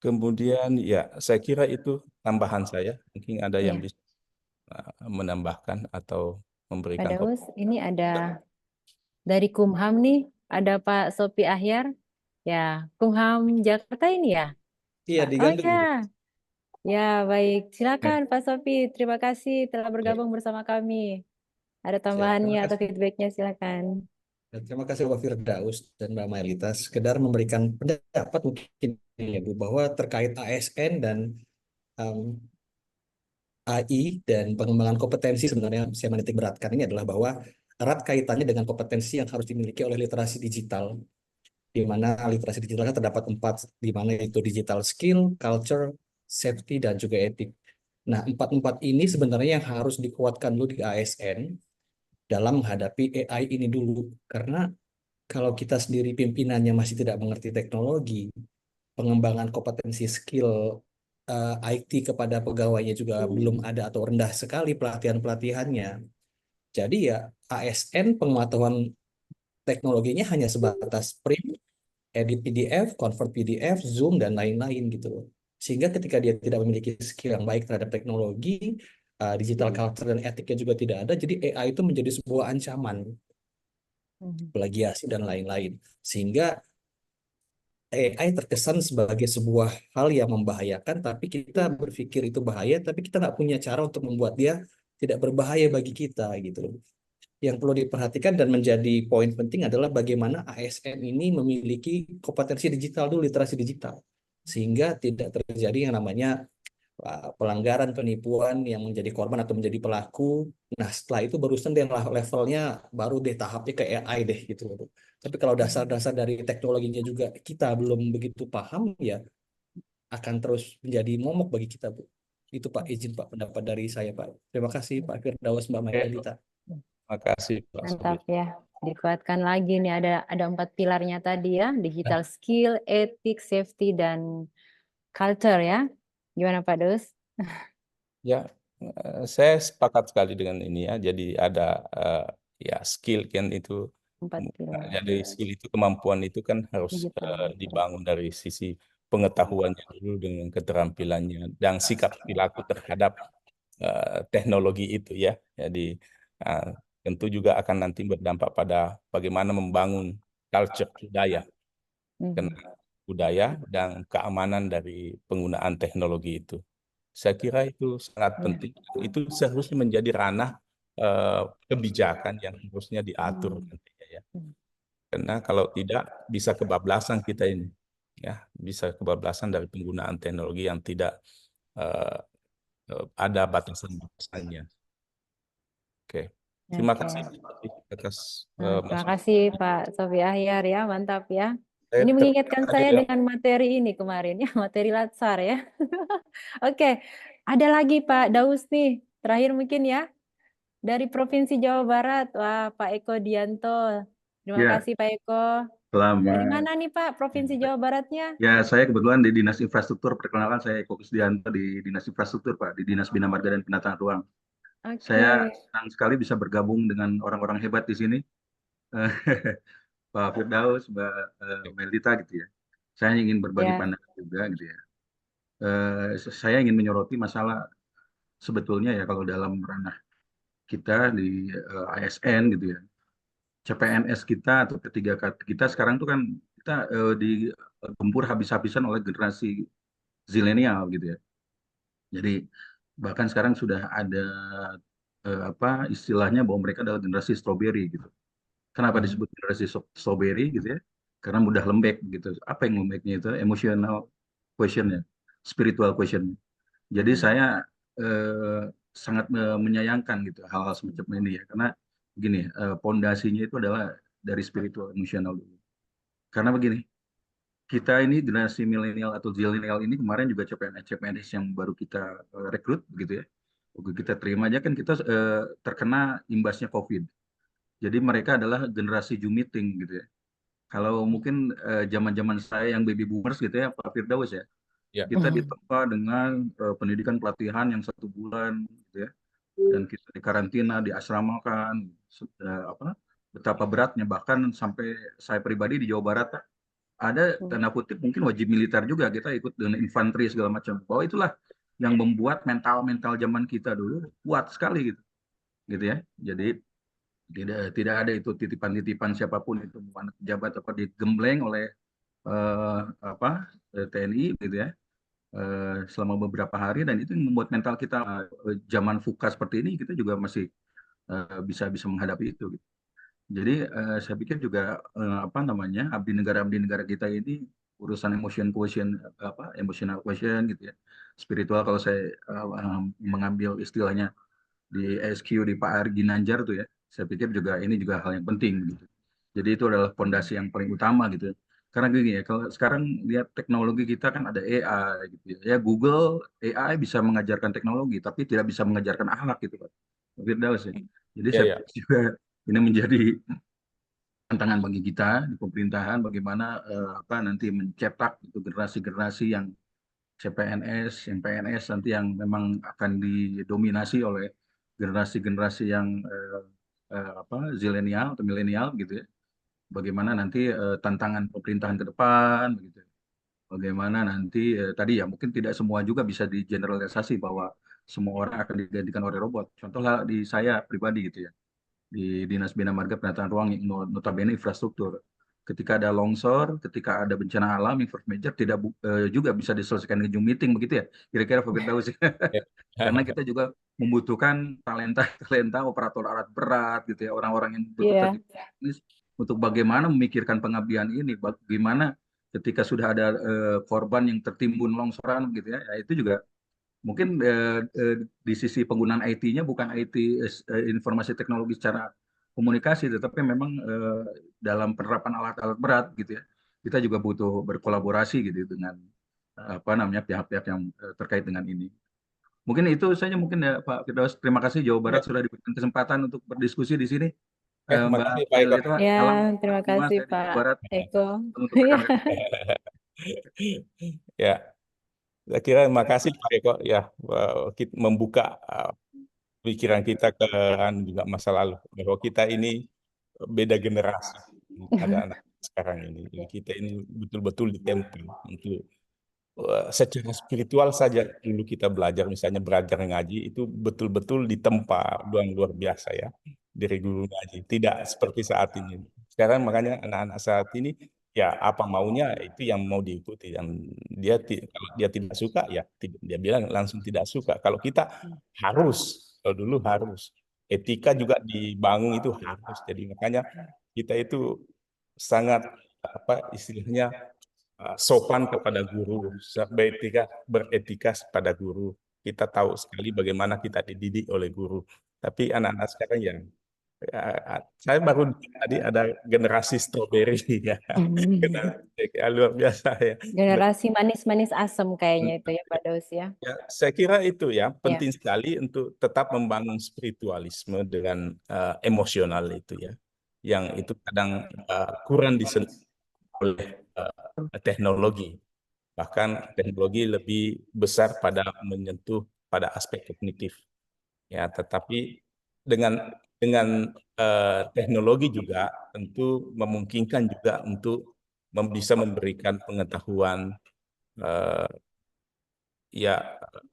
Kemudian ya saya kira itu tambahan saya. Mungkin ada yang bisa menambahkan atau memberikan. Pak Daus, ini ada dari Kumham nih, ada Pak Sopi Ahyar. Ya, Kumham Jakarta ini ya? Iya, di Oh Gandul. ya. Ya, baik. Silakan Pak Sopi. Terima kasih telah bergabung bersama kami. Ada tambahannya atau feedbacknya, silakan. Terima kasih Pak Firdaus dan Mbak Mailita. Sekedar memberikan pendapat mungkin ya Bu, bahwa terkait ASN dan AI dan pengembangan kompetensi sebenarnya saya menitik beratkan ini adalah bahwa erat kaitannya dengan kompetensi yang harus dimiliki oleh literasi digital, di mana literasi digitalnya terdapat 4, di mana itu digital skill, culture, safety, dan juga etik. Nah, 4 ini sebenarnya yang harus dikuatkan dulu di ASN dalam menghadapi AI ini dulu. Karena kalau kita sendiri pimpinannya masih tidak mengerti teknologi, pengembangan kompetensi skill IT kepada pegawainya juga belum ada atau rendah sekali pelatihan-pelatihannya. Jadi ya ASN pengetahuan teknologinya hanya sebatas print, edit PDF, convert PDF, Zoom, dan lain-lain gitu loh. Sehingga ketika dia tidak memiliki skill yang baik terhadap teknologi, digital culture dan etiknya juga tidak ada, jadi AI itu menjadi sebuah ancaman, plagiasi dan lain-lain. Sehingga AI terkesan sebagai sebuah hal yang membahayakan, tapi kita berpikir itu bahaya, tapi kita nggak punya cara untuk membuat dia tidak berbahaya bagi kita gitu loh. Yang perlu diperhatikan dan menjadi poin penting adalah bagaimana ASN ini memiliki kompetensi digital dulu, literasi digital, sehingga tidak terjadi yang namanya pelanggaran, penipuan yang menjadi korban atau menjadi pelaku. Nah, setelah itu barusan deh levelnya baru deh tahapnya ke AI deh gitu loh. Tapi kalau dasar-dasar dari teknologinya juga kita belum begitu paham, ya akan terus menjadi momok bagi kita, Bu. Itu Pak, izin Pak pendapat dari saya, Pak. Terima kasih Pak Firdaus, Mbak Mailita. Makasih Pak Mantap Sobi. ya. Dikuatkan lagi nih, ada 4 pilarnya tadi ya, digital skill, ethics, safety, dan culture ya. Gimana Pak Dus? Ya, saya sepakat sekali dengan ini ya. Jadi ada ya skill kan itu. 4 pilar. Jadi skill itu, kemampuan itu kan harus Digital. dibangun dari sisi pengetahuannya dulu dengan keterampilannya dan sikap perilaku terhadap teknologi itu ya. Jadi tentu juga akan nanti berdampak pada bagaimana membangun culture budaya, budaya dan keamanan dari penggunaan teknologi itu. Saya kira itu sangat penting. Itu seharusnya menjadi ranah kebijakan yang harusnya diatur nantinya ya. Karena kalau tidak bisa kebablasan kita ini, ya bisa kebablasan dari penggunaan teknologi yang tidak ada batasan-batasannya. Oke, terima kasih atas Terima kasih Pak Sofi Ahyar ya, mantap ya. Saya Ini mengingatkan tertarik saya dengan dengan materi ini kemarin ya, materi Latsar ya. Oke, ada lagi Pak Daus nih, terakhir mungkin ya, dari Provinsi Jawa Barat. Wah, Pak Eko Dianto. Terima Ya, kasih Pak Eko. Dari selamat. mana nih Pak, Provinsi Jawa Baratnya? Ya, saya kebetulan di Dinas Infrastruktur. Perkenalkan, saya Eko Kusdianto di Dinas Infrastruktur, Pak, di Dinas Bina Marga dan Penataan Ruang. Saya Oke. senang sekali bisa bergabung dengan orang-orang hebat di sini, Pak Firdaus, Mbak Meldita gitu ya. Saya ingin berbagi Ya. pandangan juga gitu ya. Saya ingin menyoroti masalah sebetulnya ya kalau dalam ranah kita di ASN gitu ya. CPNS kita atau ketiga kita sekarang tuh kan kita digempur habis-habisan oleh generasi zilenial gitu ya. Jadi bahkan sekarang sudah ada apa istilahnya bahwa mereka adalah generasi strawberry gitu. Kenapa disebut generasi strawberry gitu ya? Karena mudah lembek gitu. Apa yang lembeknya itu? Emotional questionnya, spiritual question. Jadi saya sangat menyayangkan gitu hal-hal semacam ini ya. Karena begini, pondasinya itu adalah dari spiritual emosional dulu. Karena begini, kita ini generasi milenial atau zilenial ini kemarin juga CPNS yang baru kita rekrut begitu ya. Waktu kita terima aja kan kita terkena imbasnya COVID. Jadi mereka adalah generasi Zoom meeting gitu ya. Kalau mungkin zaman-zaman saya yang baby boomers gitu ya, Pak Firdaus ya, kita ditempa dengan pendidikan pelatihan yang 1 bulan gitu ya. Dan kita dikarantina, diasramakan, betapa beratnya. Bahkan sampai saya pribadi di Jawa Barat ada tanda kutip mungkin wajib militer juga, kita ikut dengan infanteri segala macam. Bahwa itulah yang membuat mental zaman kita dulu kuat sekali gitu ya. Jadi tidak ada itu titipan-titipan siapapun itu, bukan pejabat apa digembleng oleh TNI gitu ya selama beberapa hari, dan itu yang membuat mental kita zaman VUCA seperti ini kita juga masih bisa menghadapi itu gitu. Jadi saya pikir juga abdi negara kita ini urusan emotional quotient gitu ya, spiritual kalau saya mengambil istilahnya di SQ di Pak Ar Ginanjar tuh ya, saya pikir juga ini juga hal yang penting gitu. Jadi itu adalah fondasi yang paling utama gitu. Karena gini ya, kalau sekarang lihat teknologi kita kan ada AI gitu ya. Ya Google AI bisa mengajarkan teknologi tapi tidak bisa mengajarkan akhlak gitu Pak Firdaus ya. Jadi Ya, saya ya. pikir juga ini menjadi tantangan bagi kita di pemerintahan bagaimana nanti mencetak itu generasi-generasi yang CPNS, yang PNS nanti yang memang akan didominasi oleh generasi-generasi yang zilenial atau milenial gitu ya. Bagaimana nanti tantangan pemerintahan ke depan begitu. Bagaimana nanti tadi ya mungkin tidak semua juga bisa digeneralisasi bahwa semua orang akan digantikan oleh robot. Contohnya di saya pribadi gitu ya, di Dinas Bina Marga Penataan Ruang yang notabene infrastruktur. Ketika ada longsor, ketika ada bencana alam, yang force major tidak juga bisa diselesaikan di Zoom meeting begitu ya. Kira-kira Pak Firdaus. Ya. Karena kita juga membutuhkan talenta operator alat berat gitu ya, orang-orang yang betul-betul Iya. teknis untuk bagaimana memikirkan pengabdian ini, bagaimana ketika sudah ada korban yang tertimbun longsoran gitu ya, itu juga mungkin di sisi penggunaan IT-nya bukan IT informasi teknologi secara komunikasi, tetapi memang dalam penerapan alat-alat berat gitu ya, kita juga butuh berkolaborasi gitu dengan pihak-pihak yang terkait dengan ini. Mungkin itu saja mungkin ya Pak Firdaus. Terima kasih Jawa Barat sudah diberikan kesempatan untuk berdiskusi di sini. Mbak Makasih Pak Eko. Lita, Ya, salam terima semua kasih saya di Jawa Pak Barat Eko. untuk rekan-rekan. Ya, saya kira makasih Pak Eko ya kita membuka pikiran kita ke juga masa lalu bahwa kita ini beda generasi anak-anak sekarang ini. Jadi kita ini betul-betul ditempa untuk secara spiritual saja dulu kita belajar misalnya belajar ngaji itu betul-betul ditempa luar biasa ya dari guru ngaji. Tidak seperti saat ini. Sekarang makanya anak-anak saat ini ya apa maunya itu yang mau diikuti dan kalau dia tidak suka ya dia bilang langsung tidak suka. Kalau kita harus, kalau dulu harus. Etika juga dibangun itu harus. Jadi makanya kita itu sangat apa istilahnya sopan kepada guru, beretika pada guru. Kita tahu sekali bagaimana kita dididik oleh guru. Tapi anak-anak sekarang ya, saya baru tadi ada generasi stroberi ya, luar biasa ya. Generasi manis-manis asem kayaknya itu ya Pak Daus ya. Ya, saya kira itu ya Ya. penting sekali untuk tetap membangun spiritualisme dengan emosional itu ya, yang itu kadang kurang disentuh oleh teknologi. Bahkan teknologi lebih besar pada menyentuh pada aspek kognitif. Ya, tetapi dengan teknologi juga tentu memungkinkan juga untuk bisa memberikan pengetahuan ya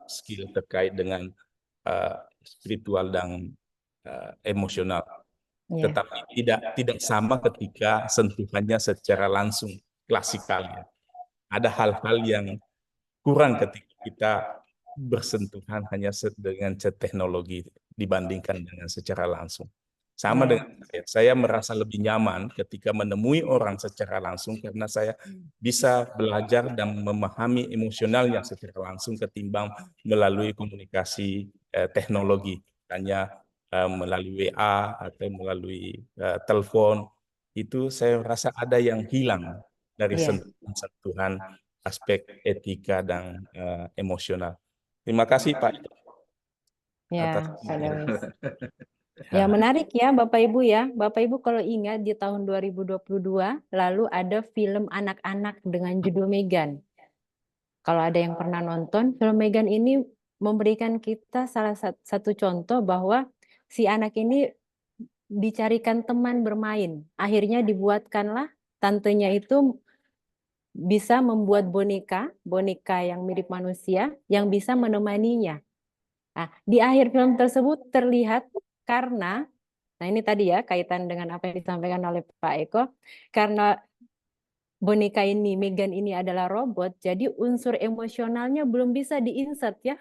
skill terkait dengan spiritual dan emosional. Ya. Tetapi tidak sama ketika sentuhannya secara langsung klasikal ya. Ada hal-hal yang kurang ketika kita bersentuhan hanya dengan teknologi dibandingkan dengan secara langsung. Sama Ya. dengan saya merasa lebih nyaman ketika menemui orang secara langsung karena saya bisa belajar dan memahami emosionalnya secara langsung ketimbang melalui komunikasi teknologi, hanya melalui WA atau melalui telepon. Itu saya rasa ada yang hilang dari Iya. sentuhan aspek etika dan emosional. Terima kasih Pak atas Ya, Pak Daus. Ya, menarik ya Bapak Ibu ya. Bapak Ibu kalau ingat di tahun 2022 lalu ada film anak-anak dengan judul Megan. Kalau ada yang pernah nonton, film Megan ini memberikan kita salah satu contoh bahwa si anak ini dicarikan teman bermain. Akhirnya dibuatkanlah tantenya itu bisa membuat boneka yang mirip manusia yang bisa menemaninya. Nah, di akhir film tersebut terlihat karena, nah ini tadi ya kaitan dengan apa yang disampaikan oleh Pak Eko, karena boneka ini, Megan ini adalah robot, jadi unsur emosionalnya belum bisa diinsert ya.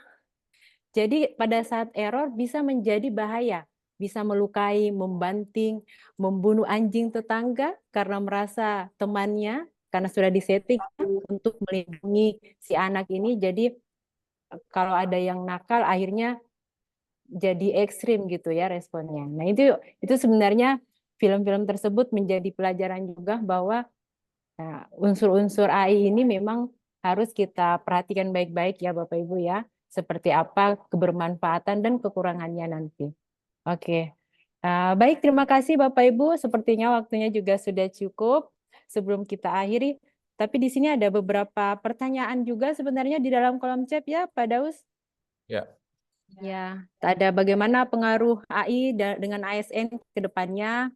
Jadi pada saat error bisa menjadi bahaya, bisa melukai, membanting, membunuh anjing tetangga karena merasa temannya, karena sudah disetting untuk melindungi si anak ini, jadi kalau ada yang nakal akhirnya jadi ekstrim gitu ya responnya. Nah itu sebenarnya film-film tersebut menjadi pelajaran juga bahwa unsur-unsur AI ini memang harus kita perhatikan baik-baik ya Bapak Ibu ya. Seperti apa kebermanfaatan dan kekurangannya nanti. Oke. Baik, terima kasih Bapak Ibu. Sepertinya waktunya juga sudah cukup sebelum kita akhiri. Tapi di sini ada beberapa pertanyaan juga sebenarnya di dalam kolom chat ya, Pak Daus. Ya, Ya, ada bagaimana pengaruh AI dengan ASN ke depannya?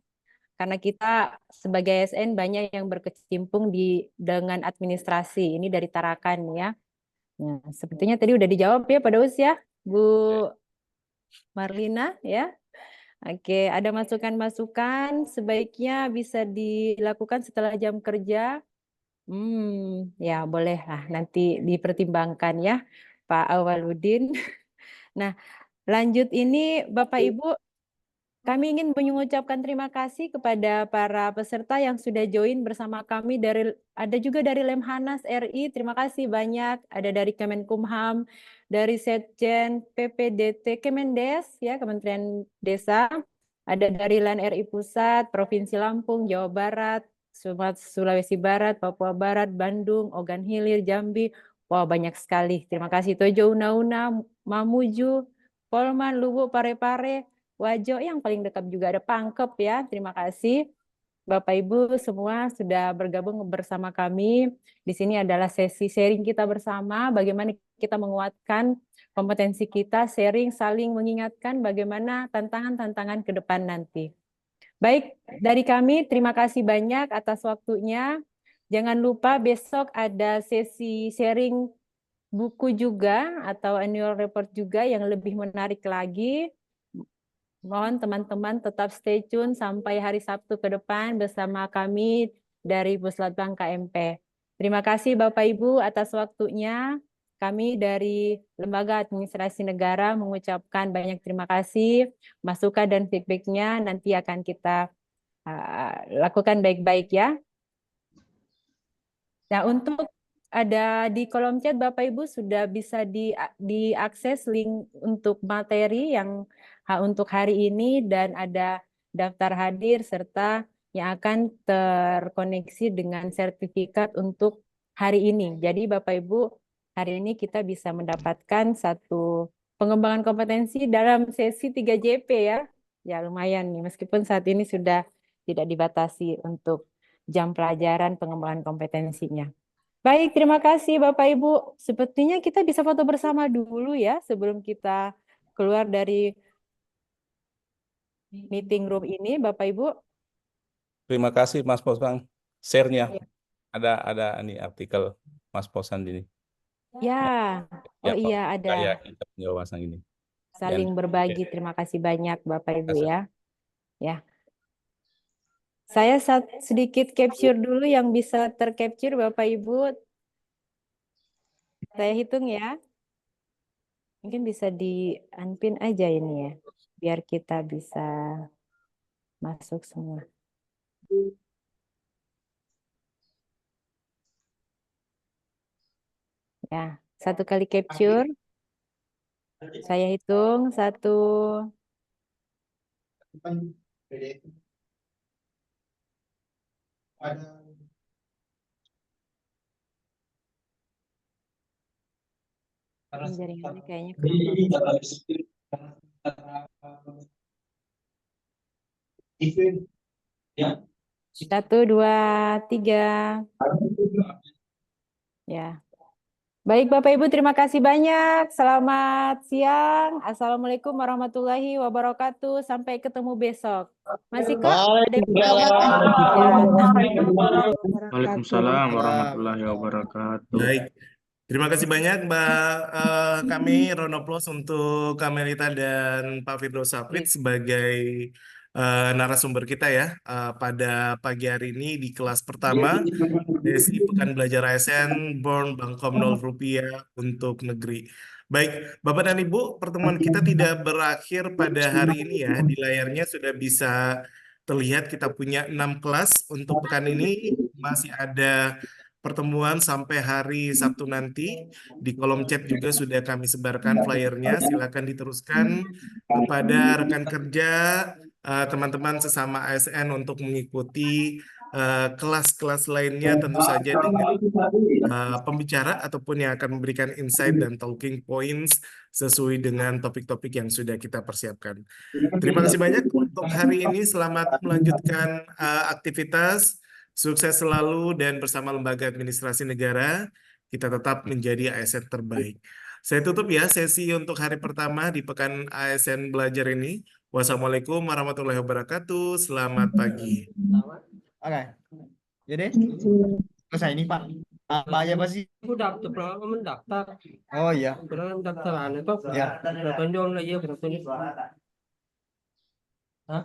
Karena kita sebagai ASN banyak yang berkecimpung dengan administrasi. Ini dari Tarakan ya. Nah, sepertinya tadi udah dijawab ya Pak Daus ya, Bu Marlina ya. Oke, ada masukan-masukan sebaiknya bisa dilakukan setelah jam kerja. Ya boleh lah nanti dipertimbangkan ya Pak Awaludin. Nah, lanjut ini Bapak Ibu, kami ingin mengucapkan terima kasih kepada para peserta yang sudah join bersama kami ada juga dari Lemhanas RI, terima kasih banyak, ada dari Kemenkumham, dari Setjen, PPDT, Kemendes ya, Kementerian Desa, ada dari LAN RI Pusat, Provinsi Lampung, Jawa Barat, Sulawesi Barat, Papua Barat, Bandung, Ogan Hilir, Jambi. Wah, banyak sekali. Terima kasih Tojo Una-Una, Mamuju, Polman, Luwu, Pare-Pare, Wajo, yang paling dekat juga ada Pangkep ya. Terima kasih Bapak Ibu semua sudah bergabung bersama kami. Di sini adalah sesi sharing kita bersama, bagaimana kita menguatkan kompetensi kita, sharing, saling mengingatkan bagaimana tantangan-tantangan ke depan nanti. Baik, dari kami terima kasih banyak atas waktunya. Jangan lupa besok ada sesi sharing buku juga atau annual report juga yang lebih menarik lagi. Mohon teman-teman tetap stay tune sampai hari Sabtu ke depan bersama kami dari Puslatbang KMP. Terima kasih Bapak Ibu atas waktunya. Kami dari Lembaga Administrasi Negara mengucapkan banyak terima kasih. Masukan dan feedback-nya nanti akan kita lakukan baik-baik ya. Nah, untuk ada di kolom chat Bapak Ibu sudah bisa diakses link untuk materi yang untuk hari ini dan ada daftar hadir serta yang akan terkoneksi dengan sertifikat untuk hari ini. Jadi Bapak Ibu, hari ini kita bisa mendapatkan satu pengembangan kompetensi dalam sesi 3JP ya. Ya lumayan nih, meskipun saat ini sudah tidak dibatasi untuk jam pelajaran pengembangan kompetensinya. Baik, terima kasih Bapak Ibu. Sepertinya kita bisa foto bersama dulu ya sebelum kita keluar dari meeting room ini, Bapak Ibu. terima kasih Mas Posan. Share-nya Ya. ada ini artikel Mas Posan ini. Ya, Ya, oh Pak. iya ada. Saya kita punya wawasan ini. Saling berbagi. Terima kasih banyak Bapak Ibu ya. Ya. Saya sedikit capture dulu yang bisa tercapture Bapak Ibu. Saya hitung ya. Mungkin bisa di-unpin aja ini ya. Biar kita bisa masuk semua. Ya, satu kali capture. Saya hitung 1. Jaringannya kayaknya kurang. 1, 2, 3. Ya. Baik Bapak Ibu, terima kasih banyak. Selamat siang. Assalamualaikum warahmatullahi wabarakatuh. Sampai ketemu besok. Masih kok? Ada Waalaikumsalam warahmatullahi wabarakatuh. Baik, terima kasih banyak kami round of applause untuk Kamelita dan Pak Firdaus Safrid sebagai narasumber kita ya pada pagi hari ini di kelas pertama sesi Pekan Belajar ASN Born Bankom 0 Rupiah untuk negeri. Baik, Bapak dan Ibu, pertemuan kita tidak berakhir pada hari ini ya. Di layarnya sudah bisa terlihat kita punya 6 kelas untuk pekan ini. Masih ada pertemuan sampai hari Sabtu nanti. Di kolom chat juga sudah kami sebarkan flyernya. Silakan diteruskan kepada rekan kerja, teman-teman sesama ASN untuk mengikuti kelas-kelas lainnya tentu saja dengan pembicara ataupun yang akan memberikan insight dan talking points sesuai dengan topik-topik yang sudah kita persiapkan. Terima kasih banyak untuk hari ini. Selamat melanjutkan aktivitas. Sukses selalu dan bersama Lembaga Administrasi Negara kita tetap menjadi ASN terbaik. Saya tutup ya sesi untuk hari pertama di Pekan ASN Belajar ini. Wassalamualaikum warahmatullahi wabarakatuh. Selamat pagi. Oke, jadi selesai ini Pak. Apa aja Pak sih? Aku daftar pengalaman daftar. Oh iya. Pengalaman daftaran itu. Ya. Berapa jam lagi ya berapa jam? Hah?